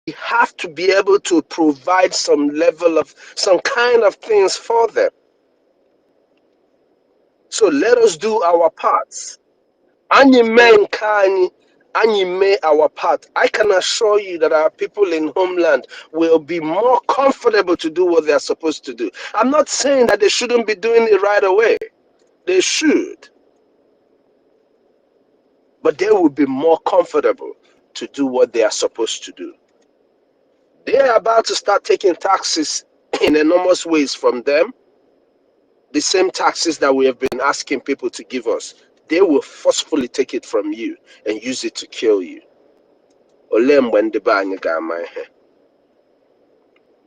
we have to be able to provide some kind of things for them. So let us do our parts. Any man can may our part. I can assure you that our people in homeland will be more comfortable to do what they are supposed to do. I'm not saying that they shouldn't be doing it right away. They should. But they will be more comfortable to do what they are supposed to do. They are about to start taking taxes in enormous ways from them. the same taxes that we have been asking people to give us, they will forcefully take it from you and use it to kill you.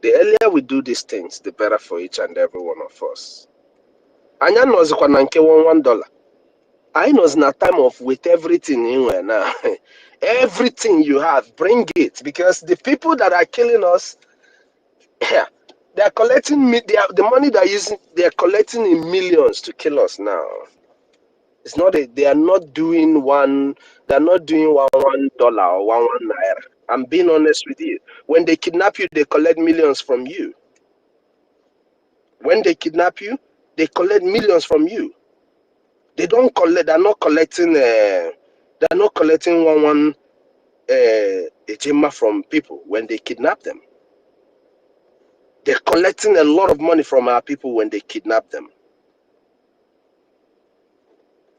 The earlier we do these things, the better for each and every one of us. Anya nọzikwa na nke $1. I know na time of with everything in now. Everything you have, bring it, because the people that are killing us, they are collecting the money they're using. They are collecting in millions to kill us now. It's not they are not doing one. They're not doing $1 or one naira. I'm being honest with you. When they kidnap you, they collect millions from you. When they kidnap you, they collect millions from you. They don't collect. They're not collecting. They're not collecting one ejima from people when they kidnap them. They're collecting a lot of money from our people when they kidnap them.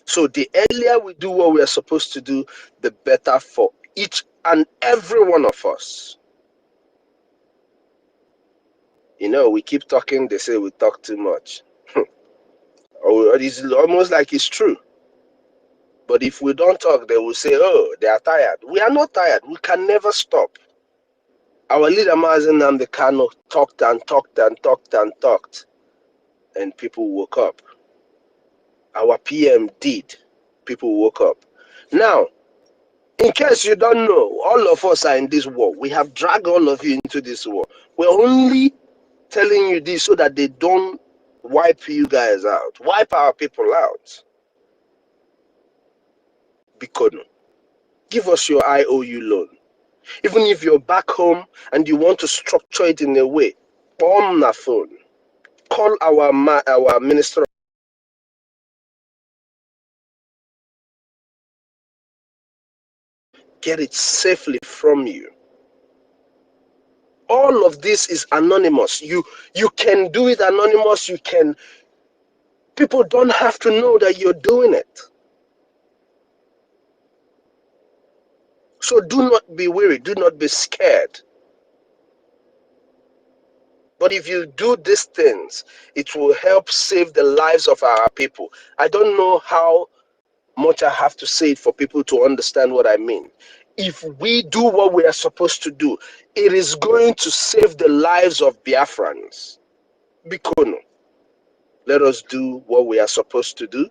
So the earlier we do what we are supposed to do, the better for each and every one of us. You know, we keep talking, they say we talk too much. Or it's almost like it's true. But if we don't talk, they will say, oh, they are tired. We are not tired. We can never stop. Our leader, Mazen Nnamdi Kanu, talked and talked and talked and talked. And people woke up. Our PM did. People woke up. Now, in case you don't know, all of us are in this war. We have dragged all of you into this war. We're only telling you this so that they don't wipe you guys out, wipe our people out. Bikono, give us your IOU loan. Even if you're back home and you want to structure it in a way, bomb na phone. Call our minister. Get it safely from you. All of this is anonymous. You can do it anonymous. People don't have to know that you're doing it. So do not be worried. Do not be scared. But if you do these things, it will help save the lives of our people. I don't know how much I have to say it for people to understand what I mean. If we do what we are supposed to do, it is going to save the lives of Biafrans. Bikono, let us do what we are supposed to do.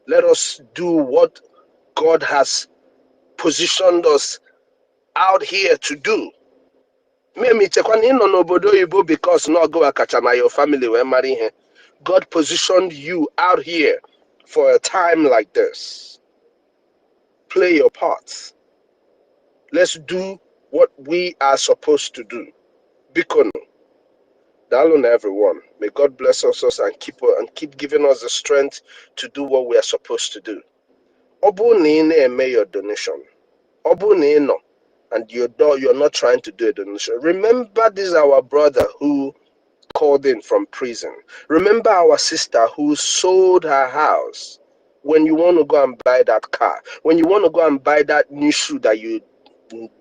Let us do what God has positioned us out here to do. Because not go akachana your family were marrying her. God positioned you out here for a time like this. Play your part. Let's do what we are supposed to do. Bikono. Dalun everyone. May God bless us and keep giving us the strength to do what we are supposed to do. Obu ni may your donation. Obu ni no. And you're not trying to do a donation. Remember, this is our brother who called in from prison. Remember our sister who sold her house. When you want to go and buy that car, when you want to go and buy that new shoe that you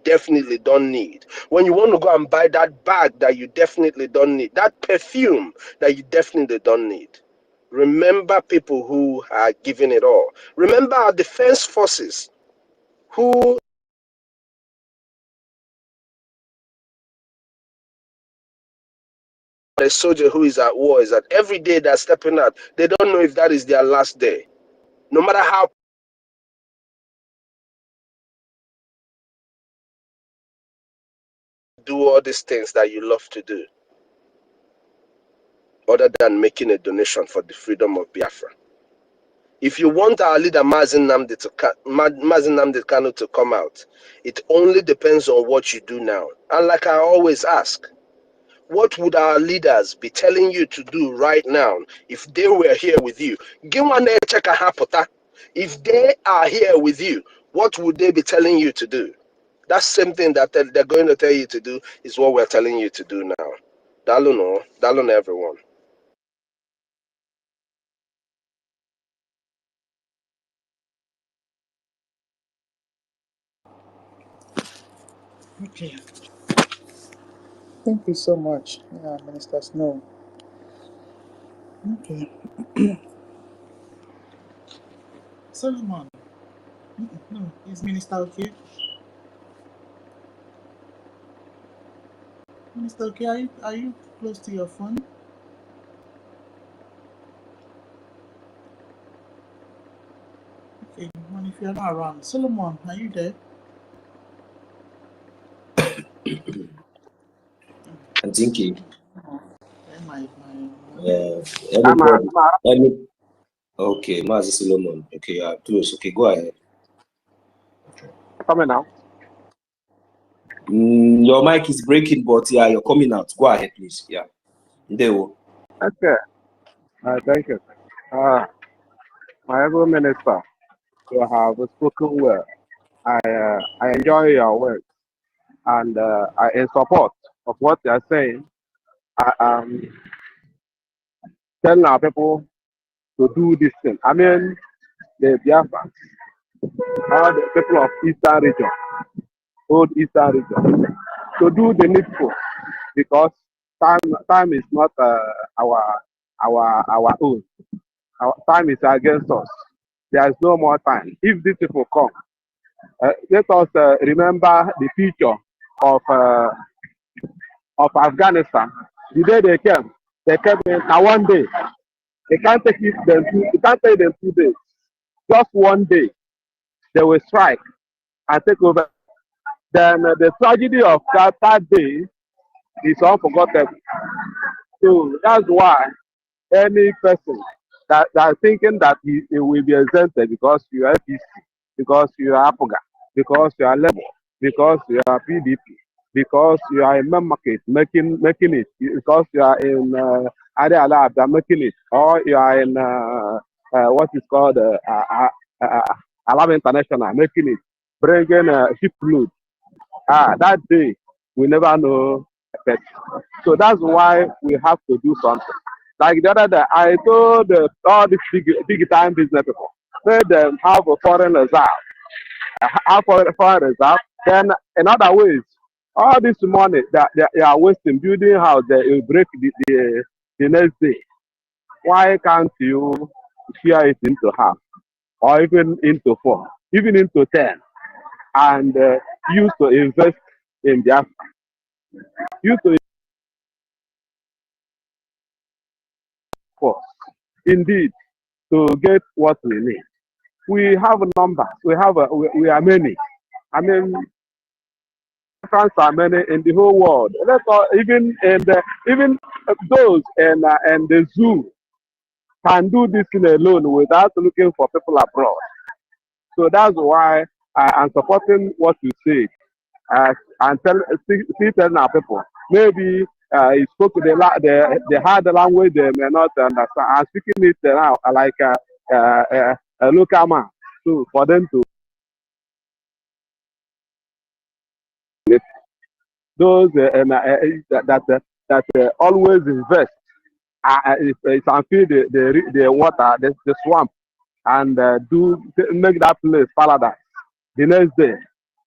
definitely don't need, when you want to go and buy that bag that you definitely don't need, that perfume that you definitely don't need. Remember people who are giving it all. Remember our defense forces who a soldier who is at war is that every day they're stepping out, they don't know if that is their last day. No matter how do all these things that you love to do, other than making a donation for the freedom of Biafra. If you want our leader Mazen Nnamdi Kanu to come out, it only depends on what you do now. And like I always ask, what would our leaders be telling you to do right now if they were here with you? If they are here with you, what would they be telling you to do? That same thing that they're going to tell you to do is what we're telling you to do now. Dalun everyone. Okay. Thank you so much, Minister Snow. Okay. Solomon. No, is Minister okay? Minister okay, are you close to your phone? Okay, and if you're not around, Solomon, are you there? I'm thinking. I'm Anybody? Okay, Mazi Solomon. Okay, you are close. Okay, go ahead. coming now. Your mic is breaking, but yeah, you're coming out. Go ahead, please. Yeah. There. Okay. Thank you. My able minister, you have spoken well. I enjoy your work, and I in support of what you are saying. I am telling our people to do this thing. I mean, the Biafra, all the people of Eastern region, old Eastern region, to do the needful, because time is not our own. Our time is against us. There is no more time. If these people come, let us remember the future of Afghanistan. The day they came in. Now one day, they can't take it them. You can't take them 2 days. Just one day, they will strike and take over. Then the tragedy of that day is unforgettable. So that's why any person that thinking that he will be exempted because you are PC, because you are APOGA, because you are Labour, because you are PDP, because you are in market making it, because you are in Ade Alabda making it, or you are in what is called Alam International making it, bringing ship load. That day we never know. So that's why we have to do something. Like the other day, I told all these big time business people, let them have a foreign reserve, foreign reserve. Then in other ways, all this money that they are wasting building house, they will break the next day. Why can't you share it into half, or even into 4, even into 10, and use to invest in Biafra, use to invest indeed to get what we need. We have numbers. We are many. I mean, France are many in the whole world. Let's even those and the zoo can do this thing alone without looking for people abroad. So that's why I am supporting what you say, and telling our people maybe he spoke the hard language they may not understand. I'm speaking it now like a local man, so for them to those that always invest and feel the water, the swamp, and make that place paradise. The next day,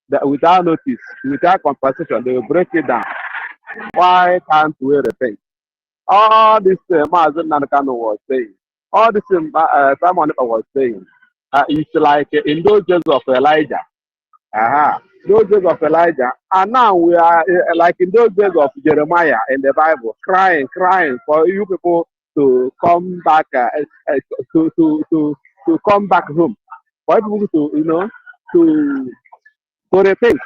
that without notice, without compensation, they will break it down. Why can't we repent? All this Mazen Nanakano was saying, all this Simon was saying, it's like in those days of Elijah. Those days of Elijah, and now we are like in those days of Jeremiah in the Bible, crying for you people to come back, to come back home, for people to to rethink,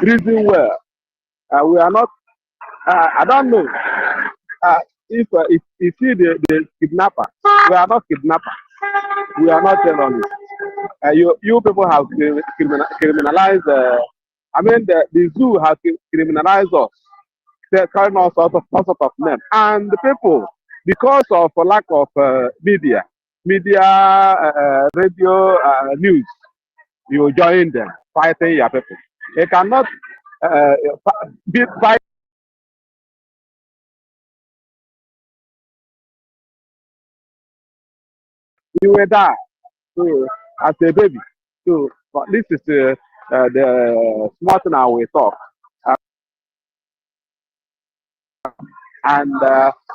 reason well. We are not. I don't know if you see the kidnapper. We are not kidnappers. We are not terrorists. You people have criminalized. I mean, the zoo has criminalized us. They're calling us all sorts of names. And the people, because of a lack of media, radio, news, you join them, fighting your people. They cannot fight. You will die. So, as a baby. So, but this is the smart thing I will talk. And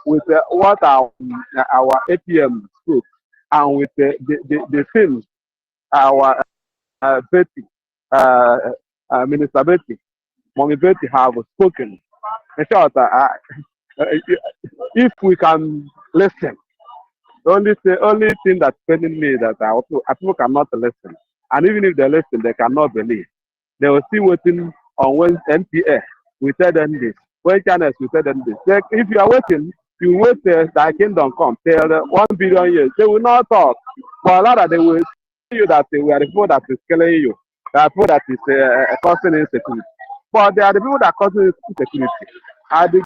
with what our APM spoke, and with the things our Betty, Minister Betty, Mommy Betty have spoken. In short, if we can listen, the only thing that's telling me that people cannot listen, and even if they listen, they cannot believe. They were still waiting on when NPA we tell them this, when channels we tell them this. Like, if you are waiting, you wait till thy kingdom come, till 1 billion years. They will not talk, but rather they will tell you that they were the people that is killing you, the people that is causing insecurity. But they are the people that are causing insecurity. Are the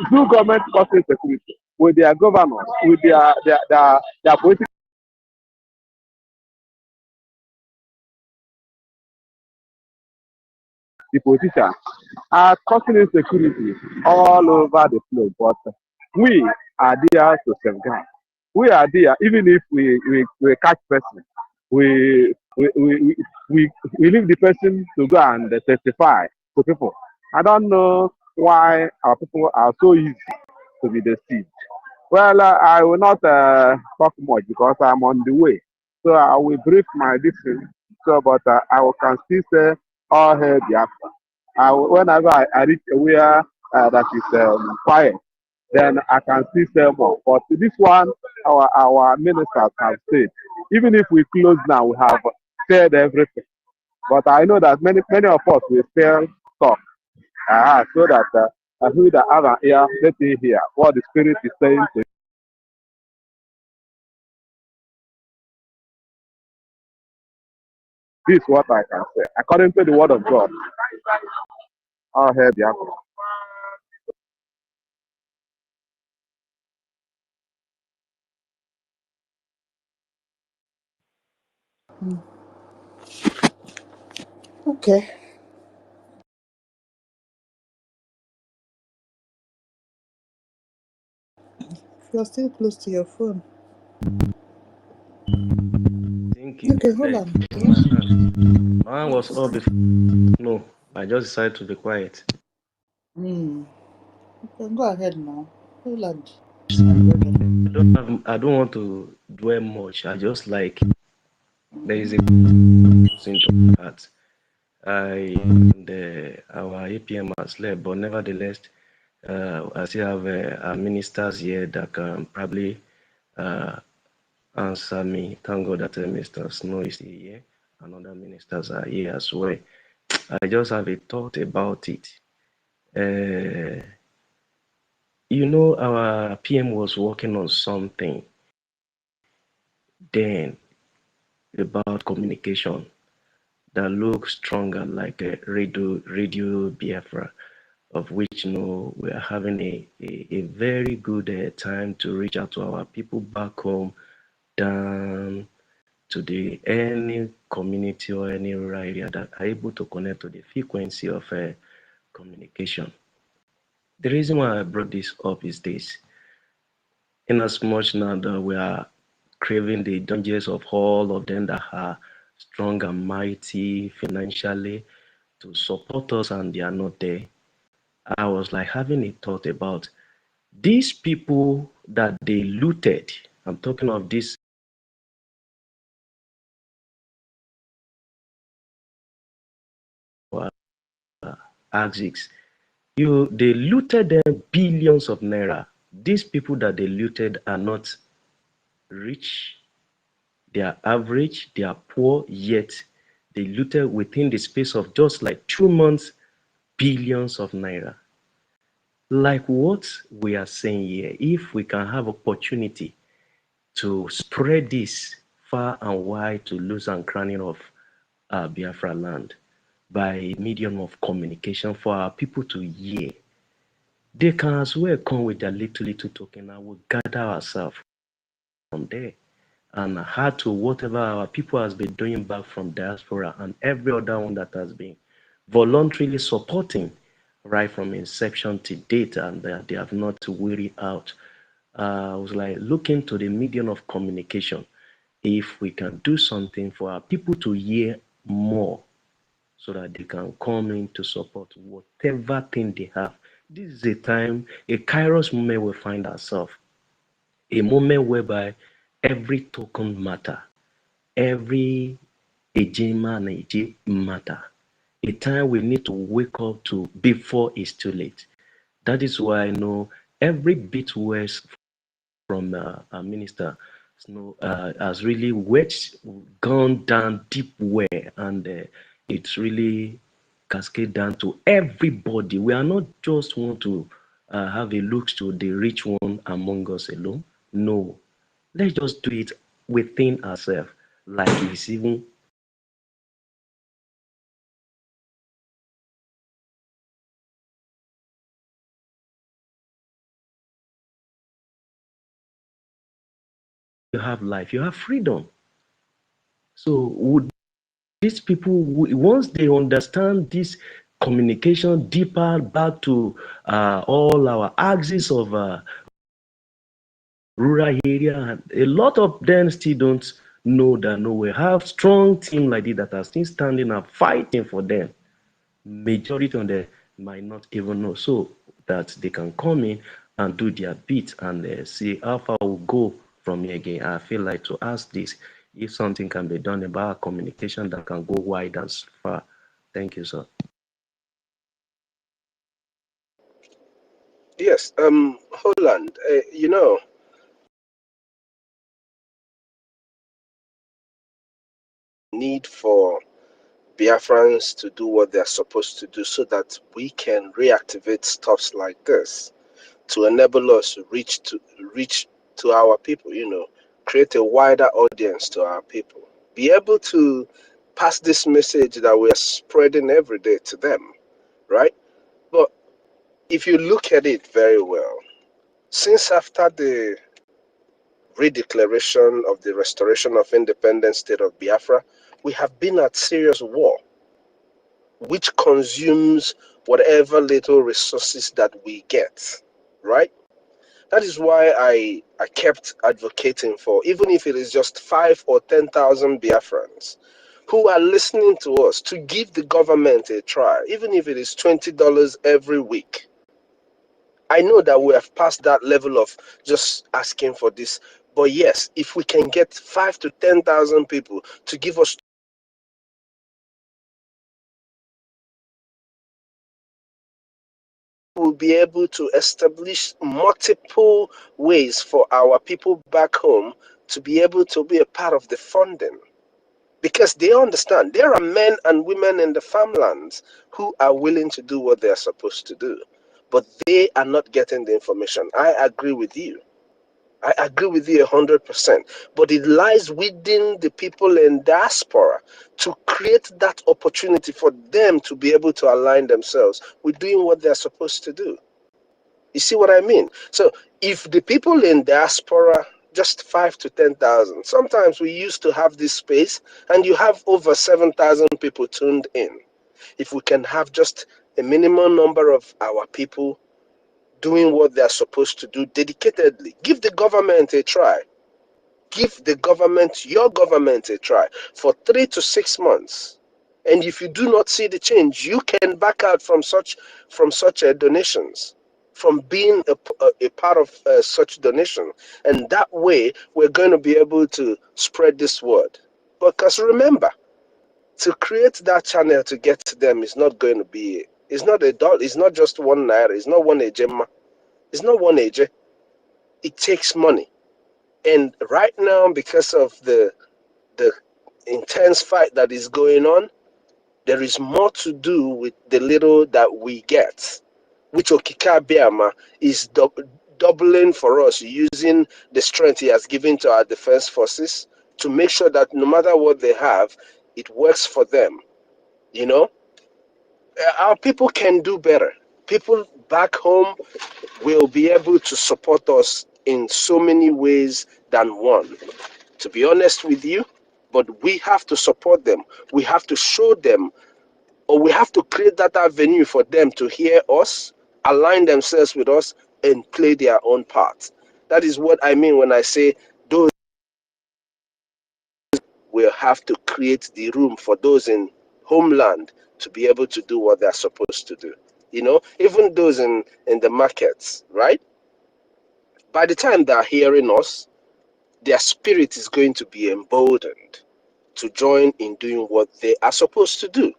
true government causing insecurity with their governors, with their political politicians are causing insecurity all over the place. But we are there to safeguard. We are there, even if we catch person, we, we, we leave the person to go and testify to people. I don't know why our people are so easy to be deceived. Well, I will not talk much because I'm on the way. So I will brief my decision. So, but I can still say all hail Biafra. Whenever I reach where that is quiet, then I can still say more. But this one, our ministers have said, even if we close now, we have said everything. But I know that many of us will still talk. So that who that have an ear, let me hear what the Spirit is saying to. This is what I can say. According to the word of God, I'll hear the apple. Okay. You're still close to your phone. Thank you. Okay, hold on. Mine was all before. No, I just decided to be quiet. You can go ahead now. Hold on. I don't want to dwell much. I just like there is a into my heart. Our APM has left, but nevertheless, I still have our ministers here that can probably answer me. Thank God that Mr. Snow is here and other ministers are here as well. I just have a thought about it. You know, our PM was working on something then about communication that looks stronger, like a radio Biafra, of which we are having a very good time to reach out to our people back home, down to any community or any rural area that are able to connect to the frequency of communication. The reason why I brought this up is this. In as much now that we are craving the dangers of all of them that are strong and mighty financially to support us and they are not there, I was like having a thought about these people that they looted. I'm talking of this Axis. They looted them billions of naira. These people that they looted are not rich, they are average, they are poor, yet they looted within the space of just like 2 months billions of naira. Like what we are saying here, if we can have opportunity to spread this far and wide to loose and crowning of Biafra land by medium of communication for our people to hear, they can as well come with their little token and we'll gather ourselves from there and add to whatever our people has been doing back from diaspora and every other one that has been voluntarily supporting right from inception to date, and they have not wearied out. I was like looking to the medium of communication. If we can do something for our people to hear more so that they can come in to support whatever thing they have, This is a time, a kairos moment we find ourselves. A moment whereby every token matter, every ejima and eje matter. A time we need to wake up to before it's too late. That is why I know every bit words from our minister has really gone down deep where, and it's really cascade down to everybody. We are not just want to have a look to the rich one among us alone. No, let's just do it within ourselves, like it's even you have life, you have freedom. So would these people, once they understand this communication deeper back to all our axis of rural area, and a lot of them still don't know that no, we have strong team like this that are still standing up fighting for them. Majority of them might not even know, so that they can come in and do their bit and see how far we'll go from here again. I feel like to ask this, if something can be done about communication that can go wide and far. Thank you, sir. Yes, Holland, you know, need for Biafrans to do what they're supposed to do so that we can reactivate stuffs like this to enable us to reach to our people, you know, create a wider audience to our people. Be able to pass this message that we are spreading every day to them, right? But if you look at it very well, since after the redeclaration of the restoration of independent state of Biafra, we have been at serious war, which consumes whatever little resources that we get, right? That is why I kept advocating for, even if it is just 5 or 10,000 Biafrans who are listening to us, to give the government a try, even if it is $20 every week. I know that we have passed that level of just asking for this, but yes, if we can get 5 to 10,000 people to give us, we'll be able to establish multiple ways for our people back home to be able to be a part of the funding. Because they understand there are men and women in the farmlands who are willing to do what they are supposed to do, but they are not getting the information. I agree with you. I agree with you 100%. But it lies within the people in diaspora to create that opportunity for them to be able to align themselves with doing what they're supposed to do. You see what I mean? So if the people in diaspora, just 5 to 10,000, sometimes we used to have this space and you have over 7,000 people tuned in. If we can have just a minimum number of our people doing what they're supposed to do dedicatedly, give the government a try. Give the government, your government, a try for 3 to 6 months. And if you do not see the change, you can back out from such donations, from being a part of such donation. And that way, we're going to be able to spread this word. Because remember, to create that channel to get to them is not going to be, it's not $1, it's not just 1 naira, it's not 1 ejema, it's not 1 eje. It takes money. And right now, because of the intense fight that is going on, there is more to do with the little that we get, which Okika Biama is doubling for us, using the strength he has given to our defense forces to make sure that no matter what they have, it works for them. You know, our people can do better. People back home will be able to support us in so many ways than one, to be honest with you. But we have to support them. We have to show them, or we have to create that avenue for them to hear us, align themselves with us, and play their own part. That is what I mean when I say those will have to create the room for those in homeland to be able to do what they're supposed to do. You know, even those in the markets, right? By the time they're hearing us, their spirit is going to be emboldened to join in doing what they are supposed to do.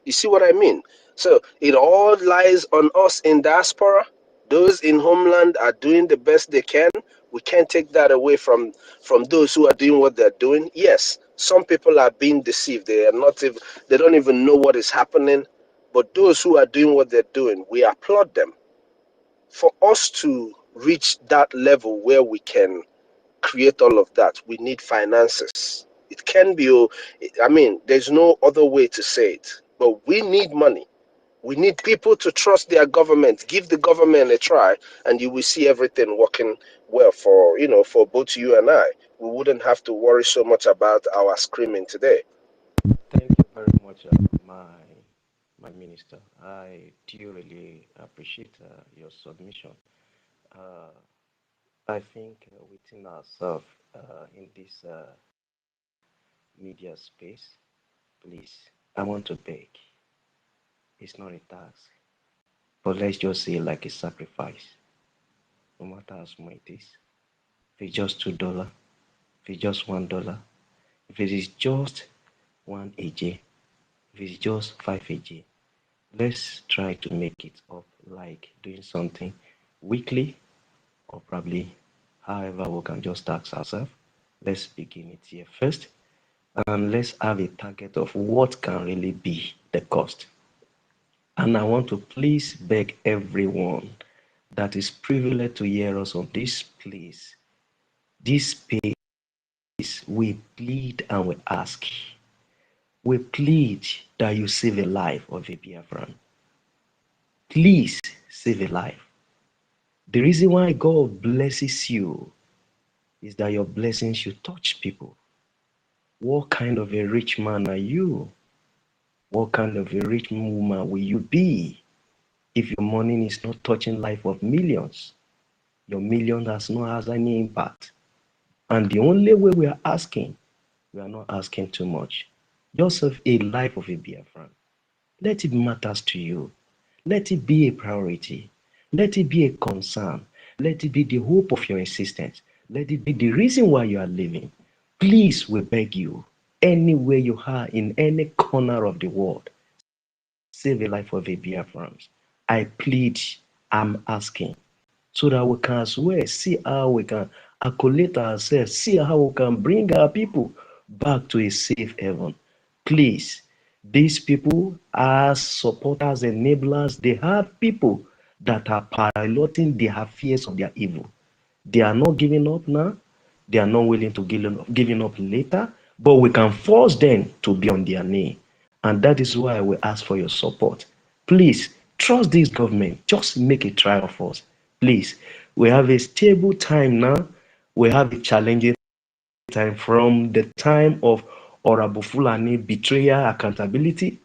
You see what I mean? So it all lies on us in diaspora. Those in homeland are doing the best they can. We can't take that away from those who are doing what they're doing. Yes, some people are being deceived. They are not even, they don't even know what is happening. But those who are doing what they're doing, we applaud them. For us to reach that level where we can create all of that, we need finances. It can be, I mean, there's no other way to say it, but we need money. We need people to trust their government. Give the government a try, and you will see everything working well for, you know, for both you and I. We wouldn't have to worry so much about our screaming today. Thank you very much, my minister. I do really appreciate your submission. Uh, I think within ourselves in this media space, please, I want to beg. It's not a tax, but let's just say like a sacrifice. No matter how small it is, if it's just $2, if it's just $1, if it is just 1 AJ, if it's just 5 AJ, let's try to make it up, like doing something weekly or probably however we can just tax ourselves. Let's begin it here first, and let's have a target of what can really be the cost. And I want to please beg everyone that is privileged to hear us on this place, this space, we plead and we ask. We plead that you save a life of a Biafran. Please save a life. The reason why God blesses you is that your blessings should touch people. What kind of a rich man are you? What kind of a rich woman will you be if your money is not touching life of millions? Your million has any impact. And the only way we are not asking too much. Just have a life of a Biafran. Let it matters to you. Let it be a priority. Let it be a concern. Let it be the hope of your existence. Let it be the reason why you are living. Please, we beg you, anywhere you are in any corner of the world, save a life of a Biafrans. I plead, I'm asking, so that we can as well see how we can accolade ourselves, see how we can bring our people back to a safe haven. Please, these people are supporters, enablers. They have people that are piloting the affairs of their evil. They are not giving up now. They are not willing to giving up later, but we can force them to be on their knee. And that is why we ask for your support. Please, trust this government. Just make a try of us. Please, we have a stable time now. We have a challenging time from the time of Orabufulani betrayal accountability.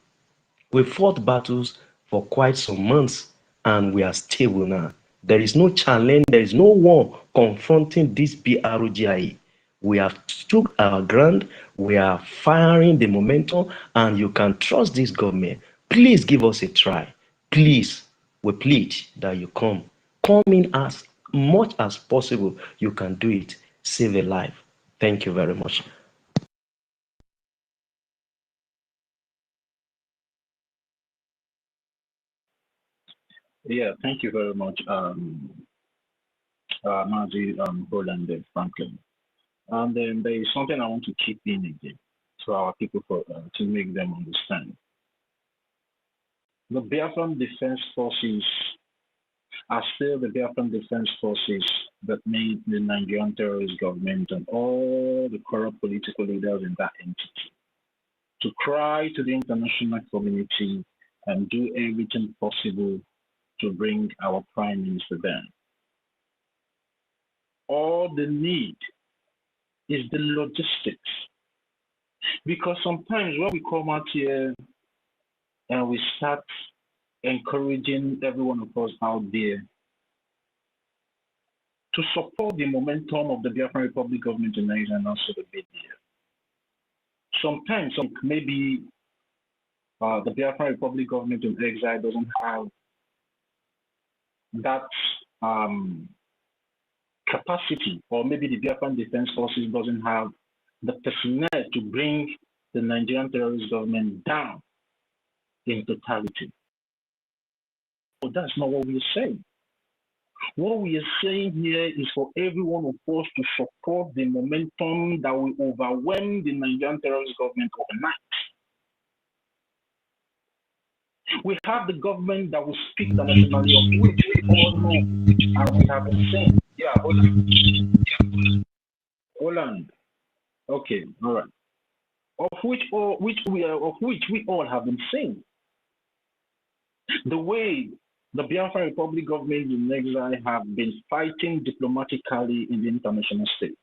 We fought battles for quite some months and we are stable now. There is no challenge, there is no one confronting this BRGIE. We have stood our ground, we are firing the momentum, and you can trust this government. Please give us a try. Please, we plead that you come. Come in as much as possible. You can do it. Save a life. Thank you very much. Yeah, thank you very much, Mazi Roland Franklin. And then there is something I want to keep in again to our people to make them understand. The Biafran Defense Forces are still the Biafran Defense Forces that made the Nigerian terrorist government and all the corrupt political leaders in that entity to cry to the international community and do everything possible to bring our Prime Minister down. All they need is the logistics. Because sometimes when we come out here and we start encouraging every one of us out there to support the momentum of the Biafran Republic government in Nigeria and also the media, sometimes maybe the Biafran Republic government in exile doesn't have that capacity, or maybe the Biafran Defense Forces doesn't have the personnel to bring the Nigerian terrorist government down in totality. But that's not what we're saying. What we are saying here is for every one of us to support the momentum that will overwhelm the Nigerian terrorist government overnight. We have the government that will speak nationally, of which we all know and we have been saying. Yeah, Holland. Okay, all right. Of which we all have been saying. The way the Biafra Republic government in exile have been fighting diplomatically in the international stage.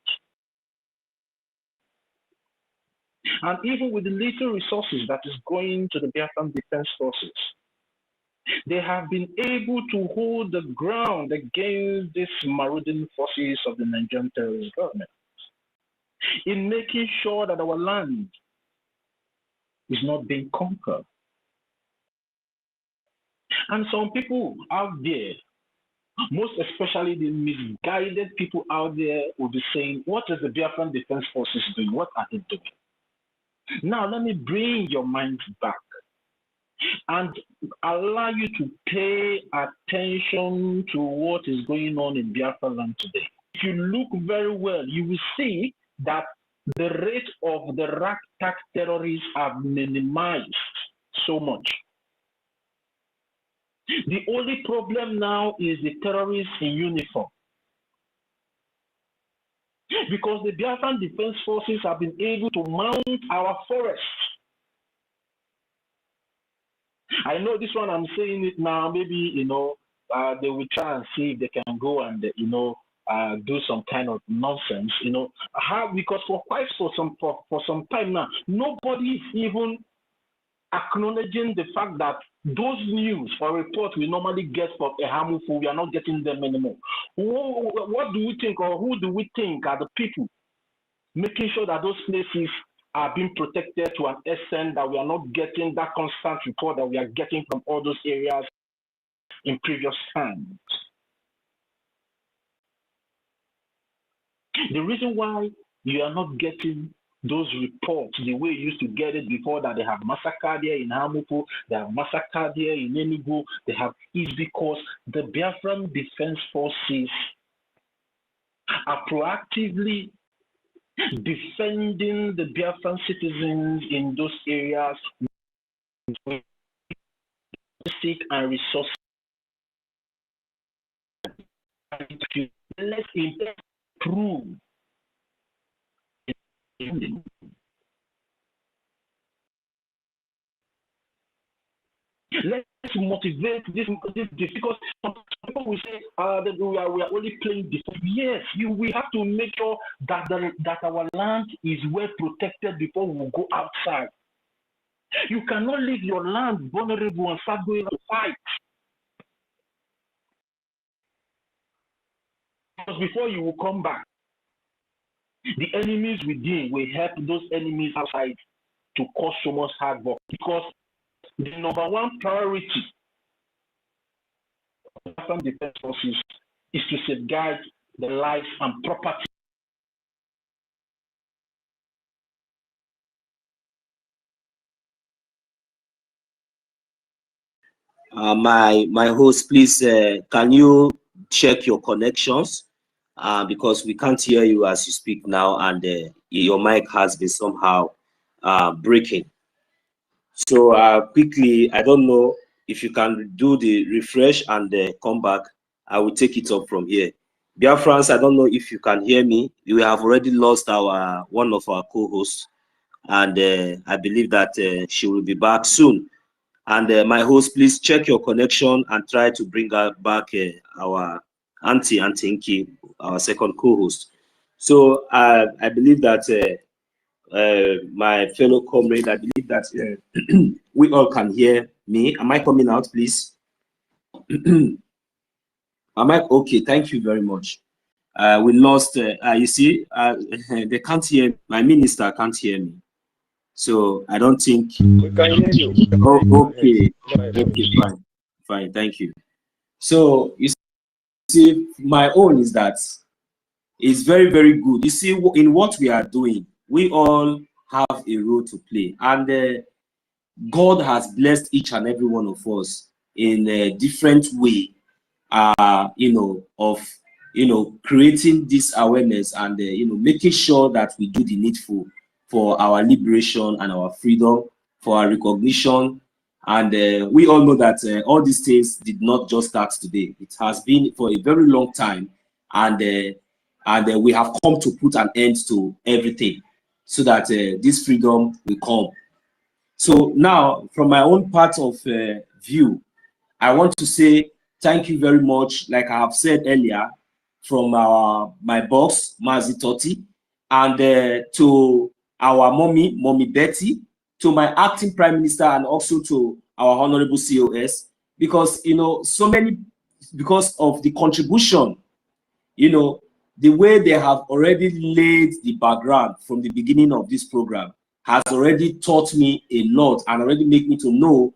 And even with the little resources that is going to the Biafran Defense Forces, they have been able to hold the ground against these marauding forces of the Nigerian terrorist government in making sure that our land is not being conquered. And some people out there, most especially the misguided people out there, will be saying, what is the Biafran Defense Forces doing? What are they doing? Now, let me bring your minds back and allow you to pay attention to what is going on in Biafra land today. If you look very well, you will see that the rate of the ragtag terrorists have minimized so much. The only problem now is the terrorists in uniform. Because the Biafran Defense Forces have been able to mount our forests. I know this one, I'm saying it now, maybe, they will try and see if they can go and, do some kind of nonsense, because for some time now, nobody is even acknowledging the fact that those news or reports we normally get from Ehamufu, we are not getting them anymore. What do we think, or who do we think are the people making sure that those places are being protected to an extent that we are not getting that constant report that we are getting from all those areas in previous times? The reason why you are not getting those reports the way you used to get it before, that they have massacred here in Hamufu, they have massacred here in Enugu, they have, is because the Biafran Defense Forces are proactively defending the Biafran citizens in those areas with logistic and resources. Let's improve. Let's motivate this because some people will say that we are only playing defense. Yes, we have to make sure that that our land is well protected before we go outside. You cannot leave your land vulnerable and start going to fight. Because before you will come back, the enemies within will help those enemies outside to cause so much hard work. Because the number one priority of the defense forces is to safeguard the lives and property. My host, please, can you check your connections? Because we can't hear you as you speak now, and your mic has been somehow breaking. So quickly, I don't know if you can do the refresh and come back. I will take it up from here. Biafrans, I don't know if you can hear me. We have already lost our one of our co-hosts, and I believe that she will be back soon. And my host, please check your connection and try to bring back our Auntie Inki, our second co-host. So I believe that my fellow comrade, I believe that we all can hear me. Am I coming out, please? Am I okay? Thank you very much. We lost. You see, they can't hear. My minister can't hear me. So I don't think. We can hear you. Oh, okay. Okay, fine. Fine, thank you. So you see, my own is that it's very, very good. You see, in what we are doing, we all have a role to play, and God has blessed each and every one of us in a different way, of creating this awareness and making sure that we do the needful for our liberation and our freedom, for our recognition. And we all know that all these things did not just start today. It has been for a very long time, and we have come to put an end to everything so that this freedom will come. So now, from my own part of view, I want to say thank you very much, like I have said earlier, from my boss, Mazi Totti, and to our mommy Betty, to my acting prime minister, and also to our honorable COS, because because of the contribution, the way they have already laid the background from the beginning of this program has already taught me a lot and already make me to know